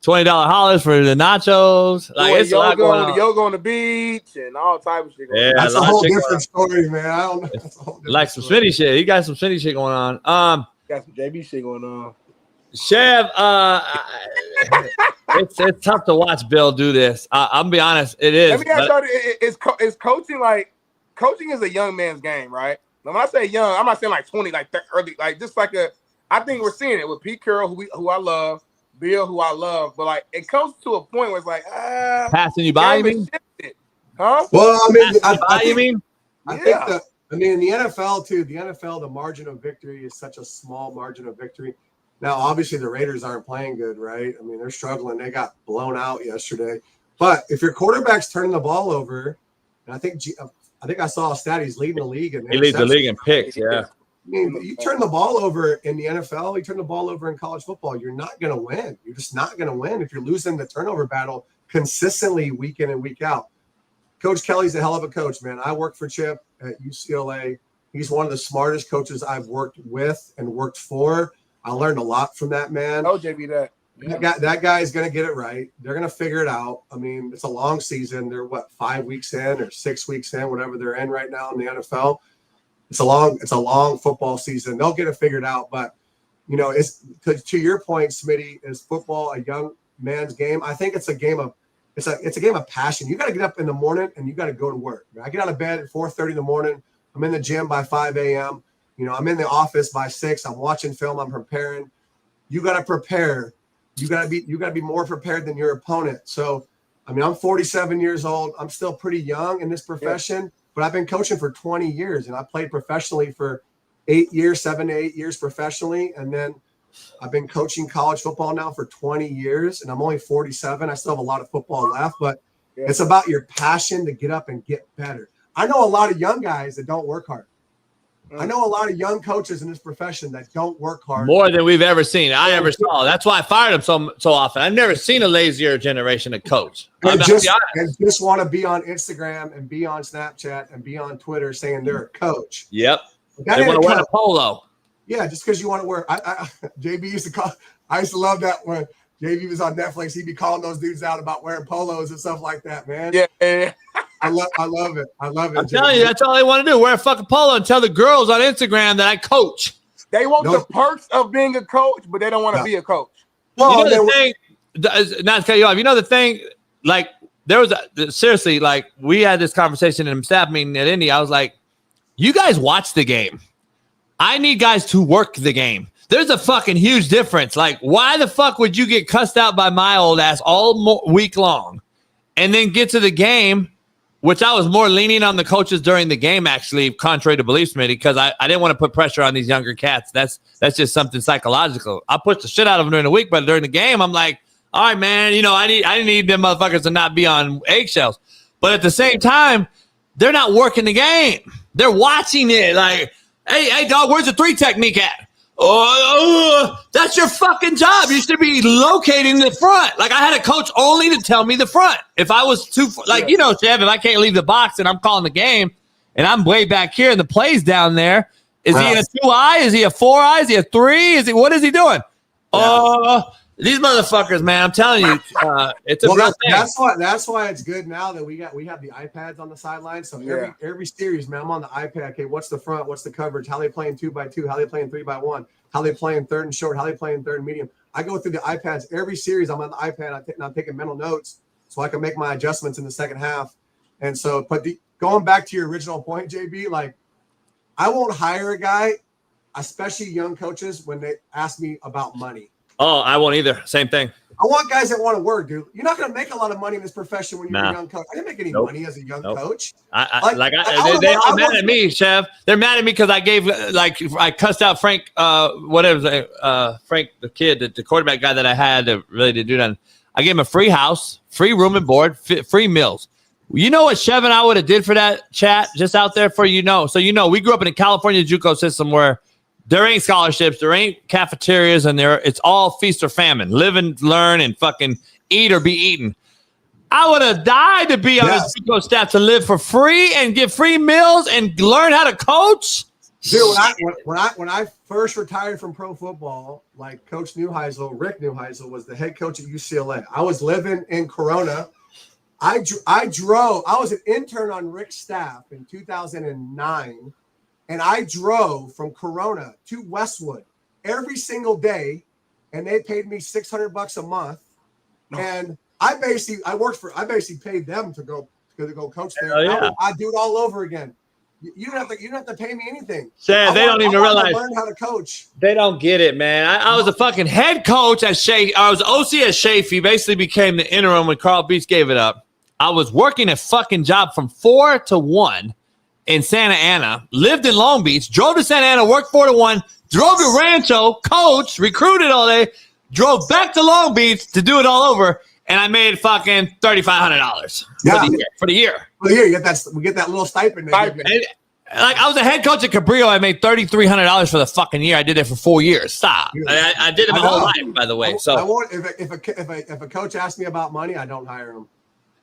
$20 hollers for the nachos. Like, it's a lot going on. Yoga on the beach and all type of shit going on. That's a whole different story, man. I don't know. Like some Smitty shit. He got some Smitty shit going on. Got some JB shit going on. Chev, it's tough to watch Bill do this. I'm gonna be honest, it is. Let me ask you, is coaching coaching is a young man's game, right? Now, when I say young, I'm not saying like 20, like early, like just like I think we're seeing it with Pete Carroll, who I love, Bill, who I love, but like it comes to a point where it's like passing you by, you mean? Huh? Well, I mean, I think in the NFL too, the margin of victory is such a small margin of victory. Now, obviously, the Raiders aren't playing good, right? I mean, they're struggling. They got blown out yesterday. But if your quarterback's turning the ball over, and I think I saw a stat, he's leading the league. He leads the league in picks, yeah. I mean, you turn the ball over in the NFL, you turn the ball over in college football, you're not going to win. You're just not going to win if you're losing the turnover battle consistently week in and week out. Coach Kelly's a hell of a coach, man. I work for Chip at UCLA. He's one of the smartest coaches I've worked with and worked for. I learned a lot from that man. Oh, JB, that. Yeah. That guy is going to get it right. They're going to figure it out. I mean, it's a long season. They're 5 weeks in or 6 weeks in, whatever they're in right now in the NFL. It's a long football season. They'll get it figured out. But, it's to your point, Smitty, is football a young man's game? I think it's a game of passion. You got to get up in the morning and you got to go to work. I get out of bed at 4:30 in the morning. I'm in the gym by 5 a.m. I'm in the office by 6. I'm watching film. I'm preparing. You got to prepare. You got to be more prepared than your opponent. So, I mean, I'm 47 years old. I'm still pretty young in this profession, but I've been coaching for 20 years, and I played professionally for 7 to 8 years professionally, and then I've been coaching college football now for 20 years, and I'm only 47. I still have a lot of football left, but it's about your passion to get up and get better. I know a lot of young guys that don't work hard. I know a lot of young coaches in this profession that don't work hard. More than we've ever seen. I ever saw. That's why I fired him so often. I've never seen a lazier generation of coach. And just want to be on Instagram and be on Snapchat and be on Twitter saying they're a coach. Yep. They want to wear a polo. Yeah, just because you want to wear. JB used to call. I used to love that when JB was on Netflix. He'd be calling those dudes out about wearing polos and stuff like that, man. Yeah. I love it. I love it. I'm telling you, that's all they want to do. Wear a fucking polo and tell the girls on Instagram that I coach. They want the perks of being a coach, but they don't want to be a coach. Well, the thing, not to cut you off, the thing, like, there was seriously, like, we had this conversation in a staff meeting at Indy. I was like, you guys watch the game. I need guys to work the game. There's a fucking huge difference. Like, why the fuck would you get cussed out by my old ass all week long and then get to the game, which I was more leaning on the coaches during the game, actually, contrary to belief, Smitty, because I didn't want to put pressure on these younger cats. That's just something psychological. I pushed the shit out of them during the week, but during the game, I'm like, all right, man, I need them motherfuckers to not be on eggshells. But at the same time, they're not working the game. They're watching it like, hey, dog, where's the 3 technique at? Oh, that's your fucking job. You should be locating the front. Like, I had a coach only to tell me the front. If I was Chev, if I can't leave the box and I'm calling the game and I'm way back here and the play's down there, is he in a 2-eye? Is he a 4-eye? Is he a 3? What is he doing? These motherfuckers, man, I'm telling you, it's a real thing. That's why it's good now that we have the iPads on the sideline. So every series, man, I'm on the iPad. Okay, what's the front? What's the coverage? How they playing 2x2? How they playing 3x1? How they playing third and short? How they playing third and medium? I go through the iPads every series. I'm on the iPad. I'm taking mental notes so I can make my adjustments in the second half. And so, but going back to your original point, JB, like, I won't hire a guy, especially young coaches, when they ask me about money. Oh, I won't either. Same thing. I want guys that want to work, dude. You're not going to make a lot of money in this profession when you're a young coach. I didn't make any money as a young coach. They're mad at me, Chev. They're mad at me because I gave, I cussed out Frank, Frank, the kid, the quarterback guy that I had that really did do that. I gave him a free house, free room and board, free meals. You know what Chev and I would have did for that chat just out there for So, we grew up in a California JUCO system where there ain't scholarships, there ain't cafeterias, and it's all feast or famine. Live and learn and fucking eat or be eaten. I would have died to be on the JUCO staff to live for free and get free meals and learn how to coach. Dude, when I first retired from pro football, like Coach Rick Neuheisel was the head coach at UCLA. I was living in Corona. I was an intern on Rick's staff in 2009. And I drove from Corona to Westwood every single day, and they paid me $600 a month. And I basically paid them to go coach there. Oh, yeah. I do it all over again. You don't have to pay me anything. Sam, they don't even realize. Learn how to coach. They don't get it, man. I was a fucking head coach at Shea. I was OC at Shafee. Basically became the interim when Carl Beach gave it up. I was working a fucking job from 4 to 1. in Santa Ana, lived in Long Beach, drove to Santa Ana, worked 4 to 1, drove to Rancho, coached, recruited all day, drove back to Long Beach to do it all over, and I made fucking $3,500 for the year. Well, yeah, we get that little stipend. Like I was a head coach at Cabrillo, I made $3,300 for the fucking year. I did it for 4 years. Stop. I did it my whole life, by the way. So I won't, if a coach asks me about money, I don't hire him.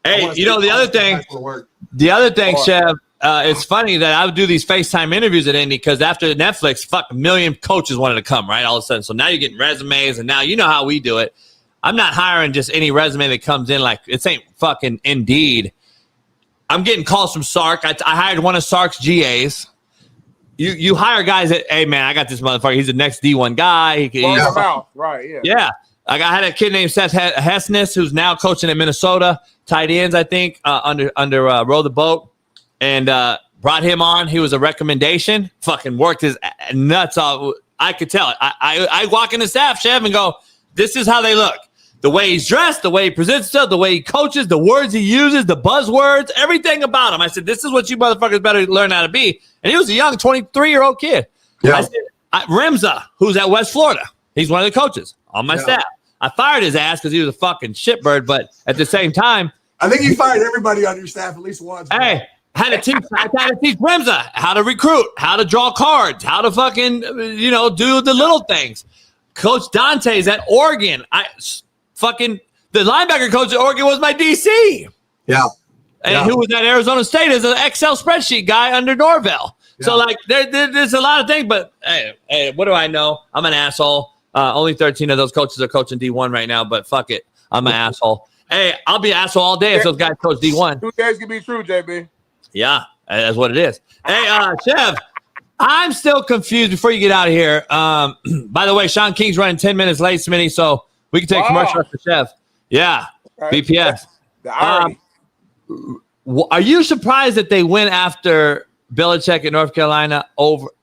Hey, the other thing, Chev, it's funny that I would do these FaceTime interviews at Indy because after Netflix, a million coaches wanted to come, right? All of a sudden. So now you're getting resumes, and now you know how we do it. I'm not hiring just any resume that comes in. Like, it ain't fucking Indeed. I'm getting calls from Sark. I hired one of Sark's GAs. You hire guys that, hey, man, I got this motherfucker. He's the next D1 guy. Right, yeah. Yeah. Like I had a kid named Seth Hessness who's now coaching at Minnesota, tight ends, I think, under Row the Boat, and brought him on. He was a recommendation. Fucking worked his nuts off. I could tell it. I walk in the staff, Chev, and go, this is how they look. The way he's dressed, the way he presents himself, the way he coaches, the words he uses, the buzzwords, everything about him. I said, this is what you motherfuckers better learn how to be. And he was a young 23-year-old kid. Yeah. I said, Remza, who's at West Florida, he's one of the coaches on my staff. I fired his ass because he was a fucking shitbird, but at the same time, I think you fired everybody on your staff at least once. Hey, I had to teach Remza how to recruit, how to draw cards, how to fucking, do the little things. Coach Dante's at Oregon. The linebacker coach at Oregon was my DC. Yeah. And who was at Arizona State as an Excel spreadsheet guy under Norvell. Yeah. So, like, there's a lot of things, but, hey, what do I know? I'm an asshole. Only 13 of those coaches are coaching D1 right now, but fuck it. I'm an asshole. Hey, I'll be an asshole all day if those guys coach D1. 2 days can be true, JB. Yeah, that's what it is. Hey, Chev, I'm still confused before you get out of here. By the way, Shaun King's running 10 minutes late, Smitty, so we can take a commercial for Chev. Yeah, right. BPS. Are you surprised that they went after Belichick in North Carolina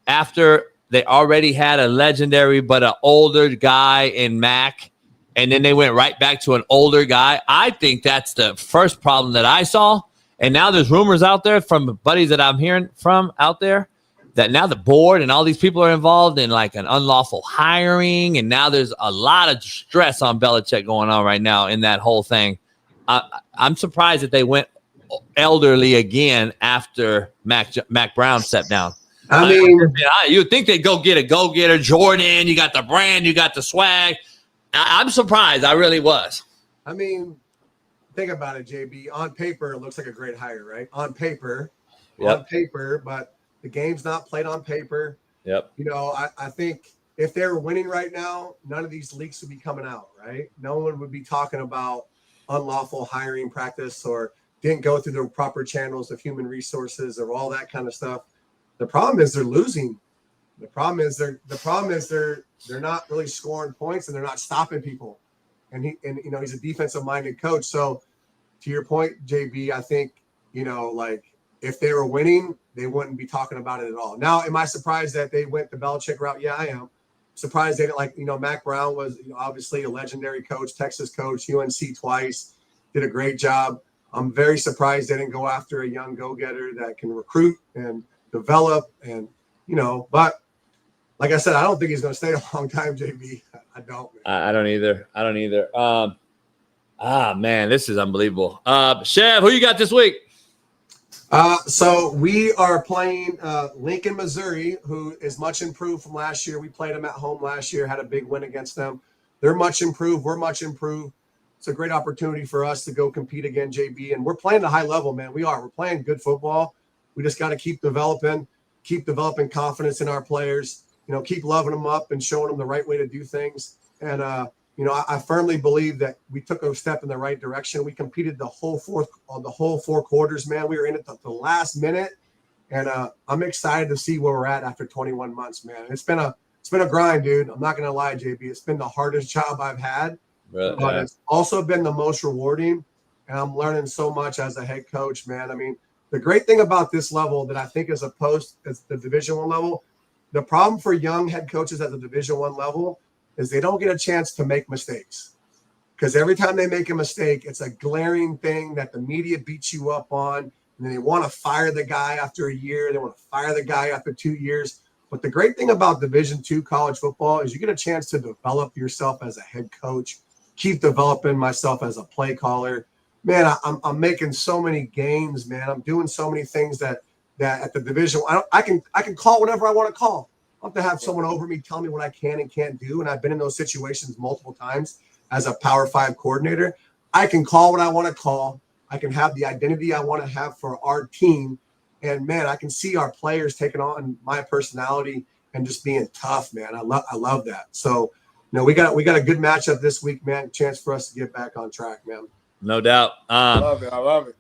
after they already had a legendary but an older guy in Mac, and then they went right back to an older guy? I think that's the first problem that I saw. And now there's rumors out there from buddies that I'm hearing from out there that now the board and all these people are involved in like an unlawful hiring. And now there's a lot of stress on Belichick going on right now in that whole thing. I'm surprised that they went elderly again after Mac Brown stepped down. I mean, you would think they'd go get a go-getter, Jordan. You got the brand, you got the swag. I'm surprised. I really was. I mean, think about it, JB. On paper, it looks like a great hire, right? On paper, but the game's not played on paper. Yep. I think if they were winning right now, none of these leaks would be coming out, right? No one would be talking about unlawful hiring practice or didn't go through the proper channels of human resources or all that kind of stuff. The problem is they're losing. The problem is they're not really scoring points and they're not stopping people. And he's a defensive minded coach. So to your point, JB, I think, like if they were winning, they wouldn't be talking about it at all. Now, am I surprised that they went the Belichick route? Yeah, I am. Surprised they didn't Mac Brown was obviously a legendary coach, Texas coach, UNC twice, did a great job. I'm very surprised they didn't go after a young go-getter that can recruit and develop and, but like I said, I don't think he's going to stay a long time, JB. I don't. I don't either. Man, this is unbelievable. Chev, who you got this week? So we are playing Lincoln, Missouri, who is much improved from last year. We played them at home last year, had a big win against them. They're much improved. We're much improved. It's a great opportunity for us to go compete again, JB. And we're playing at a high level, man. We are. We're playing good football. We just got to keep developing confidence in our players, keep loving them up and showing them the right way to do things. And, I firmly believe that we took a step in the right direction. We competed the whole 4 quarters, man. We were in it the last minute. And I'm excited to see where we're at after 21 months, man. It's been a grind, dude. I'm not going to lie, JB. It's been the hardest job I've had. Really? But it's also been the most rewarding. And I'm learning so much as a head coach, man. I mean, the great thing about this level that I think is opposed as the Division I level, the problem for young head coaches at the Division I level is they don't get a chance to make mistakes. Because every time they make a mistake, it's a glaring thing that the media beats you up on. and they want to fire the guy after a year. They want to fire the guy after 2 years. But the great thing about Division II college football is you get a chance to develop yourself as a head coach, keep developing myself as a play caller. Man, I'm making so many games, man. I'm doing so many things that at the division, I can call whatever I want to call. I don't have to have someone over me tell me what I can and can't do. And I've been in those situations multiple times as a Power 5 coordinator. I can call what I want to call. I can have the identity I want to have for our team. And man, I can see our players taking on my personality and just being tough, man. I love that. So, we got a good matchup this week, man. Chance for us to get back on track, man. No doubt. I love it.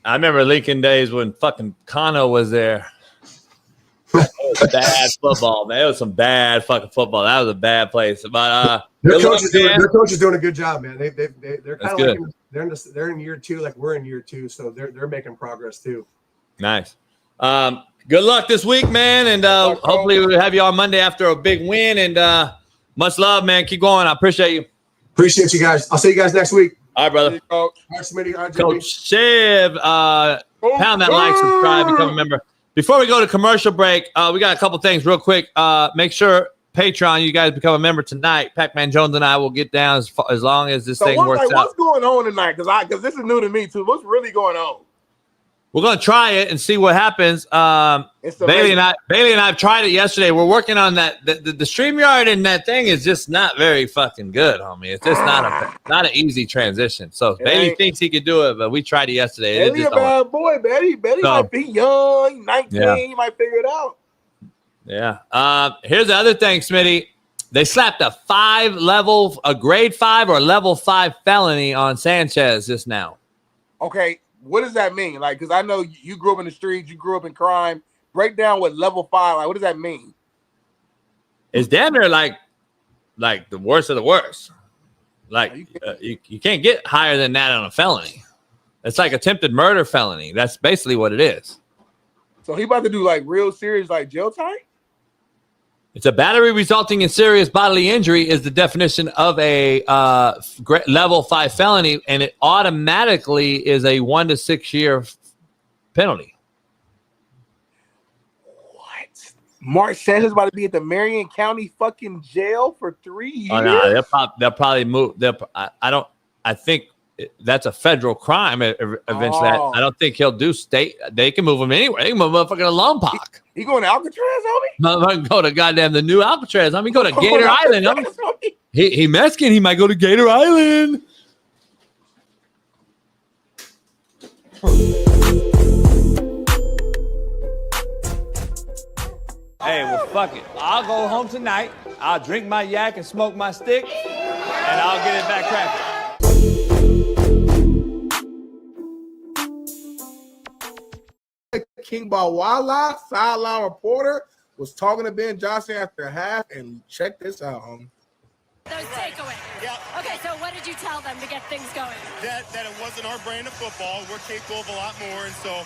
I remember Lincoln days when fucking Kano was there. It was bad football, man. It was some bad fucking football. That was a bad place. But their coach is doing a good job, man. They're kind of like they're in year 2, like we're in year 2, so they're making progress too. Nice. Good luck this week, man, and hopefully we'll have you on Monday after a big win. And much love, man. Keep going. I appreciate you. Appreciate you guys. I'll see you guys next week. All right, brother. All right, Smitty. All right, Coach Chev, pound that like, subscribe, become a member. Before we go to commercial break, we got a couple things real quick. Make sure Patreon, you guys become a member tonight. Pac-Man Jones and I will get down as long as this thing works out. What's going on tonight? Because this is new to me too. What's really going on? We're gonna try it and see what happens. Bailey and I have tried it yesterday. We're working on that. The StreamYard and that thing is just not very fucking good, homie. It's just not an easy transition. So Bailey thinks he could do it, but we tried it yesterday. Bailey a bad boy. Bailey might be young, 19. Yeah. He might figure it out. Yeah. Here's the other thing, Smitty. They slapped a grade 5 or level 5 felony on Sanchez just now. Okay. What does that mean? Like, because I know you grew up in the streets, you grew up in crime. Break down what level 5. Like, what does that mean? It's damn near like the worst of the worst. Like, you can't get higher than that on a felony. It's like attempted murder felony. That's basically what it is. So he about to do like real serious like jail time? It's a battery resulting in serious bodily injury is the definition of a level 5 felony, and it automatically is a 1 to 6 year penalty. What? Mark Sanchez about to be at the Marion County fucking jail for 3 years? Oh no, they'll probably move. I think that's a federal crime eventually. I don't think he'll do state. They can move him anywhere. They can move motherfucking to Lompoc. He going to Alcatraz, homie? Motherfucking go to goddamn the new Alcatraz. I mean, go to Gator Island. Homie. He Mexican. He might go to Gator Island. Hey, well, fuck it. I'll go home tonight. I'll drink my yak and smoke my stick, and I'll get it back cracking. King Bawala, sideline reporter, was talking to Ben Johnson after half, and check this out, homie. Those takeaways. Yeah. Okay, so what did you tell them to get things going? That it wasn't our brand of football. We're capable of a lot more, and so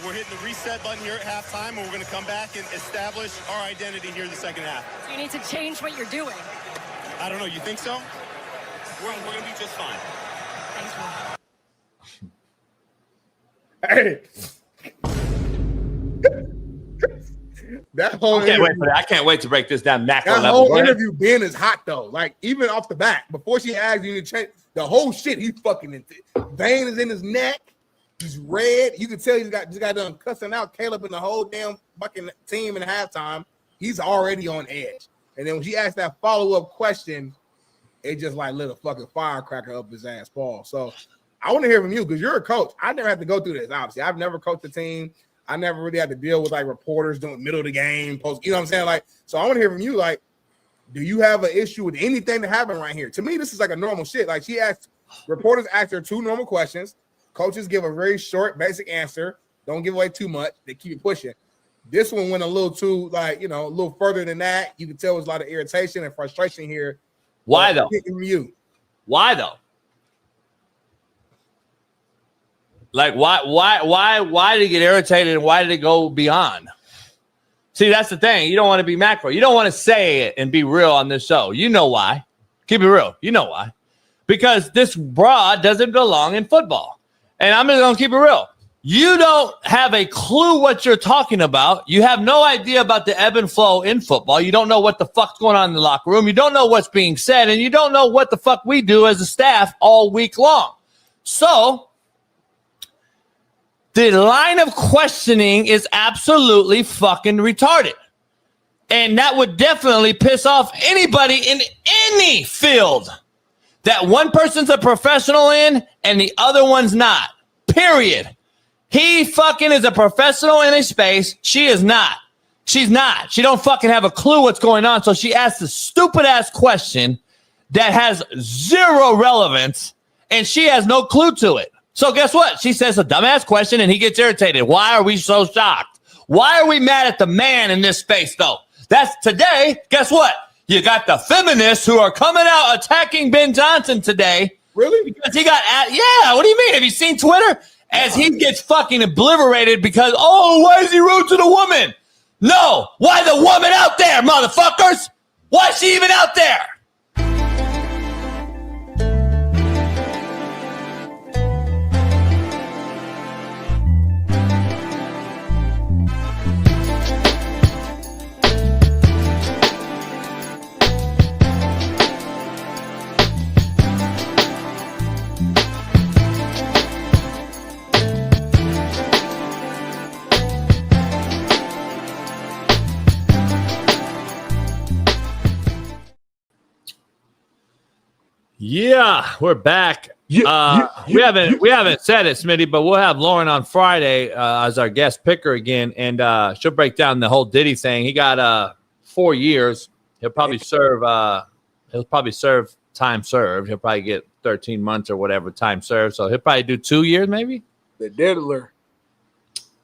we're hitting the reset button here at halftime, and we're going to come back and establish our identity here in the second half. So you need to change what you're doing. I don't know. You think so? We're going to be just fine. Hey. That whole I can't wait to break this down. That whole interview, Ben is hot though. Like even off the bat, before she asked you to change the whole shit, he's fucking into. Vein is in his neck. He's red. You can tell just got done cussing out Caleb and the whole damn fucking team in halftime. He's already on edge. And then when she asked that follow-up question, it just like lit a fucking firecracker up his ass, Paul. So I want to hear from you because you're a coach. I never had to go through this. Obviously, I've never coached a team. I never really had to deal with like reporters doing middle of the game, post. You know what I'm saying? Like, so I want to hear from you. Like, do you have an issue with anything that happened right here? To me, this is like a normal shit. Like, reporters ask her 2 normal questions. Coaches give a very short, basic answer. Don't give away too much. They keep it pushing. This one went a little too, like, a little further than that. You can tell there was a lot of irritation and frustration here. Why though? Why though? Like, why did it get irritated and why did it go beyond? See, that's the thing. You don't want to be macro. You don't want to say it and be real on this show. You know why. Keep it real. You know why. Because this broad doesn't belong in football. And I'm just going to keep it real. You don't have a clue what you're talking about. You have no idea about the ebb and flow in football. You don't know what the fuck's going on in the locker room. You don't know what's being said, and you don't know what the fuck we do as a staff all week long. So the line of questioning is absolutely fucking retarded. And that would definitely piss off anybody in any field that one person's a professional in and the other one's not. Period. He fucking is a professional in a space. She is not. She's not. She don't fucking have a clue what's going on. So she asks a stupid ass question that has zero relevance and she has no clue to it. So guess what? She says a dumbass question and he gets irritated. Why are we so shocked? Why are we mad at the man in this space though? That's today. Guess what? You got the feminists who are coming out attacking Ben Johnson today. Really? Because he got yeah, what do you mean? Have you seen Twitter? As he gets fucking obliterated because, why is he rude to the woman? No. Why the woman out there, motherfuckers? Why is she even out there? Yeah, we're back. We haven't said it, Smitty, but we'll have Lauren on Friday as our guest picker again, and she'll break down the whole Diddy thing. He got 4 years. He'll probably serve. Time served. He'll probably get 13 months or whatever time served. So he'll probably do 2 years, maybe. The diddler.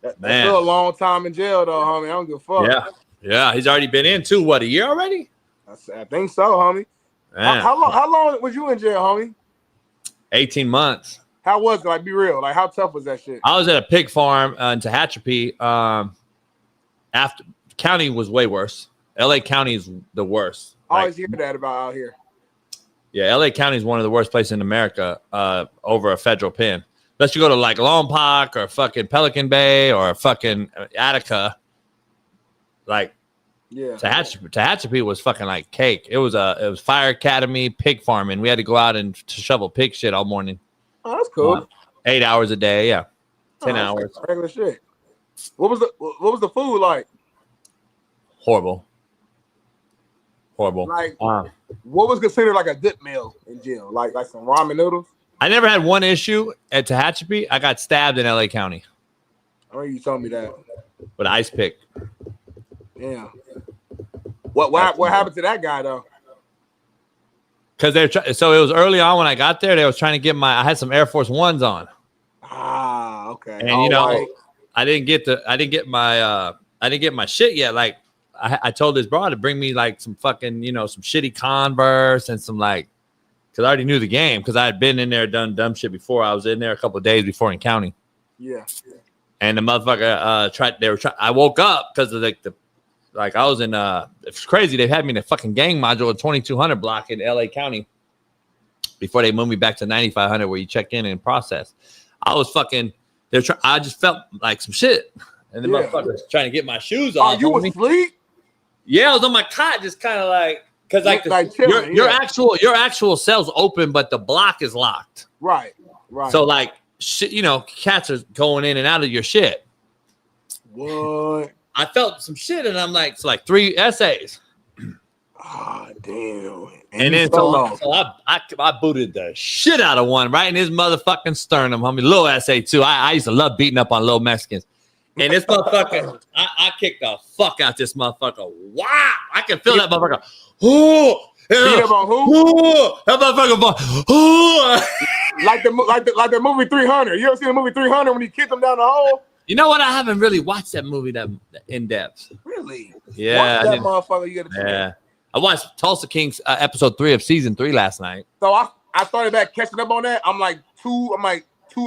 That's still a long time in jail, though, homie. I don't give a fuck. Yeah. He's already been in too. What, a year already? I think so, homie. How long was you in jail, homie? 18 months. How was it? Like, be real. Like, how tough was that shit? I was at a pig farm in Tehachapi. After county was way worse. LA County is the worst. I always hear that about out here. Yeah, LA County is one of the worst places in America over a federal pen. Unless you go to like Lompoc or fucking Pelican Bay or fucking Attica. Like, yeah, Tehachapi was fucking like cake. It was fire academy, pig farming. We had to go out and to shovel pig shit all morning. Oh, that's cool. 8 hours a day, yeah, 10 hours. Like regular shit. What was the food like? Horrible. Like, what was considered like a good meal in jail? Like some ramen noodles? I never had one issue at Tehachapi. I got stabbed in LA County. I remember you told me that. With an ice pick. Yeah. What happened to that guy though? Because so it was early on when I got there. They was trying to get I had some Air Force Ones on. Ah, okay. And I didn't get my shit yet. Like I told this bro to bring me like some fucking some shitty Converse and some like, because I already knew the game because I had been in there done dumb shit before. I was in there a couple of days before in county. Yeah. And the motherfucker I woke up because of like I was in it's crazy. They had me in a fucking gang module at 2200 block in LA County before they moved me back to 9500 where you check in and process. I was fucking I just felt like some shit. And the motherfucker was trying to get my shoes off. Oh, you was asleep? Yeah, I was on my cot just kind of like because like your actual cell's open, but the block is locked. Right. So like shit, cats are going in and out of your shit. What? I felt some shit, and I'm like, it's like 3 essays. Ah, damn. And then so I booted the shit out of one right in his motherfucking sternum, homie. Little essay too. I used to love beating up on little Mexicans. And this motherfucker, I kicked the fuck out this motherfucker. Wow, I can feel that motherfucker. Oh, beat up on who? Oh, that motherfucker. Oh. Like the movie 300. You ever seen the movie 300 when he kicked him down the hole? You know what? I haven't really watched that movie that in depth. Really? Yeah. Watch that motherfucker. You gotta check it. I watched Tulsa Kings episode 3 of season 3 last night. So I started back catching up on that. I'm like 2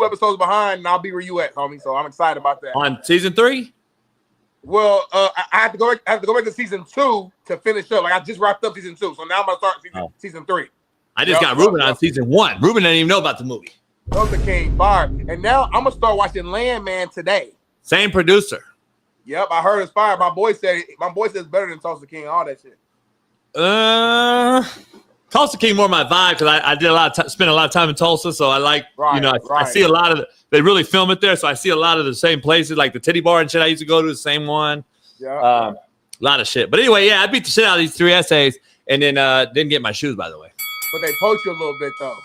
episodes behind, and I'll be where you at, homie. So I'm excited about that. On season 3? Well, I have to go back to season 2 to finish up. Like I just wrapped up season 2, so now I'm gonna start season 3. I just got Ruben on season 1. Ruben didn't even know about the movie. Tulsa King, fire. And now I'm gonna start watching Landman today. Same producer. Yep, I heard it's fire. My boy said it's better than Tulsa King. All that shit. Tulsa King more my vibe because I did spent a lot of time in Tulsa, so I like I see a lot of they really film it there, so I see a lot of the same places like the Titty Bar and shit. I used to go to the same one. Yeah, a lot of shit. But anyway, yeah, I beat the shit out of these 3 essays and then didn't get my shoes, by the way. But they poached you a little bit though.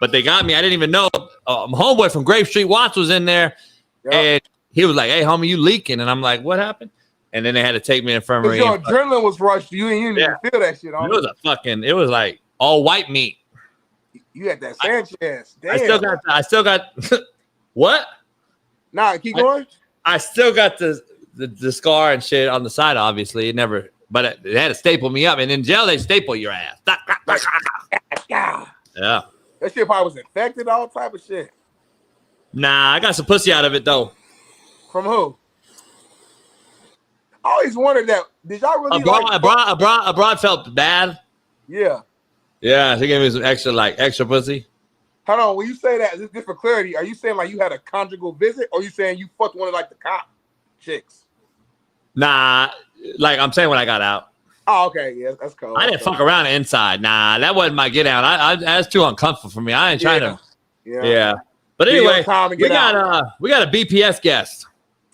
But they got me. I didn't even know. My homeboy from Grape Street Watts was in there, and he was like, "Hey, homie, you leaking?" And I'm like, "What happened?" And then they had to take me to infirmary. Your adrenaline was rushed. You didn't even feel that shit. It was like all white meat. You had that Sanchez. Damn. I still got what? Nah, keep going. I still got the scar and shit on the side. Obviously, but they had to staple me up. And in jail, they staple your ass. Yeah. That shit probably was infected, all type of shit. Nah, I got some pussy out of it though. From who? I always wondered that. Did y'all really abroad felt bad? Yeah. Yeah, they gave me some extra pussy. Hold on, when you say that, just for clarity, are you saying like you had a conjugal visit, or you saying you fucked one of like the cop chicks? Nah, like I'm saying when I got out. Oh, okay, yeah, that's cool. I didn't fuck around inside. Nah, that wasn't my get out. That's too uncomfortable for me. I ain't trying to. Yeah. But anyway, we got a BPS guest.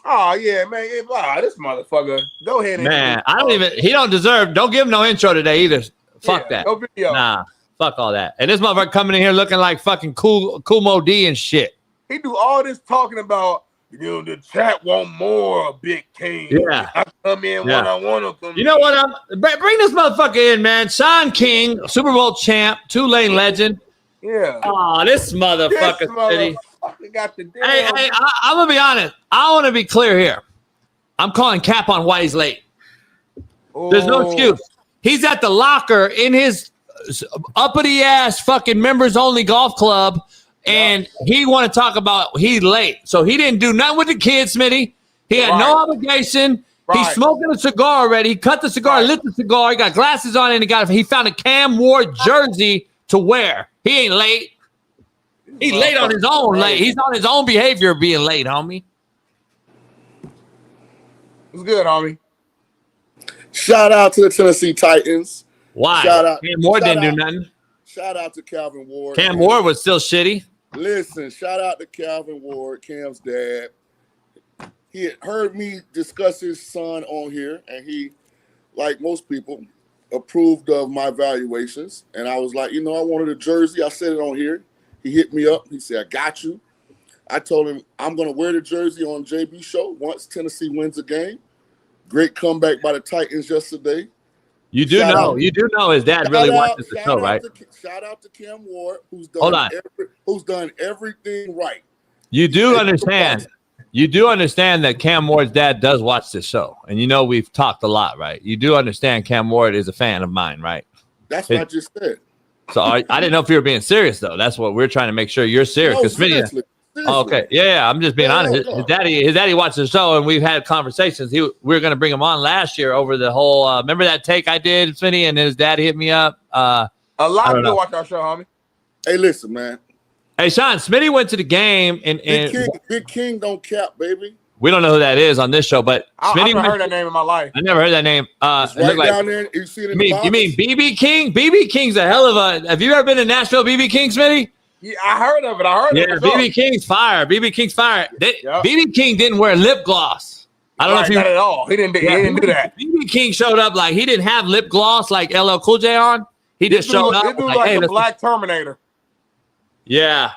Oh yeah, man. This motherfucker. Go ahead. Man, he don't deserve. Don't give him no intro today either. Fuck that. No video. Nah, fuck all that. And this motherfucker coming in here looking like fucking cool Mo D and shit. He do all this talking about. The chat want more Big King. Yeah. I come in when I want to come You know what? Bring this motherfucker in, man. Shaun King, Super Bowl champ, Tulane legend. Yeah. Oh, this motherfucker. Got the hey, I'm going to be honest. I want to be clear here. I'm calling cap on why he's late. There's no excuse. He's at the locker in his uppity ass fucking members only golf club. And he want to talk about he's late. So he didn't do nothing with the kids, Smitty. He had no obligation. He's smoking a cigar already. He cut the cigar, lit the cigar. He got glasses on, and he found a Cam Ward jersey to wear. He ain't late. He's late on his own. Late. He's on his own behavior of being late, homie. It's good, homie. Shout out to the Tennessee Titans. Why? Shout out. Cam Ward didn't do nothing. Shout out to Calvin Ward. Cam Ward was still shitty. Listen, shout out to Calvin Ward, Cam's dad. He had heard me discuss his son on here, and he, like most people, approved of my valuations. And I was like, I wanted a jersey. I said it on here. He hit me up. He said, I got you. I told him I'm going to wear the jersey on JB show once Tennessee wins a game. Great comeback by the Titans yesterday. You do know his dad really watches the show, right? Shout out to Cam Ward, who's done everything right. You do understand. You do understand that Cam Ward's dad does watch this show, and we've talked a lot, right? You do understand Cam Ward is a fan of mine, right? That's what I just said. So I didn't know if you were being serious, though. That's what we're trying to make sure you're serious. No, seriously. Okay, yeah, I'm just being honest. His daddy watches the show, and we've had conversations. We were going to bring him on last year over the whole. Remember that take I did, Smitty, and his dad hit me up. A lot of people watch our show, homie. Hey, listen, man. Hey, Shaun, Smitty went to the game, and Big King don't cap, baby. We don't know who that is on this show, but I've never heard that name in my life. I never heard that name. It's right down there. You see it in the box? You mean BB King? BB King's a hell of a. Have you ever been to Nashville, BB King, Smitty? Yeah, I heard of it. Yeah, BB King's fire. BB King's fire. BB King didn't wear lip gloss. I don't know if not at all. He didn't do that. BB King showed up like he didn't have lip gloss like LL Cool J on. He just showed up. It was like the Black Terminator. Yeah.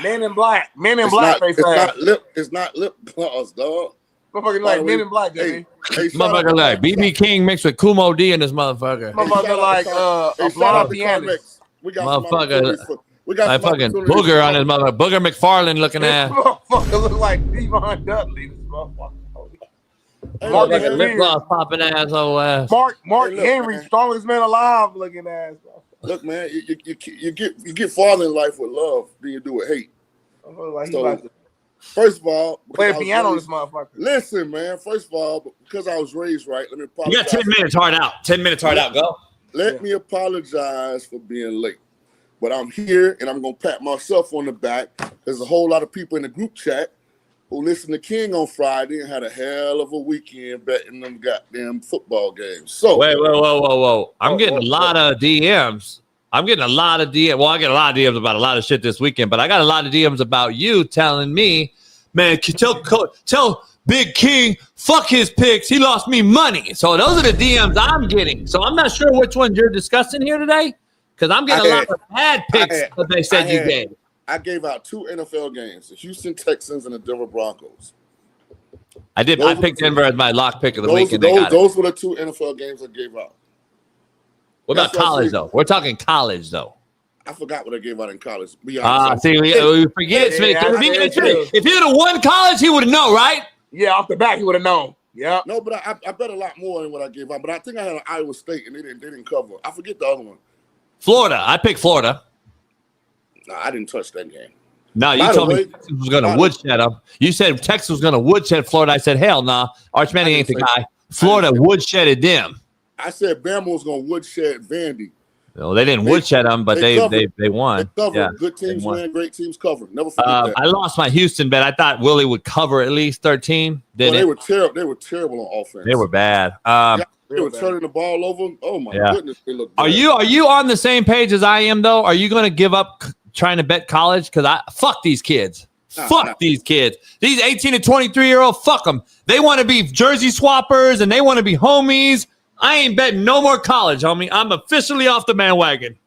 Men in Black. Men in Black. It's not lip gloss, dog. Motherfucker like Men in Black, Jimmy. Motherfucker like BB King mixed with Kumo D in this motherfucker. Motherfucker like a blonde pianist. We got motherfucker. We got fucking Booger on his motherfucker. Booger McFarlane looking ass. Motherfucker look like Devon Dudley. This motherfucker. Motherfucker lip gloss popping asshole ass. Mark Henry, strongest man alive looking ass. Look, man, you get farther in life with love than you do with hate. First of all, play a piano on this motherfucker. Listen, man. First of all, because I was raised right, let me apologize. You got 10 minutes hard out. 10 minutes hard out. Go. Let me apologize for being late. But I'm here, and I'm going to pat myself on the back. There's a whole lot of people in the group chat who listened to King on Friday and had a hell of a weekend betting them goddamn football games. So wait, whoa. I'm getting a lot of DMs. Well, I get a lot of DMs about a lot of shit this weekend, but I got a lot of DMs about you telling me, man, tell Big King, fuck his picks. He lost me money. So those are the DMs I'm getting. So I'm not sure which ones you're discussing here today, because I'm getting a lot of bad picks that they said you gave. I gave out 2 NFL games, the Houston Texans and the Denver Broncos. I picked Denver as my lock pick of the week. Those were the 2 NFL games I gave out. What about college, though? We're talking college, though. I forgot what I gave out in college. See, we forget. If he would have won college, he would have known, right? Yeah, off the bat, he would have known. Yeah. No, but I bet a lot more than what I gave out. But I think I had an Iowa State, and they didn't cover. I forget the other one. Florida. I picked Florida. No, I didn't touch that game. No, you told me Texas was going to woodshed them. You said Texas was going to woodshed Florida. I said, hell no. Nah. Arch Manning ain't the guy. Florida woodshedded them. I said Bama was going to woodshed Vandy. No, they didn't woodshed them, but they won. They covered. Yeah, good teams win, great teams cover. Never forget that. I lost my Houston bet. I thought Willie would cover at least 13. They were terrible. They were terrible on offense. They were bad. They were turning the ball over. Oh my goodness, they look bad. Are you on the same page as I am though? Are you going to give up trying to bet college? Because fuck these kids. Fuck these kids. These 18 to 23-year-old, fuck them. They want to be jersey swappers and they want to be homies. I ain't betting no more college, homie. I'm officially off the bandwagon.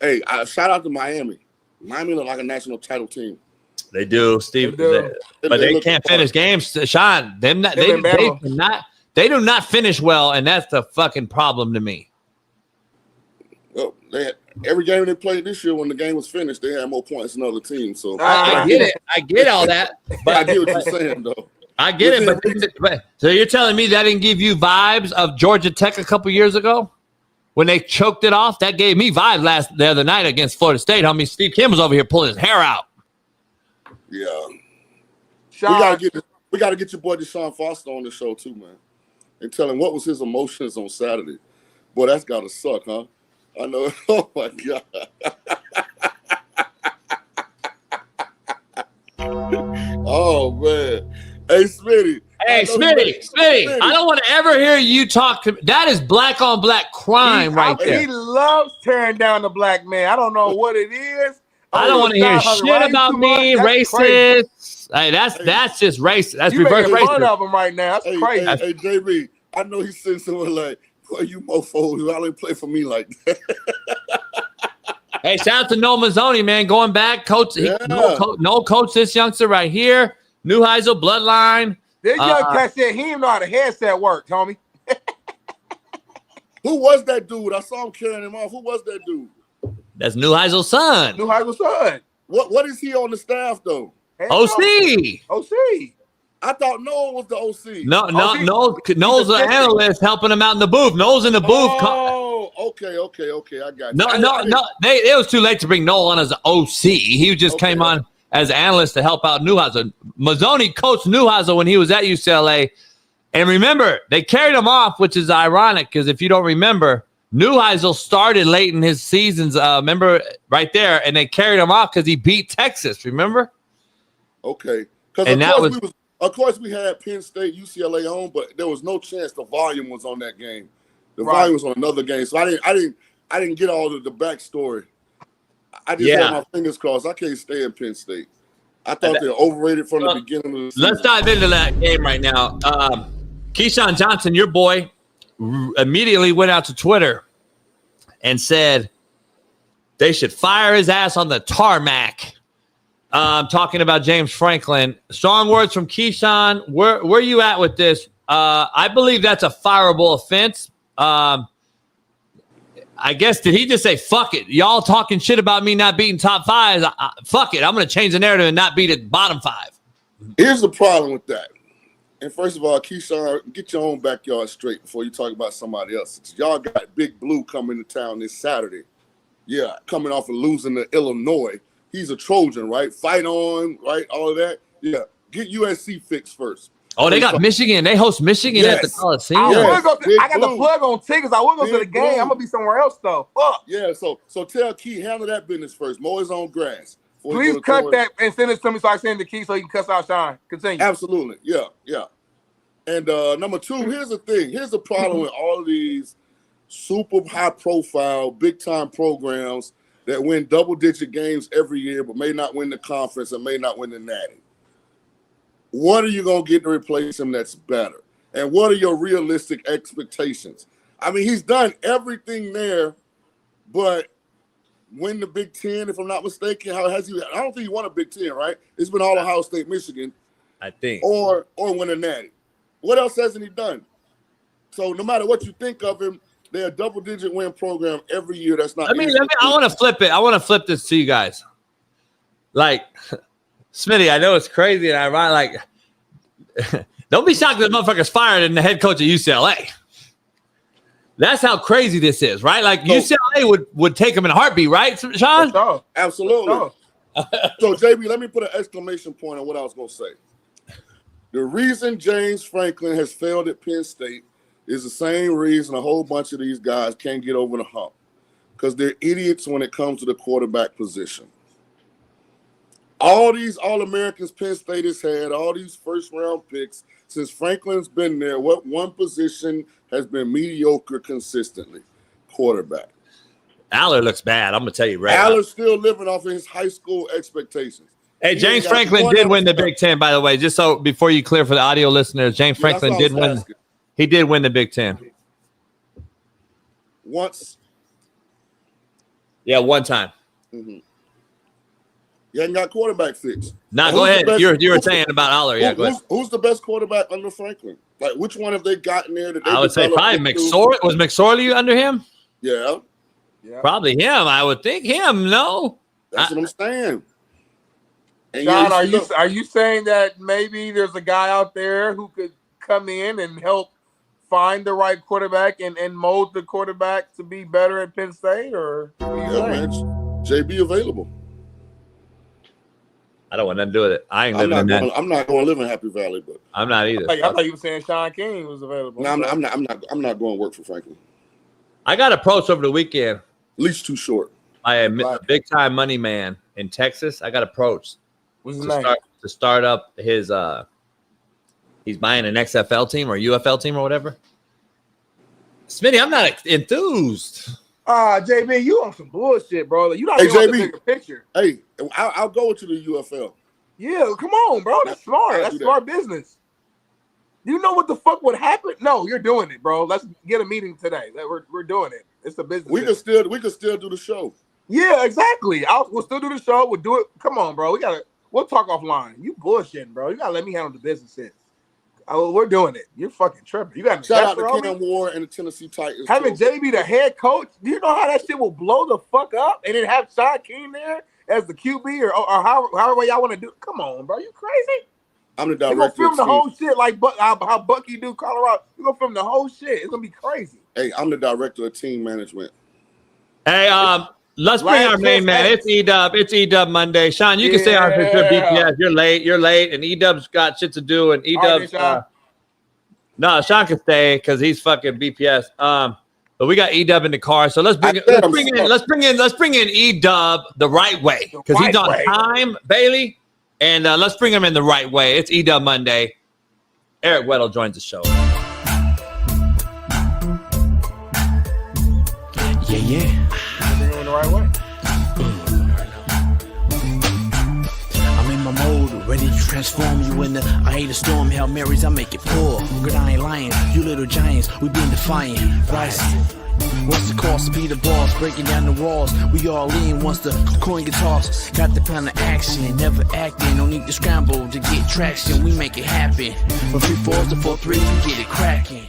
Hey, shout out to Miami. Miami look like a national title team. They do, Steve. But they can't finish games. Shaun, they do not finish well, and that's the fucking problem to me. Well, every game they played this year, when the game was finished, they had more points than other teams. So I get it. I get all that. But I get what you're saying, though. I get it. But so you're telling me that didn't give you vibes of Georgia Tech a couple years ago when they choked it off? That gave me vibes the other night against Florida State. Homie, Steve Kim was over here pulling his hair out. Yeah. We gotta get your boy Deshaun Foster on the show too, man, and tell him what was his emotions on Saturday. Boy, that's gotta suck, huh? I know. Oh my God. Oh man. Hey, Smitty. Hey, Smitty. I don't want to ever hear you talk to me. That is black on black crime right there. He loves tearing down the black man. I don't know what it is. I don't want to hear shit about me, racist. Hey, that's just racist. That's reverse racist. Fun of him right now. That's crazy. Hey, JB, I know he's saying something like, boy, you mofos, y'all ain't play for me like that. Hey, shout out to Noel Mazzoni, man. Going back, coach. No coach this youngster right here. Neuheisel bloodline. This young cat said he didn't know how the headset worked, homie. Who was that dude? I saw him carrying him off. Who was that dude? That's Neuheisel's son. What is he on the staff though? OC. I thought Noel was the OC. Noel's the analyst helping him out in the booth. Noel's in the booth. Oh, okay. I got you. No. It was too late to bring Noel on as an OC. He just came on as an analyst to help out Neuheisel. Mazzoni coached Neuheisel when he was at UCLA. And remember, they carried him off, which is ironic because if you don't remember, Neuheisel started late in his seasons, remember, right there, and they carried him off because he beat Texas, remember? Okay. Because of course we had Penn State, UCLA on, but there was no chance the volume was on that game. The volume was on another game. So I didn't get all of the backstory. I just had my fingers crossed. I can't stay in Penn State. I thought they were overrated from the beginning of the season. Let's dive into that game right now. Keyshawn Johnson, your boy, immediately went out to Twitter and said they should fire his ass on the tarmac. Talking about James Franklin. Strong words from Keyshawn. Where you at with this? I believe that's a fireable offense. I guess, did he just say, fuck it? Y'all talking shit about me not beating top fives. Fuck it. I'm going to change the narrative and not beat it bottom five. Here's the problem with that. And first of all, Keyshawn, get your own backyard straight before you talk about somebody else. Y'all got Big Blue coming to town this Saturday. Yeah, coming off of losing to Illinois. He's a Trojan, right? Fight on, right? All of that. Yeah, get USC fixed first. Oh, they got Michigan. They host Michigan at the Coliseum. I got the plug on tickets. I will go to the game. I'm gonna be somewhere else though. Fuck. Yeah, so tell Key, handle that business first. Mow his own grass. Please cut that and send it to me so I send the key so you can cuss out Shaun. Continue. Absolutely. Yeah. And number two, here's the thing. Here's the problem with all of these super high profile, big time programs that win double-digit games every year but may not win the conference and may not win the natty. What are you going to get to replace him that's better? And what are your realistic expectations? I mean, he's done everything there, but win the Big Ten, if I'm not mistaken. How has he? I don't think he won a Big Ten, right? It's been all Ohio State, Michigan. I think. Or win a natty. What else hasn't he done? So no matter what you think of him, they're a double-digit win program every year. That's not. I want to flip it. I want to flip this to you guys. Like, Smitty, I know it's crazy and ironic. Like, don't be shocked that motherfucker's fired and the head coach of UCLA. That's how crazy this is, right? Like UCLA would take him in a heartbeat, right, Shaun? No, absolutely. No. So, JB, let me put an exclamation point on what I was going to say. The reason James Franklin has failed at Penn State is the same reason a whole bunch of these guys can't get over the hump, because they're idiots when it comes to the quarterback position. All these All-Americans Penn State has had, all these first-round picks, since Franklin's been there, what one position has been mediocre consistently? Quarterback. Aller looks bad. I'm going to tell you right now. Aller's still living off of his high school expectations. Hey, James Franklin did win the Big Ten, by the way. Just so before you clear for the audio listeners, James Franklin did win. He did win the Big Ten. Once. Yeah, one time. Mm-hmm. You hadn't got quarterback fixed. Nah, go ahead. You were saying about Aller. Yeah, go ahead. Who's the best quarterback under Franklin? Like, which one have they gotten there? That they I would say probably McSorley. Was McSorley under him? Yeah. Probably him. I would think him. No. That's what I'm saying. Shaun, are you saying that maybe there's a guy out there who could come in and help find the right quarterback and mold the quarterback to be better at Penn State? Or man, JB available. I don't want nothing to do with it. I ain't living in that. I'm not going to live in Happy Valley, but I'm not either. I thought you were saying Shaun King was available. No, I'm not going to work for Franklin. I got approached over the weekend. At least too short. I am a big time money man in Texas. I got approached to start up his he's buying an XFL team or UFL team or whatever. Smitty, I'm not enthused. JB, you on some bullshit, bro. You not even on the bigger picture. Hey, I'll go to the UFL. Yeah, come on, bro. That's smart. That's smart business. You know what the fuck would happen? No, you're doing it, bro. Let's get a meeting today. We're doing it. It's a business. We can still do the show. Yeah, exactly. We'll still do the show. We'll do it. Come on, bro. We'll talk offline. You bullshitting, bro. You gotta let me handle the business shit. We're doing it. You're fucking tripping. You got shout out to Cam Ward and the Tennessee Titans. Having JB the head coach, do you know how that shit will blow the fuck up? And then have Shaun King there as the QB or however y'all want to do. Come on, bro. You crazy? I'm the director. You're gonna film the whole shit like how Bucky do Colorado. You're gonna film the whole shit. It's gonna be crazy. Hey, I'm the director of team management. Hey, let's bring our main man. It's E-Dub. It's E-Dub Monday. Shaun, you can stay on for BPS. You're late, and E-Dub's got shit to do, and E-Dub's no, Shaun can stay because he's fucking BPS. But we got E-Dub in the car, so let's bring in E-Dub the right way because he's on time, Bailey, and let's bring him in the right way. It's E-Dub Monday. Eric Weddle joins the show. Yeah. Bring him in the right way. I'm in my mode, ready to transform you in the I hate a storm, Hail Marys, I make it pour. Good, I ain't lying, you little giants, we been defiant. Rise. What's the cost to be the boss? Breaking down the walls, we all in once the coin gets tossed. Got the plan of action, never acting. No need to scramble to get traction, we make it happen. From 3-4s to 4-3s, we get it cracking.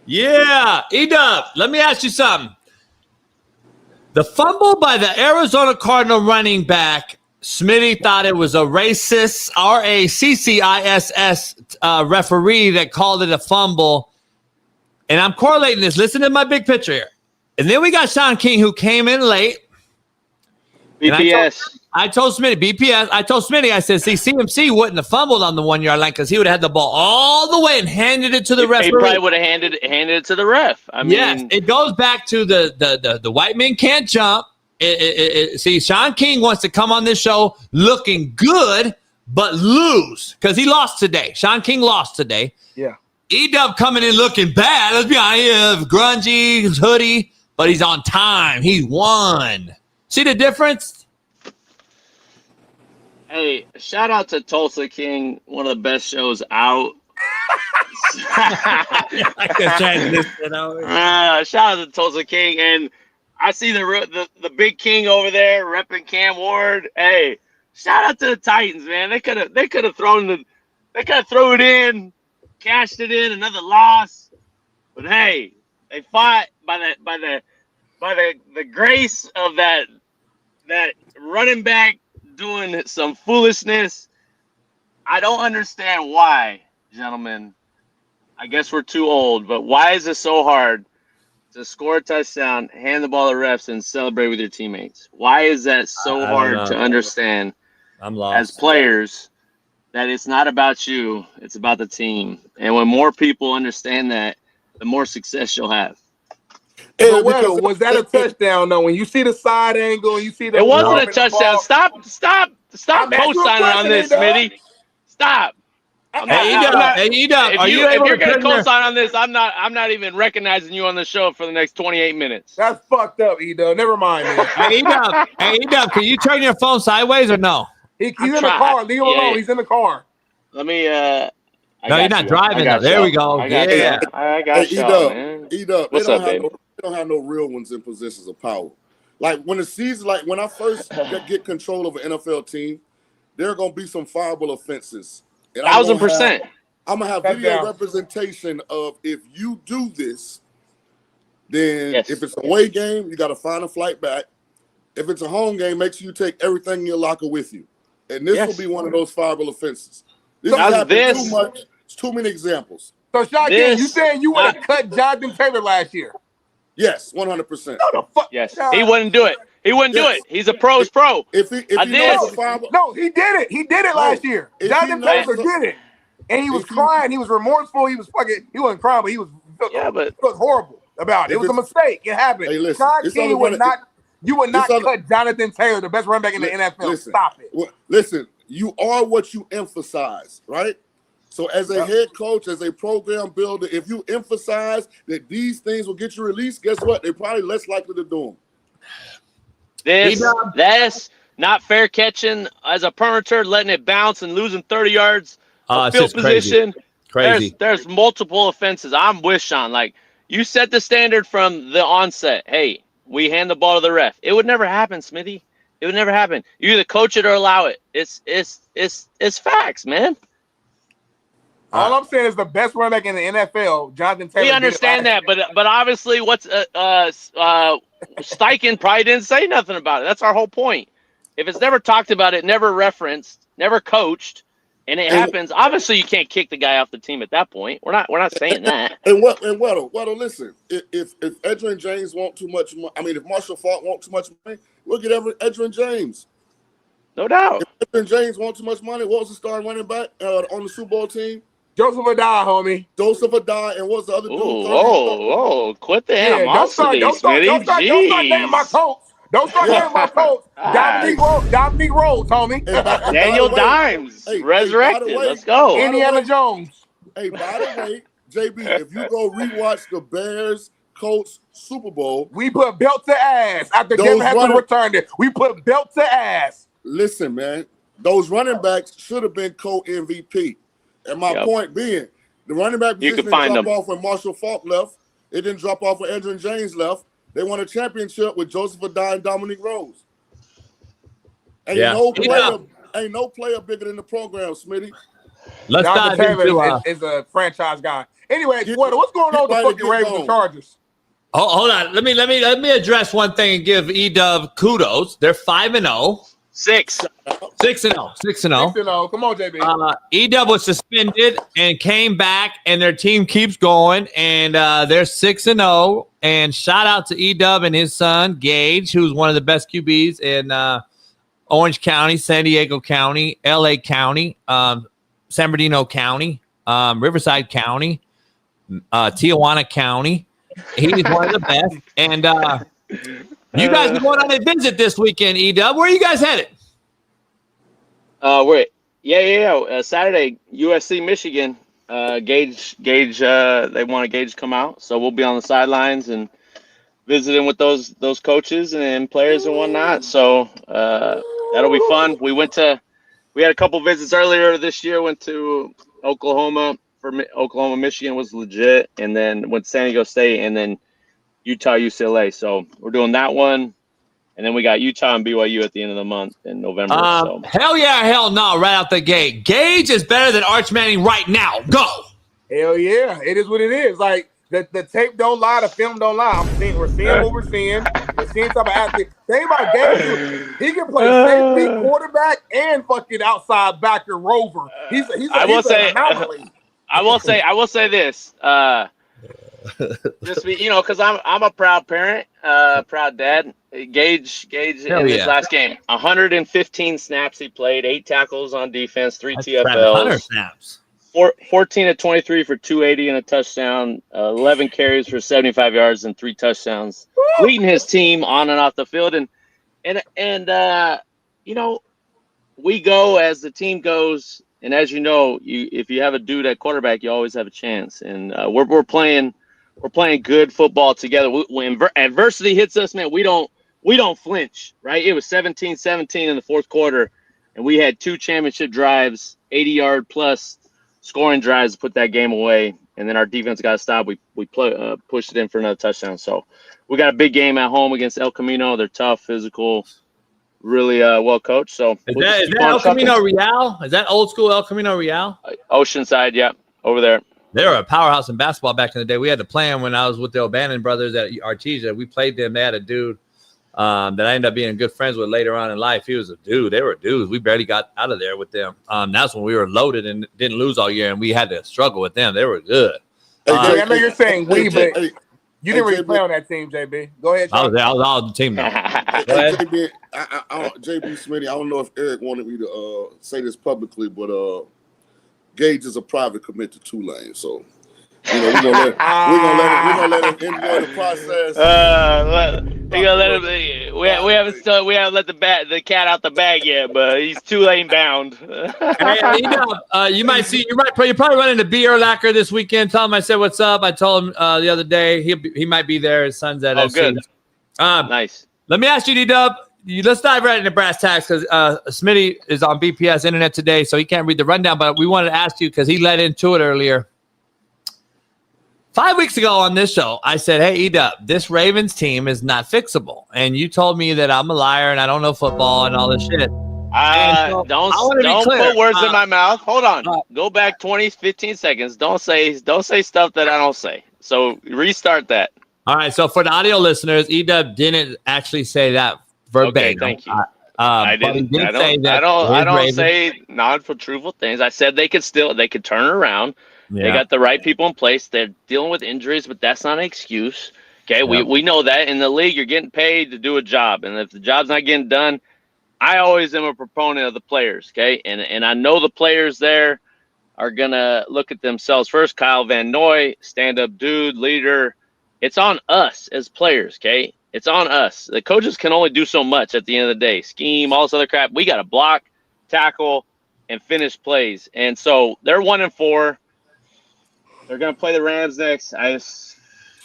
Yeah, E-Dub, let me ask you something. The fumble by the Arizona Cardinal running back, Smitty thought it was a racist, RACCISS referee that called it a fumble. And I'm correlating this. Listen to my big picture here. And then we got Shaun King, who came in late. BPS. I told Smitty, BPS, I said, see, CMC wouldn't have fumbled on the 1 yard line because he would have had the ball all the way and handed it to the referee. He probably would have handed it to the ref. I mean, yes, it goes back to the white men can't jump. See, Shaun King wants to come on this show looking good, but lose because he lost today. Shaun King lost today. Yeah. E-Dub coming in looking bad. Let's be honest, grungy, his hoodie, but he's on time. He won. See the difference? hey, shout out to Tulsa King, one of the best shows out. Shout out to Tulsa King, and I see the big king over there repping Cam Ward. Hey, shout out to the Titans, man. They could have thrown it in, cashed it in, another loss. But hey, they fought by the grace of that running back doing some foolishness. I don't understand why, gentlemen. I guess we're too old, but why is it so hard to score a touchdown, hand the ball to refs, and celebrate with your teammates? Why is that so hard to understand? I'm lost. As players, that it's not about you, it's about the team. And when more people understand that, the more success you'll have. So, was that a touchdown, though? When you see the side angle, you see the... It wasn't a touchdown. Stop co-signing on this, Smitty. Stop. If you're going to co-sign on this, I'm not even recognizing you on the show for the next 28 minutes. That's fucked up, E-Dub. Never mind, man. Hey, E-Dub, can you turn your phone sideways or no? He's in the car. Leave him alone. He's in the car. Let me... no, you're not driving. There we go. I got you, man. E-Dub, What's up, baby? They don't have no real ones in positions of power. Like when the season, like when I first get control of an NFL team, there are going to be some fireable offenses. 1,000%. I'm going to have video representation of if you do this, then if it's a away game, you got to find a flight back. If it's a home game, make sure you take everything in your locker with you. And this will be one of those fireable offenses. This has happened too much. It's too many examples. So, Shaun, you saying you would have cut Jonathan Taylor last year? Yes, 100%. No, the fuck. Yes, he wouldn't do it. He wouldn't do it. He's a pro's pro. He did it. He did it last year. Jonathan Taylor did it, and he was crying. He was remorseful. He was fucking. He wasn't crying, but he was. It was horrible about it. It was a mistake. It happened. Hey, listen, Shaun King would not. You would not cut Jonathan Taylor, the best running back in the NFL. Stop it. Listen, you are what you emphasize, right? So as a head coach, as a program builder, if you emphasize that these things will get you released, guess what? They're probably less likely to do them. That's not fair catching as a perimeter, letting it bounce and losing 30 yards of field position. Crazy. There's multiple offenses. I'm with Shaun. Like, you set the standard from the onset. Hey, we hand the ball to the ref. It would never happen, Smitty. It would never happen. You either coach it or allow it. It's facts, man. All I'm saying is the best running back in the NFL, Jonathan Taylor. We understand that, but obviously, Steichen probably didn't say nothing about it. That's our whole point. If it's never talked about, it never referenced, never coached, and it happens, obviously you can't kick the guy off the team at that point. We're not saying that. And Weddle, listen. If Edgerrin James want too much money, if Marshall Faulk want too much money, we'll get Edgerrin James. No doubt. If Edgerrin James want too much money, what was the starting running back on the Super Bowl team? Joseph Adai, homie. Joseph Adai, and what's the other dude? Whoa, quit the animosity, don't start naming my coach. Don't start naming my coach. Dominique Rhodes, homie. Daniel Dimes, resurrected. Let's go. Indiana Jones. Hey, by the way, JB, if you go rewatch the Bears Colts Super Bowl, we put belt to ass after Kevin Haskins returned it. We put belt to ass. Listen, man, those running backs should have been co-MVP. And my point being, the running back position didn't drop off when Marshall Faulk left. It didn't drop off when Edgerrin James left. They won a championship with Joseph Adai and Dominique Rhodes. Ain't no player bigger than the program, Smitty. Let's dive into is a franchise guy. Anyway, what's going on with the fucking Ravens and Chargers? Hold on. Let me address one thing and give E-Dub kudos. They're 5-0. 6-0. 6-0. Come on, JB. E-Dub was suspended and came back, and their team keeps going, and they're 6-0. And shout out to E-Dub and his son, Gage, who's one of the best QBs in Orange County, San Diego County, LA County, San Bernardino County, Riverside County, Tijuana County. He's one of the best. And you guys are going on a visit this weekend, E-Dub. Where are you guys headed? Saturday, USC, Michigan. Gage. They want Gage to come out, so we'll be on the sidelines and visiting with those coaches and players and whatnot. So that'll be fun. We had a couple visits earlier this year. Went to Oklahoma Oklahoma, Michigan was legit, and then went to San Diego State, and then Utah, UCLA. So we're doing that one. And then we got Utah and BYU at the end of the month in November. Hell yeah, hell no, right out the gate. Gage is better than Arch Manning right now. Go. Hell yeah. It is what it is. Like, the tape don't lie, the film don't lie. We're seeing what we're seeing. We're seeing type of athlete. Think about Gage. He can play safety, quarterback, and fucking outside backer rover. He's an anomaly. I will say this. Just because I'm a proud parent, proud dad. Gage in his last game, 115 snaps he played, 8 tackles on defense, 3 TFLs, snaps. 14 of 23 for 280 and a touchdown, 11 carries for 75 yards and 3 touchdowns, leading his team on and off the field. And we go as the team goes. And as you know, if you have a dude at quarterback, you always have a chance. And we're playing good football together. When adversity hits us, man, we don't flinch, right? It was 17-17 in the fourth quarter, and we had 2 championship drives, 80-yard plus scoring drives to put that game away. And then our defense got stopped. We pushed it in for another touchdown. So we got a big game at home against El Camino. They're tough, physical, really well coached. So is that El Camino Real? Is that old school El Camino Real? Oceanside, yeah, over there. They were a powerhouse in basketball back in the day. We had to play them when I was with the O'Bannon brothers at Artesia. We played them. They had a dude that I ended up being good friends with later on in life. He was a dude. They were dudes. We barely got out of there with them. That's when we were loaded and didn't lose all year, and we had to struggle with them. They were good. I know you're saying we, but you didn't really play on that team, JB. Go ahead, Shaun. I was on the team now. JB Smitty, I don't know if Eric wanted me to say this publicly, but Gage is a private commit to Tulane, so we're gonna let him enjoy the process. We haven't let the cat out the bag yet, but he's Tulane bound. You probably run into B. Erlacher this weekend. Tell him I said what's up. I told him the other day he might be there. His son's at SC. Good. Nice. Let me ask you, D-Dub. Let's dive right into brass tacks because Smitty is on BPS Internet today, so he can't read the rundown. But we wanted to ask you because he led into it earlier. 5 weeks ago on this show, I said, hey, E-Dub, this Ravens team is not fixable. And you told me that I'm a liar and I don't know football and all this shit. Don't put words in my mouth. Hold on. Go back 15 seconds. Don't say stuff that I don't say. So restart that. All right. So for the audio listeners, E-Dub didn't actually say that verbatim. Okay, thank you. I didn't. I don't say non-truthful things. I said they could turn around. Yeah. They got the right people in place. They're dealing with injuries, but that's not an excuse. Okay, yeah. We know that in the league, you're getting paid to do a job, and if the job's not getting done, I always am a proponent of the players. Okay, and I know the players there are gonna look at themselves first. Kyle Van Noy, stand-up dude, leader. It's on us as players. Okay, it's on us. The coaches can only do so much at the end of the day. Scheme, all this other crap. We got to block, tackle, and finish plays. And so they're 1-4. They're going to play the Rams next.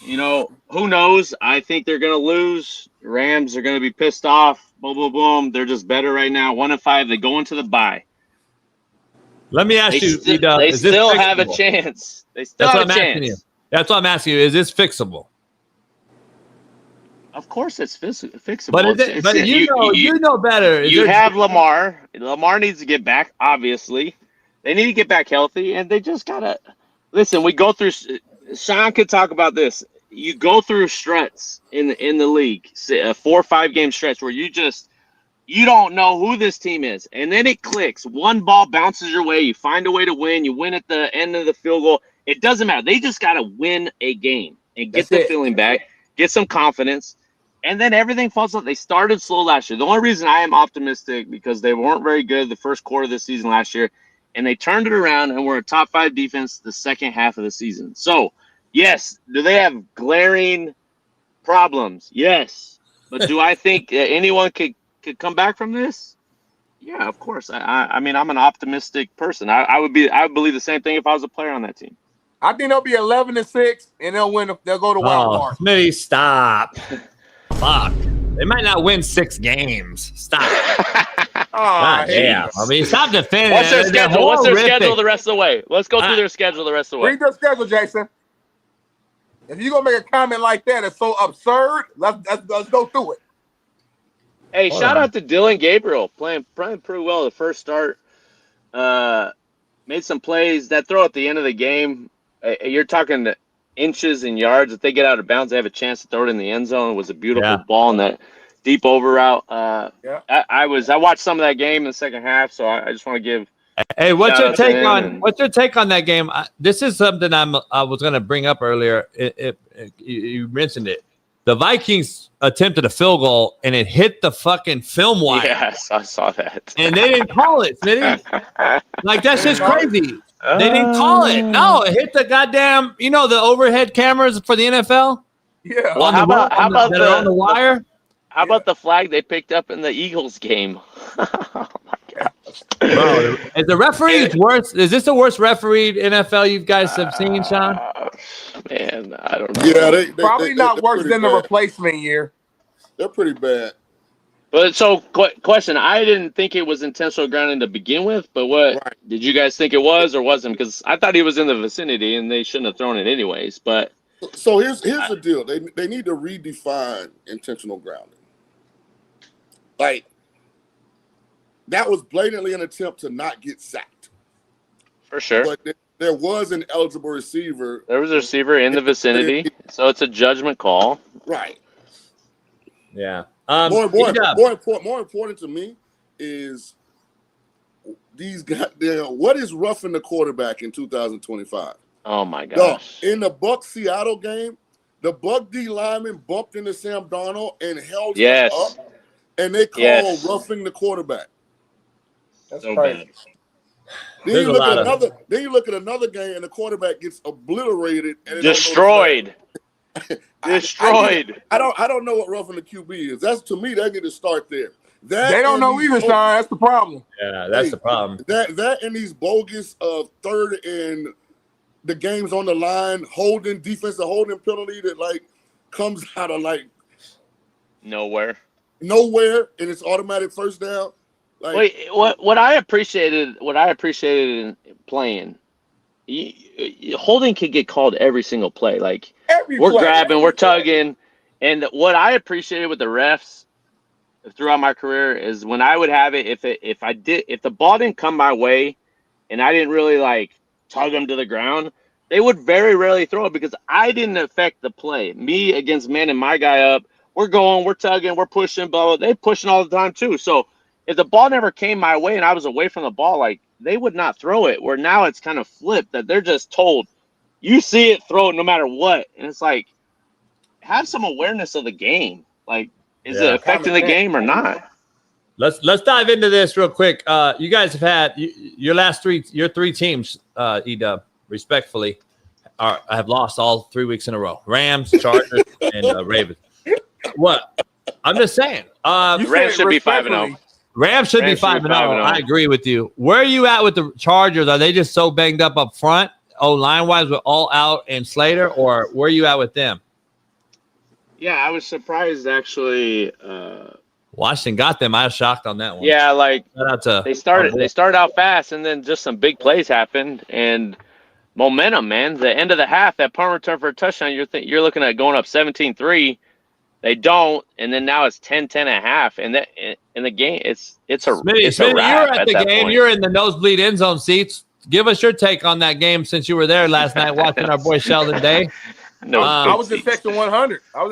Who knows? I think they're going to lose. The Rams are going to be pissed off. Boom, boom, boom. They're just better right now. 1-5. They go into the bye. Let me ask you. They still have a chance. They still have a chance. That's what I'm asking you. Is this fixable? Of course it's fixable. But you know better. You have Lamar. Lamar needs to get back, obviously. They need to get back healthy, and they just got to – listen, we go through – Shaun could talk about this. You go through stretches in the league, a 4 or 5 game stretch where you don't know who this team is, and then it clicks. One ball bounces your way. You find a way to win. You win at the end of the field goal. It doesn't matter. They just got to win a game and get the feeling back, get some confidence. And then everything falls out. They started slow last year. The only reason I am optimistic because they weren't very good the first quarter of the season last year, and they turned it around and were a top 5 defense the second half of the season. So, yes, do they have glaring problems? Yes. But do I think anyone could come back from this? Yeah, of course. I mean, I'm an optimistic person. I would believe the same thing if I was a player on that team. I think they'll be 11-6, and they'll win. They'll go to wild card. Smitty, stop. Fuck. They might not win 6 games. Stop. God damn. I mean, stop defending. What's their schedule? What's their schedule the rest of the way? Let's go through their schedule the rest of the way. Read their schedule, Jason. If you're gonna make a comment like that, it's so absurd. Let's go through it. Hey, shout out to Dylan Gabriel playing pretty well the first start. Made some plays. That throw at the end of the game. You're talking inches and yards. If they get out of bounds, they have a chance to throw it in the end zone. It was a beautiful ball in that deep over route. I watched some of that game in the second half, so I just want to give. Hey, what's your take on that game? This is something I was going to bring up earlier. You mentioned it. The Vikings attempted a field goal and it hit the fucking film wire. Yes, I saw that. And they didn't call it, Smitty. Like, that's just crazy. They didn't call it. No, it hit the goddamn, the overhead cameras for the NFL. Yeah. Well, how about on the wire? How about the flag they picked up in the Eagles game? Oh my God. Bro, is the referee worse? Is this the worst refereed NFL you guys have seen, Shaun? Man, I don't know. Yeah, they probably not worse than the replacement year. They're pretty bad. But so, question: I didn't think it was intentional grounding to begin with, but what did you guys think it was or wasn't? Because I thought he was in the vicinity and they shouldn't have thrown it anyways. But so here's the deal: they need to redefine intentional grounding. Like, that was blatantly an attempt to not get sacked. For sure. But there was an eligible receiver. There was a receiver in the vicinity, so it's a judgment call. Right. Yeah. More important to me is these guys. What is roughing the quarterback in 2025? Oh my gosh! In the Bucs Seattle game, the Buck D lineman bumped into Sam Darnold and held him up, and they called roughing the quarterback. That's so crazy. Then you look at another game and the quarterback gets obliterated and destroyed. Destroyed. I don't know what roughing the QB is. That's, to me, they need to start there. They don't know either, Shaun. That's the problem. Yeah, that's the problem. That and these bogus third and the game's on the line, defensive holding penalty that comes out of nowhere, and it's automatic first down. What I appreciated in playing, holding could get called every single play. Grabbing, we're tugging, and what I appreciated with the refs throughout my career is when I would have it, if the ball didn't come my way, and I didn't really tug them to the ground, they would very rarely throw it because I didn't affect the play. Me against manning my guy up, we're going, we're tugging, we're pushing, blah, blah. They're pushing all the time too. So if the ball never came my way and I was away from the ball, they would not throw it. Where now it's kind of flipped that they're just told, you see it, throw it no matter what. And it's have some awareness of the game. Is it affecting the game or not? Let's dive into this real quick. You guys have had your 3 teams, E-Dub, respectfully, have lost all 3 weeks in a row. Rams, Chargers, and Ravens. What? I'm just saying. Rams should be 5-0. Rams should be 5-0. I agree with you. Where are you at with the Chargers? Are they just so banged up front, line-wise, with all out and Slater, or where are you at with them? Yeah, I was surprised, actually. Washington got them. I was shocked on that one. Yeah, they started out fast, and then just some big plays happened, and momentum, man. The end of the half, that punt return for a touchdown, you're looking at going up 17-3. They don't, and then now it's 10-10 a half, and that in the game, it's a Smitty, wrap. You're at the game. Point. You're in the nosebleed end zone seats. Give us your take on that game since you were there last night watching our boy Sheldon Day. I was in section 100. I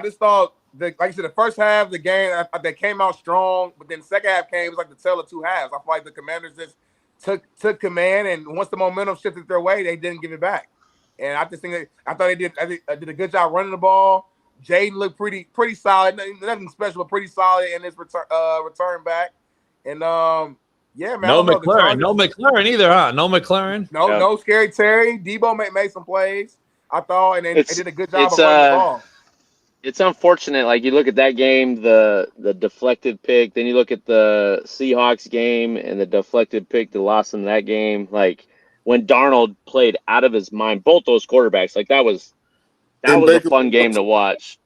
just thought that, like you said, the first half of the game they came out strong, but then the second half came, it was like the tale of two halves. I feel like the Commanders just took command, and once the momentum shifted their way, they didn't give it back. And I just think I thought they did a good job running the ball. Jaden looked pretty solid. Nothing special, but pretty solid in his return back. And yeah, man. No McLaren. No McLaren either, huh? No McLaren. No Scary Terry. Debo made some plays, I thought, and they did a good job of running the ball. It's unfortunate. Like, you look at that game, the deflected pick, then you look at the Seahawks game and the deflected pick that lost in that game. Like, when Darnold played out of his mind, both those quarterbacks, like that was a fun game to watch.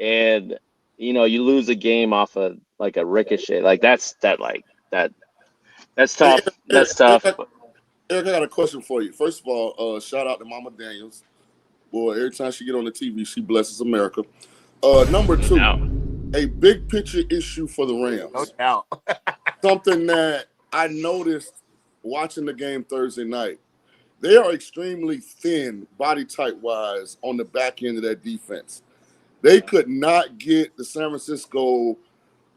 And you lose a game off of like a ricochet. Like that's tough. That's tough. Eric, I got a question for you. First of all, shout out to Mama Daniels. Boy, every time she get on the TV, she blesses America. Number two, a big picture issue for the Rams. No doubt. Something that I noticed watching the game Thursday night. They are extremely thin body type wise on the back end of that defense. They could not get the San Francisco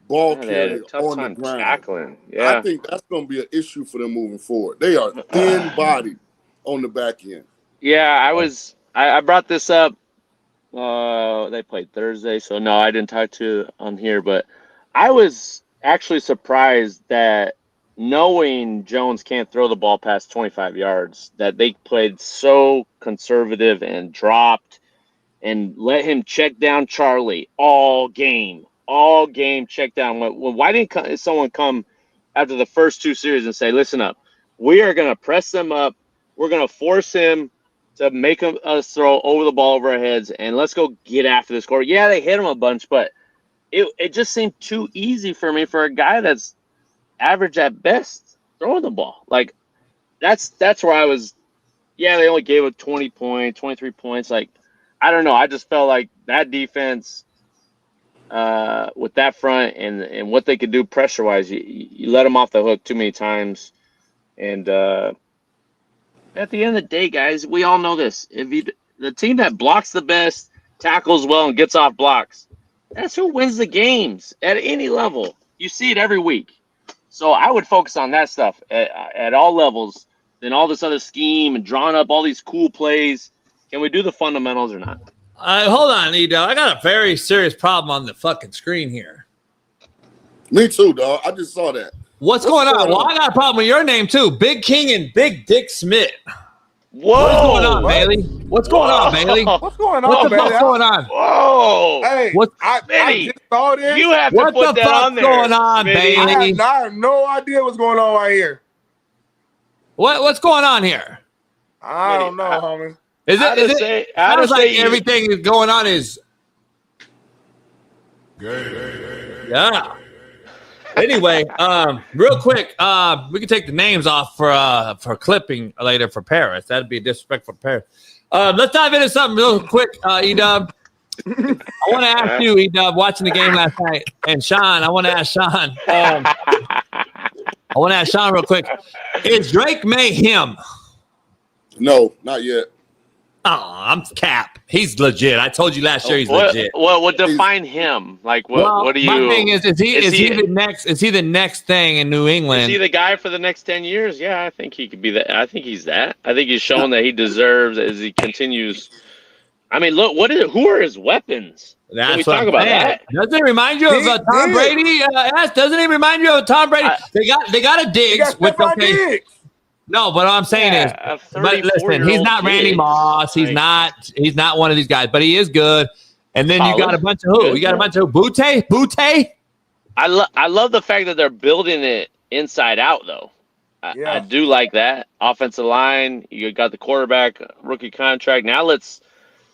ball carrier on the ground. Tackling. Yeah. I think that's going to be an issue for them moving forward. They are thin bodied on the back end. Yeah, I brought this up. They played Thursday, so no, I didn't talk to on here, but I was actually surprised that knowing Jones can't throw the ball past 25 yards, that they played so conservative and dropped and let him check down Charlie all game check down. Why didn't someone come after the first two series and say, listen up, we are going to press them up. We're going to force him to make us throw over the ball over our heads, and let's go get after the score. Yeah, they hit him a bunch, but it just seemed too easy for me for a guy that's average at best throwing the ball. Like, that's where I was. Yeah, they only gave it 20 points, 23 points. Like, I don't know. I just felt like that defense with that front and what they could do pressure-wise, you let them off the hook too many times. And at the end of the day, guys, we all know this. The team that blocks the best, tackles well, and gets off blocks, that's who wins the games at any level. You see it every week. So I would focus on that stuff at all levels than all this other scheme and drawing up all these cool plays. Can we do the fundamentals or not? Hold on, Edo. I got a very serious problem on the fucking screen here. Me too, dog. I just saw that. What's going on? Well, I got a problem with your name too. Big King and Big Dick Smith. Whoa. What's going on, Bailey? What's going on, Bailey? What's going on, What the Bailey? fuck's going on? Whoa. Hey, I just saw this. You have to What put the that on fuck's there. going on, Smitty. Bailey? I have no idea what's going on right here. What's going on here? I don't know, homie. Sounds like everything is going on is. Yeah. Anyway, real quick, we can take the names off for clipping later for Paris. That'd be disrespectful for Paris. Let's dive into something real quick, E-Dub. I want to ask you, E-Dub, watching the game last night, and Shaun, I want to ask Shaun. I want to ask Shaun real quick. Is Drake May him? No, not yet. Oh, I'm cap. He's legit. I told you last year he's legit. What define him? Like what do you? My thing is he the next? Is he the next thing in New England? Is he the guy for the next 10 years? Yeah, I think he could be that. I think he's that. I think he's shown that he deserves as he continues. I mean, look, who are his weapons? That's Can we what talk I'm about saying. that? Doesn't it remind you of Tom Brady? Doesn't it remind you of Tom Brady? They got a Diggs with okay. No, but what I'm saying is, but listen, he's not Randy Moss. He's not one of these guys, but he is good. And then you got a bunch of who? You got a bunch of Butte. I love the fact that they're building it inside out, though. I do like that. Offensive line, you got the quarterback, rookie contract. Now let's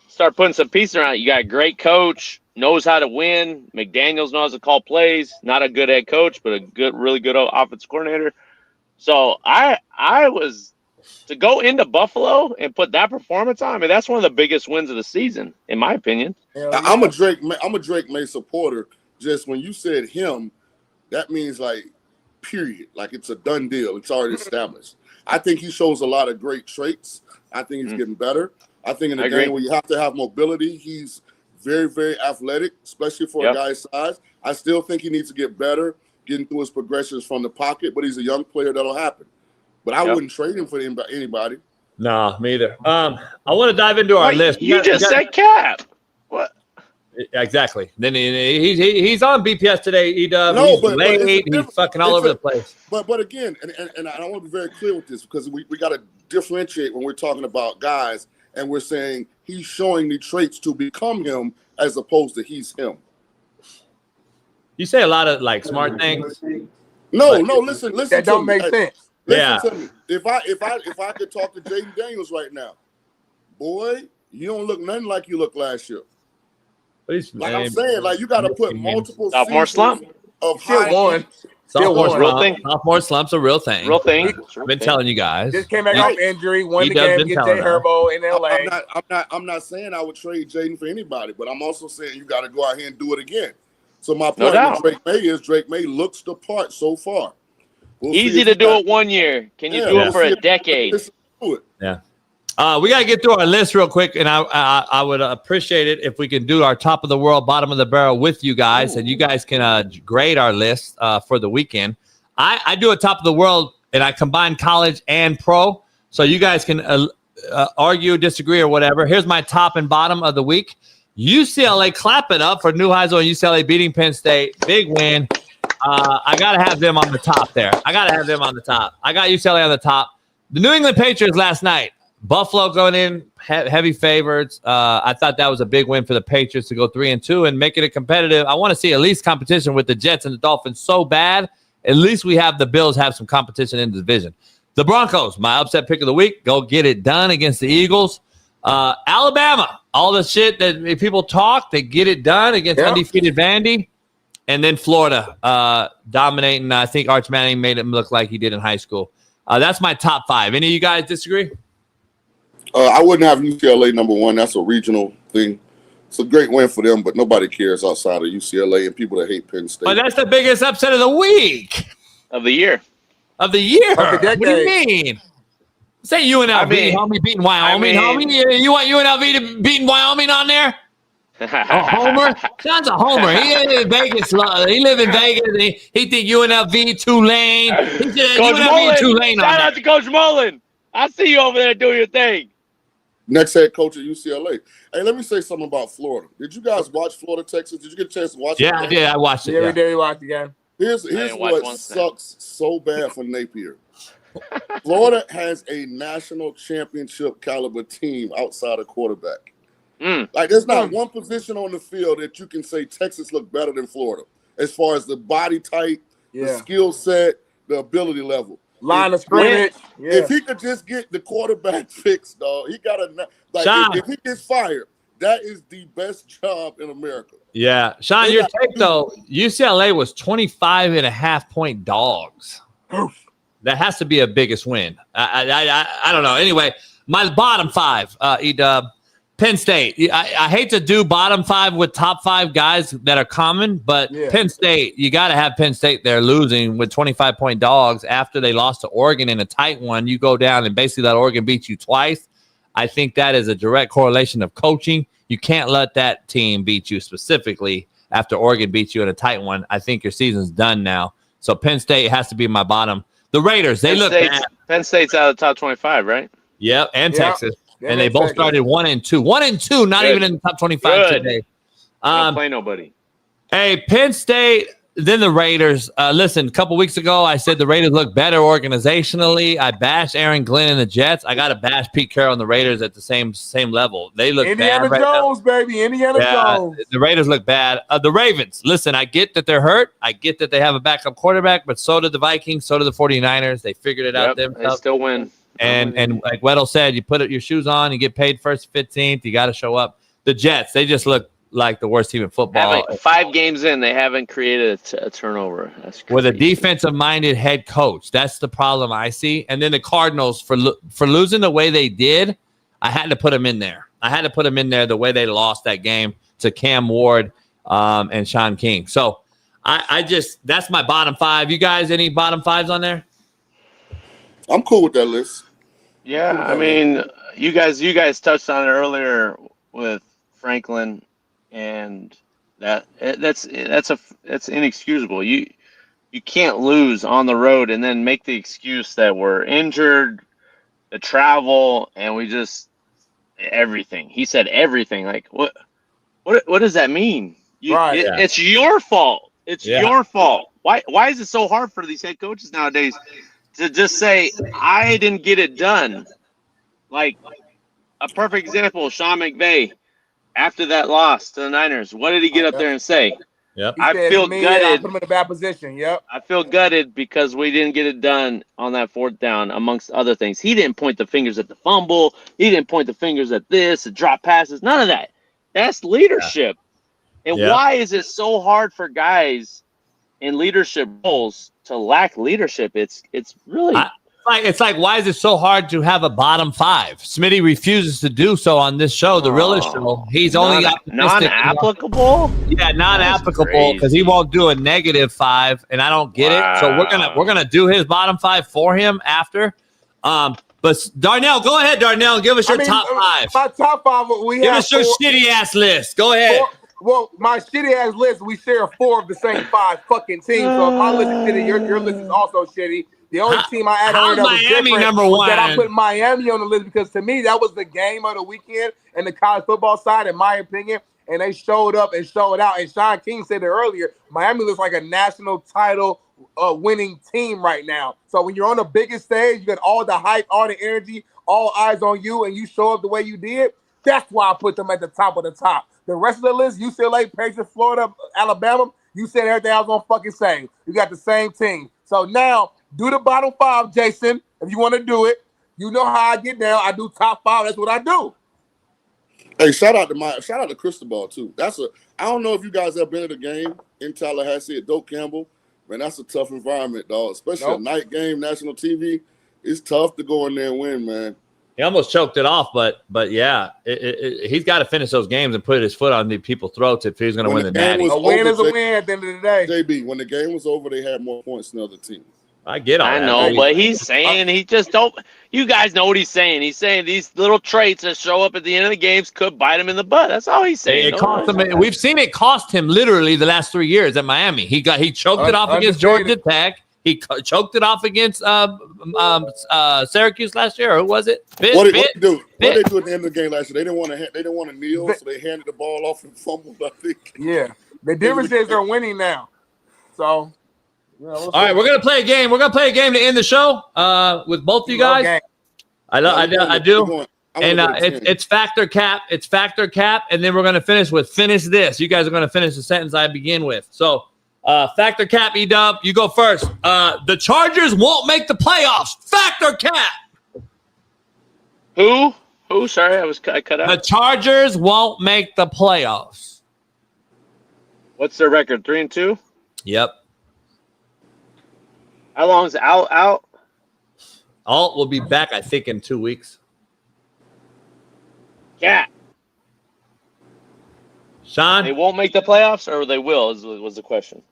start putting some pieces around it. You got a great coach, knows how to win. McDaniels knows how to call plays. Not a good head coach, but a really good offensive coordinator. So I was to go into Buffalo and put that performance on. I mean, that's one of the biggest wins of the season, in my opinion. I'm a Drake May supporter. Just when you said him, that means like period. Like it's a done deal. It's already established. I think he shows a lot of great traits. I think he's getting better. I think in a game where you have to have mobility, he's very, very athletic, especially for a guy's size. I still think he needs to get better getting through his progressions from the pocket, but he's a young player that'll happen. But I wouldn't trade him for anybody. No, me either. I want to dive into our list. You just said cap. What? Exactly. Then he's on BPS today. He's but late. He's fucking all over the place. But again, and I want to be very clear with this because we got to differentiate when we're talking about guys and we're saying he's showing the traits to become him as opposed to he's him. You say a lot of like smart things. No, listen. That don't make sense. Listen to me. If I could talk to Jaden Daniels right now, boy, you don't look nothing like you looked last year. Like I'm saying, like you got to put multiple sophomore slump of Still high. one. Sophomore slump's a real thing. Real thing. I've been telling you guys. Just came back off injury, won the game against Jay Herbo in LA. I'm not saying I would trade Jaden for anybody, but I'm also saying you got to go out here and do it again. So my point with Drake Maye is Drake Maye looks the part so far. Easy to do it 1 year. Can you do it for a decade? Yeah. We got to get through our list real quick, and I would appreciate it if we can do our top of the world, bottom of the barrel with you guys, and you guys can grade our list for the weekend. I do a top of the world, and I combine college and pro, so you guys can argue, disagree, or whatever. Here's my top and bottom of the week. UCLA, clap it up for Neuheisel and UCLA beating Penn State. Big win. I got to have them on the top there. I got UCLA on the top. The New England Patriots last night. Buffalo going in, heavy favorites. I thought that was a big win for the Patriots to go 3-2 and make it a competitive. I want to see at least competition with the Jets and the Dolphins so bad. At least we have the Bills have some competition in the division. The Broncos, my upset pick of the week, go get it done against the Eagles. Alabama, all the shit that people talk, they get it done against undefeated Vandy. And then Florida dominating. I think Arch Manning made him look like he did in high school. That's my top five. Any of you guys disagree? I wouldn't have UCLA number one. That's a regional thing. It's a great win for them, but nobody cares outside of UCLA and people that hate Penn State. But that's the biggest upset of the week. Of the year. What do you mean? Say UNLV, homie, beating Wyoming, homie. You want UNLV to beating Wyoming on there? A homer? Sean's a homer. He live in Vegas. He live in Vegas. And he think UNLV, Tulane. He said UNLV and Tulane. Shout out to Coach Mullen. I see you over there doing your thing. Next head coach at UCLA. Hey, let me say something about Florida. Did you guys watch Florida, Texas? Did you get a chance to watch it? Yeah, I did. I watched it. Every day we watched the game. Here's what sucks so bad for Napier. Florida has a national championship caliber team outside of quarterback. Like, there's not one position on the field that you can say Texas look better than Florida as far as the body type, the skill set, the ability level. Line of scrimmage. If he could just get the quarterback fixed, dog, he got to if he gets fired, that is the best job in America. Yeah. Shaun, your take, though, UCLA was 25.5-point dogs. That has to be a biggest win. I don't know. Anyway, my bottom five, E-Dub. Penn State. I hate to do bottom five with top five guys that are common, but Penn State, you got to have Penn State there losing with 25-point dogs after they lost to Oregon in a tight one. You go down and basically let Oregon beat you twice. I think that is a direct correlation of coaching. You can't let that team beat you specifically after Oregon beats you in a tight one. I think your season's done now. So Penn State has to be my bottom. The Raiders, they look bad. Penn State's out of the top 25, right? Yep, and Texas. And they both started 1-2. 1-2, not even in the top 25 today. Don't play nobody. Hey, Penn State, then the Raiders. Listen, a couple weeks ago, I said the Raiders look better organizationally. I bashed Aaron Glenn and the Jets. I got to bash Pete Carroll and the Raiders at the same level. They look Indiana bad. Jones, baby. Indiana Jones. The Raiders look bad. The Ravens, listen, I get that they're hurt. I get that they have a backup quarterback, but so did the Vikings, so did the 49ers. They figured it out themselves. They still win. And like Weddle said, you put your shoes on, you get paid first 15th, you got to show up. The Jets, they just look like the worst team in football. 5 games in, they haven't created a turnover. That's crazy. With a defensive-minded head coach. That's the problem I see. And then the Cardinals, for losing the way they did, I had to put them in there. I had to put them in there the way they lost that game to Cam Ward and Sean King. So I just, that's my bottom five. You guys, any bottom fives on there? I'm cool with that list. Yeah, I mean, you guys touched on it earlier with Franklin, and that's inexcusable. You can't lose on the road and then make the excuse that we're injured, the travel, and we just everything. He said everything. Like what What does that mean? It's your fault. It's your fault. Why is it so hard for these head coaches nowadays to just say, I didn't get it done? Like, a perfect example, Sean McVay, after that loss to the Niners, what did he get up there and say? Yep. He said, feel me, gutted. I put him in a bad position. Yep. I feel gutted because we didn't get it done on that fourth down, amongst other things. He didn't point the fingers at the fumble. He didn't point the fingers at this, the drop passes, none of that. That's leadership. And why is it so hard for guys in leadership roles to lack leadership? It's really it's like why is it so hard to have a bottom five? Smitty refuses to do so on this show, the realest show. He's only non-applicable. Yeah, non-applicable because he won't do a -5, and I don't get it. So we're gonna do his bottom five for him after. But Darnell, go ahead, Darnell. Give us your top five. My top five. Give us your shitty ass list. Go ahead. Well, my shitty ass list. We share 4 of the same 5 fucking teams. So if my list is shitty, your list is also shitty. The only team I added on that was Miami different number was one? that I put Miami on the list because to me that was the game of the weekend in the college football side, in my opinion. And they showed up and showed out. And Shaun King said it earlier. Miami looks like a national title winning team right now. So when you're on the biggest stage, you got all the hype, all the energy, all eyes on you, and you show up the way you did. That's why I put them at the top of the top. The rest of the list, UCLA, Patriots, Florida, Alabama, you said everything I was going to fucking say. You got the same team. So now, do the bottom 5, Jason, if you want to do it. You know how I get down. I do top 5. That's what I do. Hey, shout out to Cristobal too. I don't know if you guys have been at a game in Tallahassee at Doak Campbell. Man, that's a tough environment, dog. Especially a night game, national TV. It's tough to go in there and win, man. He almost choked it off, but yeah, he's got to finish those games and put his foot on the people's throats if he's going to win the natty. A win is a win at the end of the day. JB, when the game was over, they had more points than the other team. I get all that. I know, but he's saying he just don't. You guys know what he's saying. He saying these little traits that show up at the end of the games could bite him in the butt. That's all he's saying. It cost him. We've seen it cost him literally the last 3 years at Miami. He choked it off against Georgia Tech. He choked it off against Syracuse last year. Or who was it? What did they do? What did they do at the end of the game last year? They didn't want to kneel, so they handed the ball off and fumbled. I think. Yeah, the difference is they're winning now. So. All right, we're gonna play a game. We're gonna play a game to end the show with both of you guys. Okay. I do. And it's factor cap. It's factor cap, and then we're gonna finish with finish this. You guys are gonna finish the sentence I begin with. So, factor cap. E-Dub, you go first. The Chargers won't make the playoffs. Factor cap. Who? Sorry, I cut out. The Chargers won't make the playoffs. What's their record? 3-2. Yep. How long is out? Alt will be back, I think, in 2 weeks. Yeah. Shaun? They won't make the playoffs, or they will, was the question.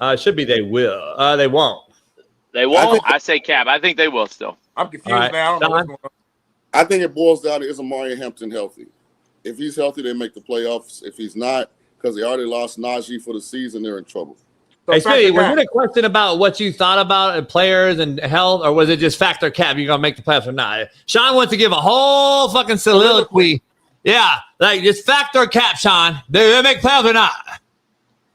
It should be they will. They won't. They won't? I say cap. I think they will still. I'm confused now. I don't know what's going on. I think it boils down to, is Amari Hampton healthy? If he's healthy, they make the playoffs. If he's not, because they already lost Najee for the season, they're in trouble. Hey, Smitty, was it a question about what you thought about players and health, or was it just factor cap? You're going to make the playoffs or not? Shaun wants to give a whole fucking soliloquy. Yeah, like just factor cap, Shaun. They make playoffs or not?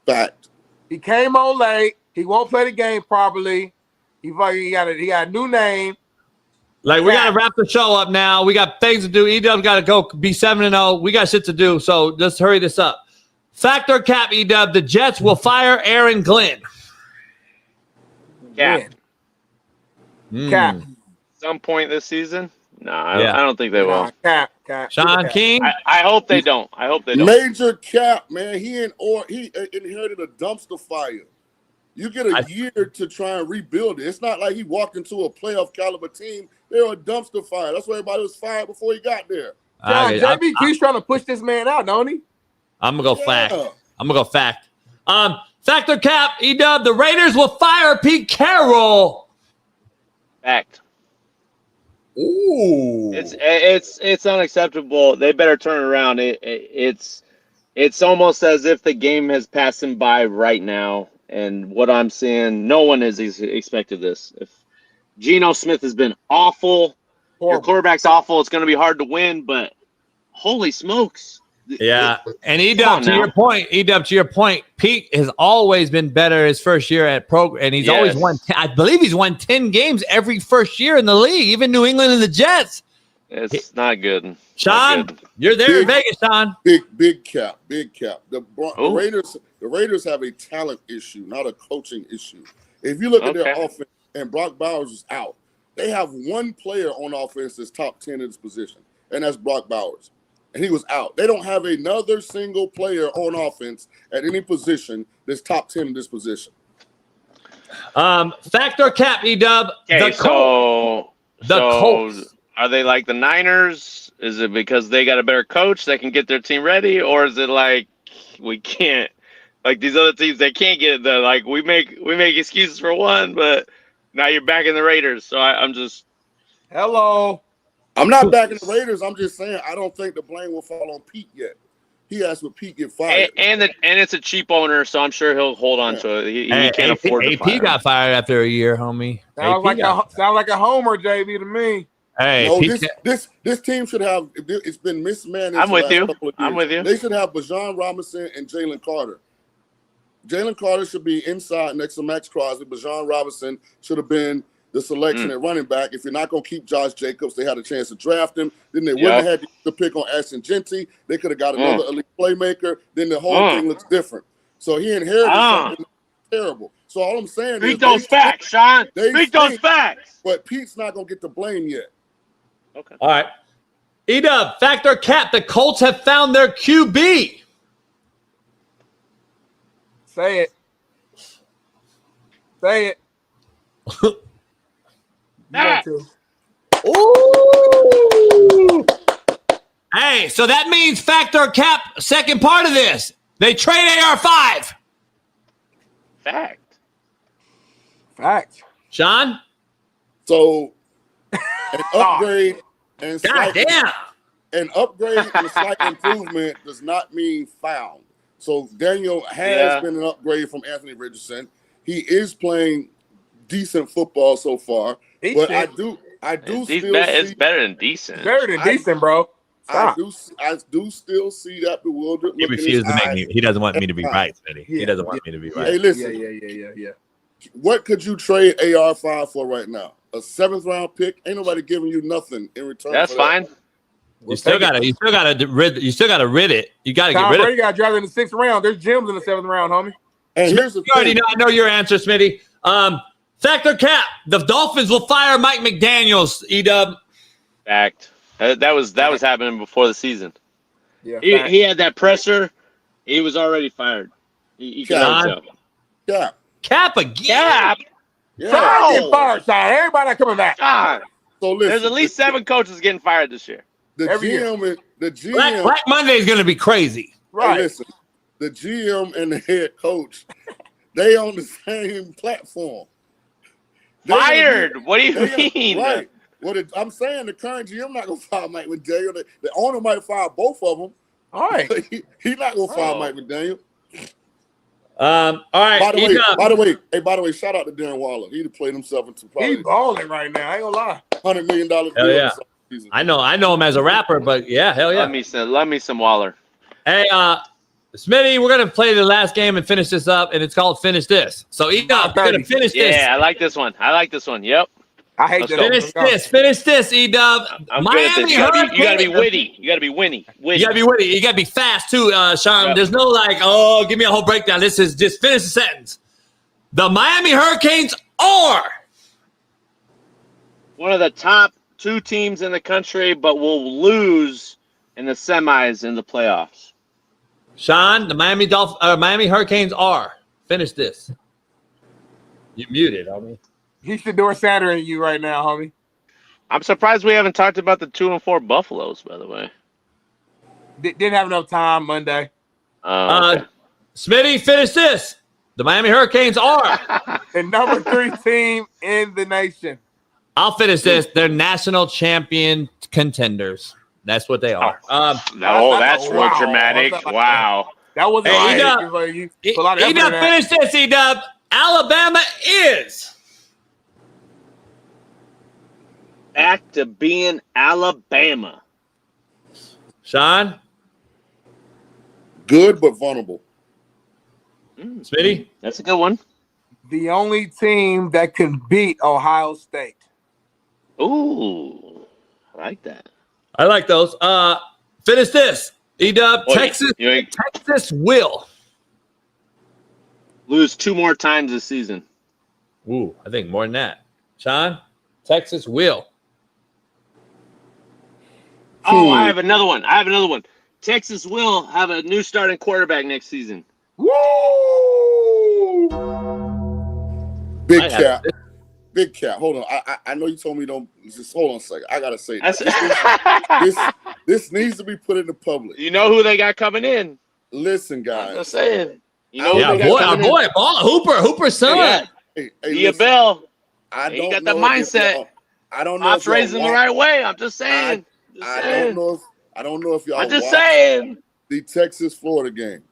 Fact. He came on late. He won't play the game properly. He got a new name. Like, we got to wrap the show up now. We got things to do. E-Dub's got to go be 7-0. We got shit to do, so just hurry this up. Factor cap, E-Dub. The Jets will fire Aaron Glenn. Cap. Cap. Some point this season? No, I don't think they will. Cap. Shaun King? I hope they don't. Major cap, man. He inherited a dumpster fire. You get a year to try and rebuild it. It's not like he walked into a playoff caliber team. They're a dumpster fire. That's why everybody was fired before he got there. JB keeps trying to push this man out, don't he? I'm going to go fact. I'm going to go fact. Factor cap, E-Dub, the Raiders will fire Pete Carroll. Fact. Ooh. It's unacceptable. They better turn around. It's almost as if the game has passed him by right now. And what I'm seeing, no one has expected this. If Geno Smith has been awful, your quarterback's awful, it's going to be hard to win. But holy smokes, Yeah, and Edub, to your point, Pete has always been better his first year at pro, and he's always won. I believe he's won 10 games every first year in the league, even New England and the Jets. It's not good. Sean, you're there in Vegas, Sean. Big cap. The Raiders have a talent issue, not a coaching issue. If you look at their offense, and Brock Bowers is out, they have one player on offense that's top 10 in his position, and that's Brock Bowers. And he was out. They don't have another single player on offense at any position that's top 10 in this position. Fact or cap, Edub? Okay, so Colts. Are they like the Niners? Is it because they got a better coach that can get their team ready, or is it like we can't, like these other teams that can't get it done? Like we make excuses for one, but now you're back in the Raiders. So I'm just hello. I'm not backing the Raiders. I'm just saying I don't think the blame will fall on Pete yet. He asked when Pete get fired. And it's a cheap owner, so I'm sure he'll hold on to it. He can't afford to fire AP got fired after a year, homie. Sounds like a homer, JB, to me. Hey, no, this team should have. It's been mismanaged. I'm with you. They should have Bijan Robinson and Jalen Carter. Jalen Carter should be inside next to Max Crosby. Bijan Robinson should have been the selection at running back. If you're not going to keep Josh Jacobs, they had a chance to draft him. Then they wouldn't have had the pick on Ashton Genty. They could have got another elite playmaker. Then the whole thing looks different. So he inherited something terrible. So all I'm saying is beat those facts, Sean. Beat those facts. But Pete's not going to get the blame yet. Okay. All right. Edub, fact or cap, the Colts have found their QB. Say it. Say it. Ooh. Hey, so that means fact or cap, second part of this. They trade AR5. Fact. Sean? So an upgrade and an upgrade and a slight improvement does not mean found. So Daniel has been an upgrade from Anthony Richardson. He is playing decent football so far, but I do it's better than decent. Better than decent, bro. I do still see that bewildered. He refuses to make me. He doesn't want me to be right, Smitty. He doesn't want me to be right. Hey, listen. Yeah. What could you trade AR5 for right now? A 7th round pick? Ain't nobody giving you nothing in return. That's fine. You still gotta rid it. You gotta get rid of it. Got drafted in the 6th round. There's gems in the 7th round, homie. And here's the thing. I know your answer, Smitty. Fact or cap, the Dolphins will fire Mike McDaniels, Edub. Fact. That was happening before the season. Yeah, he had that pressure. He was already fired. He Cap again. Cap. Yeah. Get fired, Sean. Everybody not coming back. God. So listen, there's at least 7 coaches getting fired this year. The GM Black Monday is going to be crazy. Right. Hey, listen, the GM and the head coach, they on the same platform. Fired? What do you mean? Right. I'm saying the current GM not going to fire Mike McDaniel. The owner might fire both of them. All right. He's not going to fire Mike McDaniel. All right. By the way, shout out to Darren Waller. He'd have played himself into probably he's balling right now. I ain't gonna lie. $100 million deal. Yeah. I know him as a rapper, but yeah, hell yeah. Let me some Waller. Hey, Smitty, we're gonna play the last game and finish this up, and it's called Finish This. So we're gonna finish this. Yeah, I like this one. Yep. I hate this. Finish this, E-Dub. Miami Hurricanes. You gotta be witty. You gotta be witty. You gotta be witty. You gotta be fast too, Shaun. Yep. There's no give me a whole breakdown. This is just finish the sentence. The Miami Hurricanes are one of the top 2 teams in the country, but will lose in the semis in the playoffs. Shaun, the Miami Hurricanes are. Finish this. You muted, homie. He's Shedeur Sanders you right now, homie. I'm surprised we haven't talked about the 2-4 Buffaloes, by the way. Didn't have enough time Monday. Okay. Smitty, finish this. The Miami Hurricanes are the number 3 team in the nation. I'll finish this. They're national champion contenders. That's what they are. That's real dramatic. Wow. That wasn't E-Dub, finish this, E-Dub. Alabama is back to being Alabama. Shaun? Good but vulnerable. Smitty? That's a good one. The only team that can beat Ohio State. Ooh, I like that. I like those. Finish this. E-Dub, Texas will lose 2 more times this season. Ooh, I think more than that. Shaun, Texas will. Oh, I have another one. Texas will have a new starting quarterback next season. Woo! Big cap. Big cap. Hold on. I know you told me don't. Just hold on a second. I gotta say this needs to be put in the public. You know who they got coming in? Listen, guys. I'm just saying. You know our boy, Hooper's son. Yeah. Bell. He got the mindset. I don't know. If raised in the right way. I'm just saying. I don't know if y'all. I'm just saying. The Texas-Florida game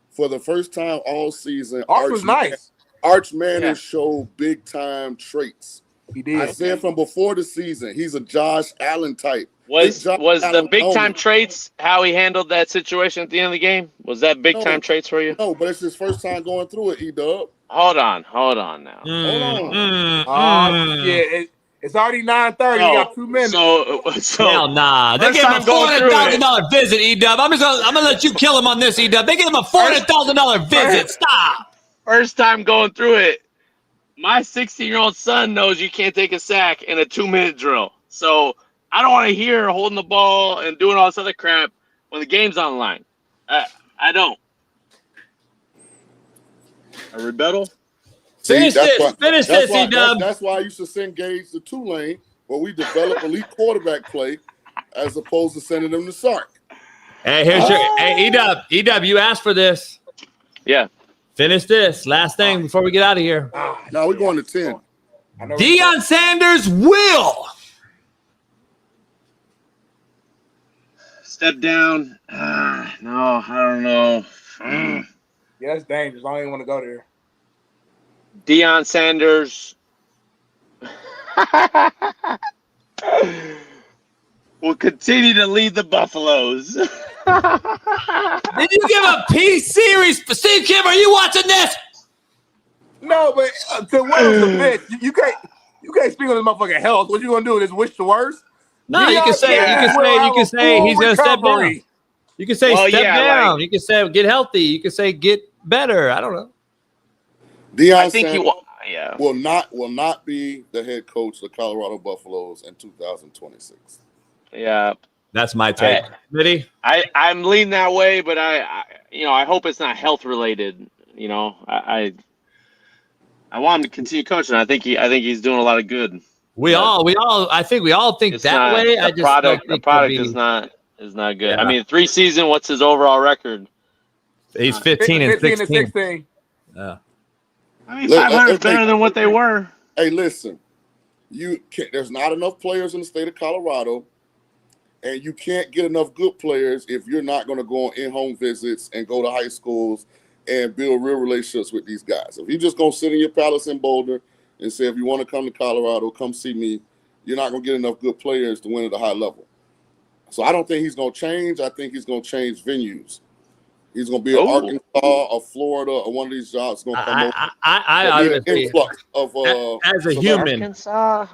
for the first time all season. Arch was nice. Arch Manning showed big time traits. He did. I said from before the season, he's a Josh Allen type. Was the big time traits how he handled that situation at the end of the game? Was that big time traits for you? No, but it's his first time going through it, E-Dub. Hold on now. Hold on. Yeah, it's already 9:30. We got 2 minutes. So hell nah. They gave him a $400,000 visit, E-Dub. I'm gonna let you kill him on this, E-Dub. They gave him a $400,000 visit. Stop. First time going through it. My 16-year-old son knows you can't take a sack in a 2-minute drill. So I don't want to hear holding the ball and doing all this other crap when the game's on the line. I don't. A rebuttal? Finish this, E-Dub. That's why I used to send Gage to Tulane, where we develop elite quarterback play, as opposed to sending them to Sark. Hey, hey, E-Dub, you asked for this. Yeah. Finish this. Last thing before we get out of here. No, we're going to 10. Dion Sanders will step down. No, I don't know. Yeah, that's dangerous. I don't even want to go there. Dion Sanders will continue to lead the Buffaloes. Did you give a P series for Steve Kim? Are you watching this? No, but to what is the fit? You can't speak on this motherfucking health. What you gonna do? Is wish the worst? No, you can say he's gonna step down. You can say step down. Like, you can say get healthy. You can say get better. I don't know. Dion Sanders will not be the head coach of the Colorado Buffaloes in 2026. Yeah. That's my take. Smitty? I'm leaning that way, but I hope it's not health related. You know, I want him to continue coaching. I think he's doing a lot of good. I think we all think that way. The product is not good. Yeah. I mean, 3 seasons. What's his overall record? He's 15 and 16. Yeah. I mean, 500 is better than what they were. Hey, listen, there's not enough players in the state of Colorado. And you can't get enough good players if you're not going to go on in-home visits and go to high schools and build real relationships with these guys. If you're just going to sit in your palace in Boulder and say, if you want to come to Colorado, come see me, you're not going to get enough good players to win at a high level. So I don't think he's going to change. I think he's going to change venues. He's going to be in Arkansas or Florida or one of these jobs going to come over. I influx of as a human. Arkansas.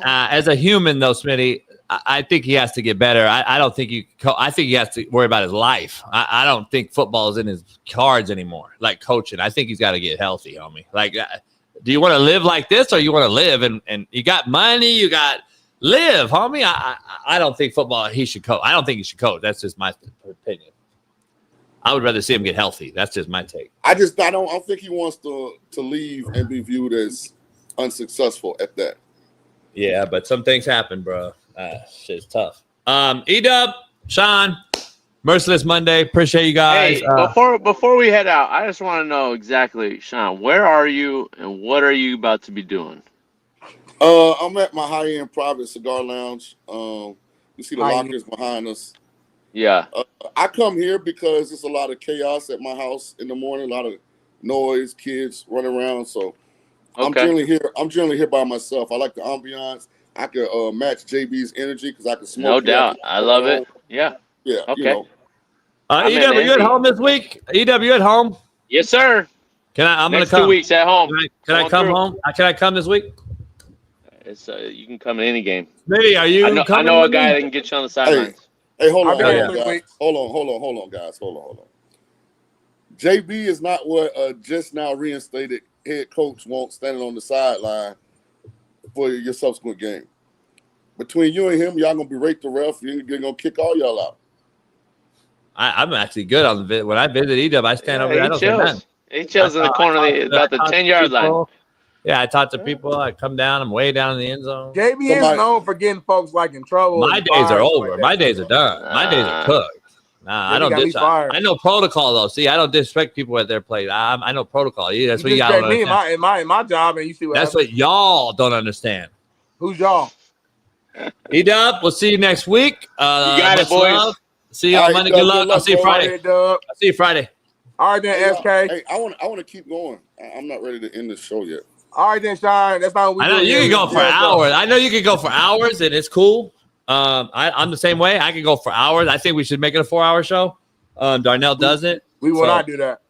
As a human, though, Smitty, I think he has to get better. I don't think I think he has to worry about his life. I don't think football is in his cards anymore. Like coaching, I think he's got to get healthy, homie. Like, do you want to live like this, or you want to live and you got money, you got live, homie? I don't think football. He should coach. I don't think he should coach. That's just my opinion. I would rather see him get healthy. That's just my take. I don't think he wants to leave and be viewed as unsuccessful at that. Yeah, but some things happen, bro. Shit's tough. E-Dub, Shaun, Merciless Monday. Appreciate you guys. Hey, before we head out, I just want to know exactly, Shaun, where are you and what are you about to be doing? I'm at my high-end private cigar lounge. You see the lockers behind us. Yeah. I come here because there's a lot of chaos at my house in the morning, a lot of noise, kids running around. So I'm generally here by myself. I like the ambiance. I could match JB's energy because I can smoke. No doubt. I love it. Yeah. Yeah. Okay. You know, EW, you at home this week? EW, you at home? Yes, sir. I'm Next gonna come. 2 weeks at home. Can I come home? Can I come this week? It's you can come to any game. Smitty, are you? I know a guy that can get you on the sidelines. Hey, hold on, guys. Hold on, guys. Hold on. JB is not what just now reinstated head coach wants standing on the sideline for your subsequent game. Between you and him, y'all gonna berate the ref. You're gonna kick all y'all out. I'm actually good on the when I visit EW. I stand over there. I don't say nothing. He chills in the corner about the 10-yard line. Yeah, I talk to people. I come down. I'm way down in the end zone. JB is known for getting folks like in trouble. My days are over. My days are done. My days are cooked. Nah, I don't. I know protocol though. See, I don't disrespect people at their place. I know protocol. Yeah, that's what you got. Me in my job, and you see what that's happens. what y'all don't understand. Who's y'all? E-Dub, we'll see you next week. You got it, boys. Love. See you on Monday. Good luck. I'll see you Friday. I'll see you Friday. All right then, SK. Hey, I want to keep going. I'm not ready to end the show yet. All right then, Shaun. That's not what we do. I know you can go for hours. I know you can go for hours, and it's cool. I'm the same way. I can go for hours. I think we should make it a 4-hour show. Darnell does it. We will not do that.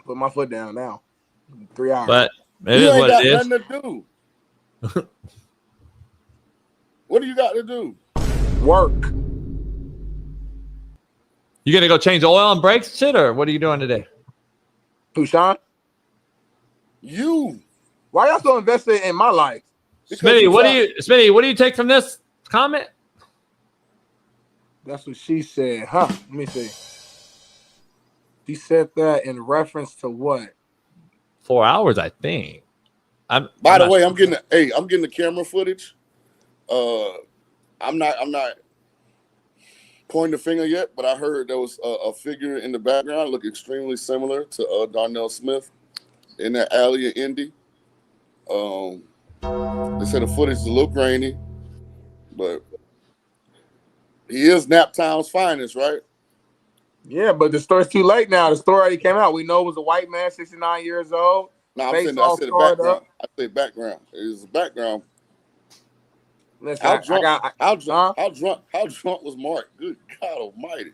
Put my foot down now. 3 hours. But it is what it is. Nothing to do. What do you got to do? Work. You gonna go change the oil and brakes, shit, or what are you doing today? Who, Shaun? You. Why y'all so invested in my life? Smitty, what do you take from this comment? That's what she said, huh? Let me see. She said that in reference to what? 4 hours, I think. By the way, I'm getting the camera footage. I'm not pointing the finger yet, but I heard there was a figure in the background look extremely similar to Darnell Smith in that alley in Indy. They said the footage is a little grainy, but he is Naptown's finest, right? Yeah, but the story's too late now. The story already came out. We know it was a white man, 69 years old. No, I said background. I said background. It is a background. Listen, how drunk was Mark? Good God Almighty!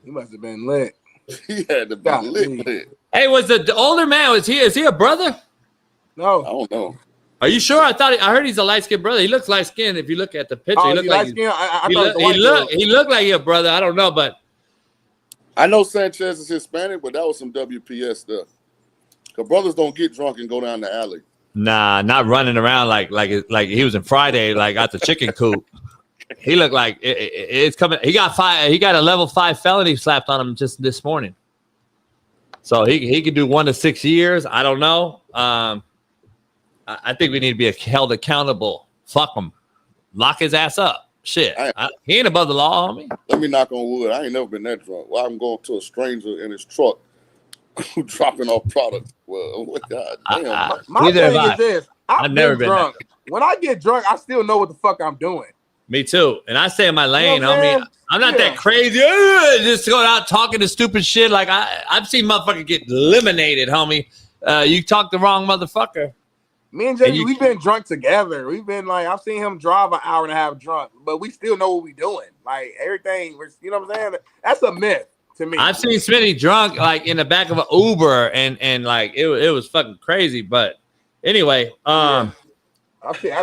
He must have been lit. He had to be lit. Hey, was the older man? Is he a brother? No, I don't know. Are you sure? I heard he's a light-skinned brother. He looks light-skinned. If you look at the picture, he looks like he looked like he a brother. I don't know, but I know Sanchez is Hispanic, but that was some WPS stuff. Because brothers don't get drunk and go down the alley. Nah, not running around like he was in Friday, like out the chicken coop. He looked like it's coming. He got a level 5 felony slapped on him just this morning. So he could do 1 to 6 years. I don't know. I think we need to be held accountable. Fuck him. Lock his ass up. Shit. He ain't above the law, homie. Let me knock on wood. I ain't never been that drunk. Well, I'm going to a stranger in his truck dropping off products. Well, God damn. My thing is this. I've never been drunk. When I get drunk, I still know what the fuck I'm doing. Me too. And I stay in my lane, homie. I'm not that crazy. Just going out talking to stupid shit. Like I've seen motherfuckers get eliminated, homie. You talk the wrong motherfucker. Me and Jay, we've been drunk together. We've been like, I've seen him drive an hour and a half drunk, but we still know what we're doing. Like everything, you know what I'm saying? That's a myth to me. I've seen Smitty drunk like in the back of an Uber and like it was fucking crazy. But anyway, I've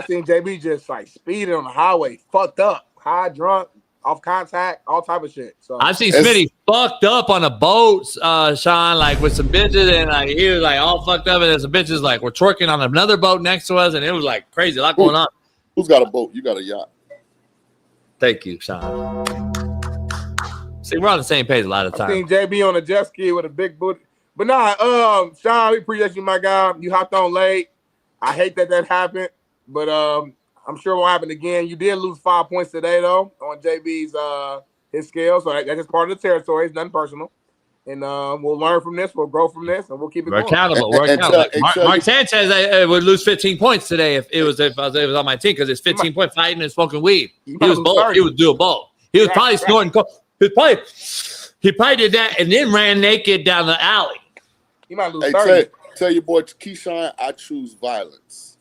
seen JB just like speeding on the highway, fucked up, high drunk, off contact, all type of shit. So I've seen Smitty fucked up on a boat, Shaun, like with some bitches, and like he was like all fucked up, and there's some bitches like we're twerking on another boat next to us, and it was like crazy, a lot going on. Who's got a boat? You got a yacht. Thank you, Shaun. See, we're on the same page a lot of times. I've seen JB on a jet ski with a big booty. But nah, Shaun, we appreciate you, my guy. You hopped on late. I hate that happened, but I'm sure it won't happen again. You did lose 5 points today, though, on JB's his scale. So that's just part of the territory. It's nothing personal. And we'll learn from this. We'll grow from this, and we'll keep it going. Accountable. We're accountable. Mark Sanchez would lose 15 points today if it was on my team because it's 15 point fighting and smoking weed. He was both. He was doing both. He was probably snorting coke. He probably did that and then ran naked down the alley. He might lose 30. Tell your boy Keyshawn, I choose violence.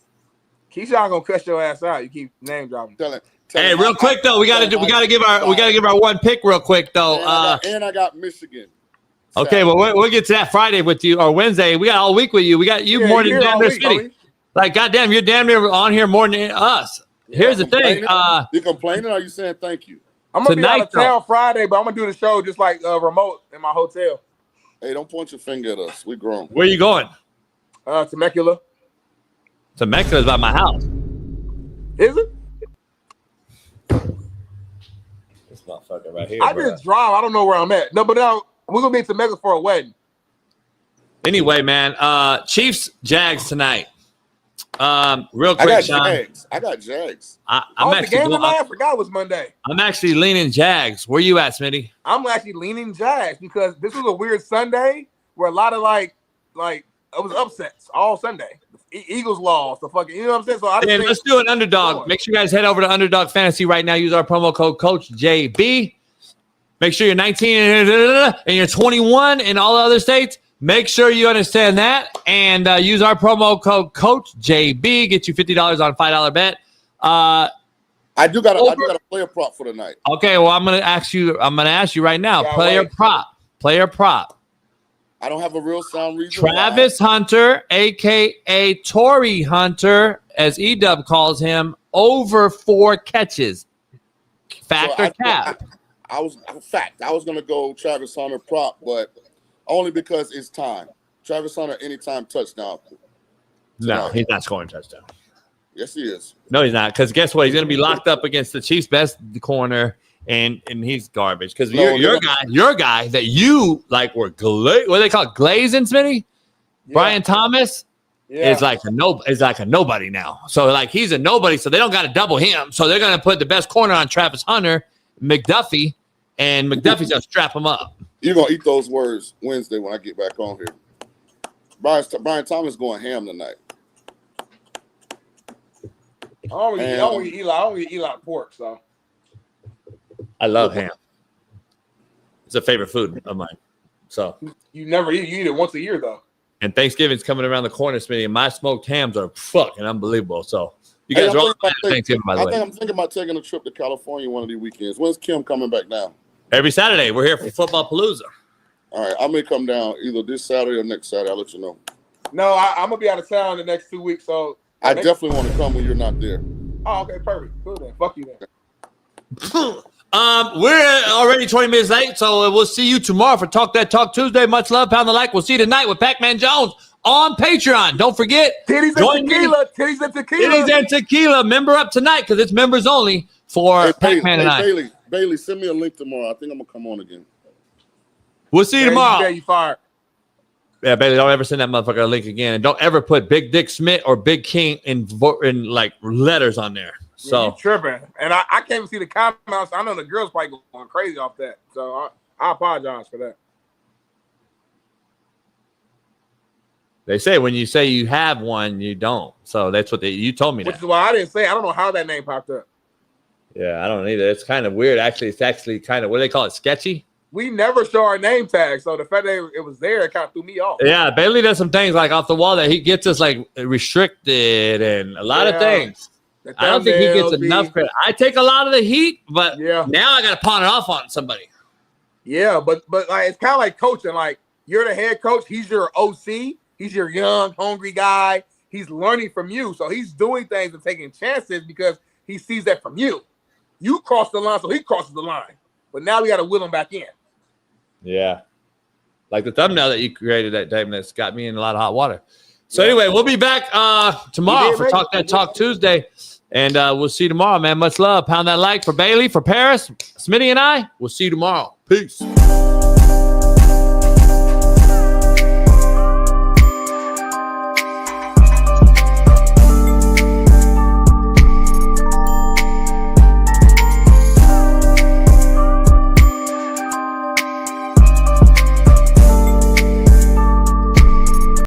Keyshawn gonna cuss your ass out. You keep name dropping. Tell Hey, real quick though, we gotta give our one pick real quick though. And I got Michigan. Okay, well we'll get to that Friday with you or Wednesday. We got all week with you. We got you more than damn near Smitty. Like goddamn, you're damn near on here more than us. Here's the thing. You complaining or are you saying thank you? I'm gonna be out of town Friday, but I'm gonna do the show just like remote in my hotel. Hey, don't point your finger at us. We grown. Where you going? Temecula. Temecula is by my house. Is it? This motherfucker right here. I just drive. I don't know where I'm at. No, but now we're gonna be in Temecula for a wedding. Anyway, man, Chiefs Jags tonight. Real quick, Shaun. I got Jags. The game tonight, I forgot it was Monday. I'm actually leaning Jags. Where you at, Smitty? I'm actually leaning Jags because this was a weird Sunday where a lot of like it was upsets all Sunday. Eagles lost. The fucking, you know what I'm saying? So let's do an underdog. Make sure you guys head over to Underdog Fantasy right now. Use our promo code Coach JB. Make sure you're 19 and you're 21 in all other states. Make sure you understand that and use our promo code Coach JB. Get you $50 on $5 bet. I do got a player prop for tonight. Okay, well I'm gonna ask you right now. Player prop. I don't have a real sound reason. Travis Hunter, aka Torrey Hunter, as Edub calls him, over 4 catches. Fact or cap? I was gonna go Travis Hunter prop, but only because it's time. Travis Hunter anytime touchdown. No, he's not scoring touchdown. Yes, he is. No, he's not. Because guess what? He's going to be locked up against the Chiefs' best corner, and he's garbage. Because your guy that you like were what do they call it? Glazing, Smitty? Yeah. Brian Thomas is like a nobody now. So like he's a nobody. So they don't got to double him. So they're going to put the best corner on Travis Hunter, McDuffie, and McDuffie's going to strap him up. You're going to eat those words Wednesday when I get back on here. Brian Thomas going ham tonight. I don't eat a lot of pork, so. I love ham. It's a favorite food of mine. So you never eat. You eat it once a year, though. And Thanksgiving's coming around the corner, Smitty, and my smoked hams are fucking unbelievable. So you guys are all Thanksgiving, by the way. I think I'm thinking about taking a trip to California one of these weekends. When's Kim coming back down? Every Saturday. We're here for Football Palooza. All right. I may come down either this Saturday or next Saturday. I'll let you know. No, I'm going to be out of town the next 2 weeks, so. I definitely want to come when you're not there. Oh, okay, perfect. Cool then. Fuck you then. We're already 20 minutes late, so we'll see you tomorrow for Talk That Talk Tuesday. Much love, pound the like. We'll see you tonight with Pac-Man Jones on Patreon. Don't forget, Titties and tequila. Titties and tequila. Titties and tequila. Member up tonight because it's members only for Pac-Man and I. Bailey, send me a link tomorrow. I think I'm gonna come on again. We'll see you tomorrow. Yeah, you fired. Yeah, Bailey, don't ever send that motherfucker a link again, and don't ever put Big Dick Smith or Big King in like letters on there. So you tripping, and I can't even see the comments. I know the girls probably going crazy off that, so I apologize for that. They say when you say you have one, you don't. So that's what you told me. Which is why I didn't say. I don't know how that name popped up. Yeah, I don't either. It's kind of weird. Actually, it's actually kind of, what do they call it? Sketchy? We never show our name tag. So the fact that it was there, it kind of threw me off. Yeah, Bailey does some things like off the wall that he gets us like restricted and a lot of things. I don't think he gets enough credit. I take a lot of the heat, but now I got to pawn it off on somebody. Yeah, but like it's kind of like coaching. Like you're the head coach. He's your OC. He's your young, hungry guy. He's learning from you. So he's doing things and taking chances because he sees that from you. You cross the line, so he crosses the line. But now we got to wheel him back in. Yeah. Like the thumbnail that you created that time that's got me in a lot of hot water. So anyway, we'll be back tomorrow for Talk That Talk Tuesday. And we'll see you tomorrow, man. Much love. Pound that like for Bailey, for Paris, Smitty, and I. We'll see you tomorrow. Peace.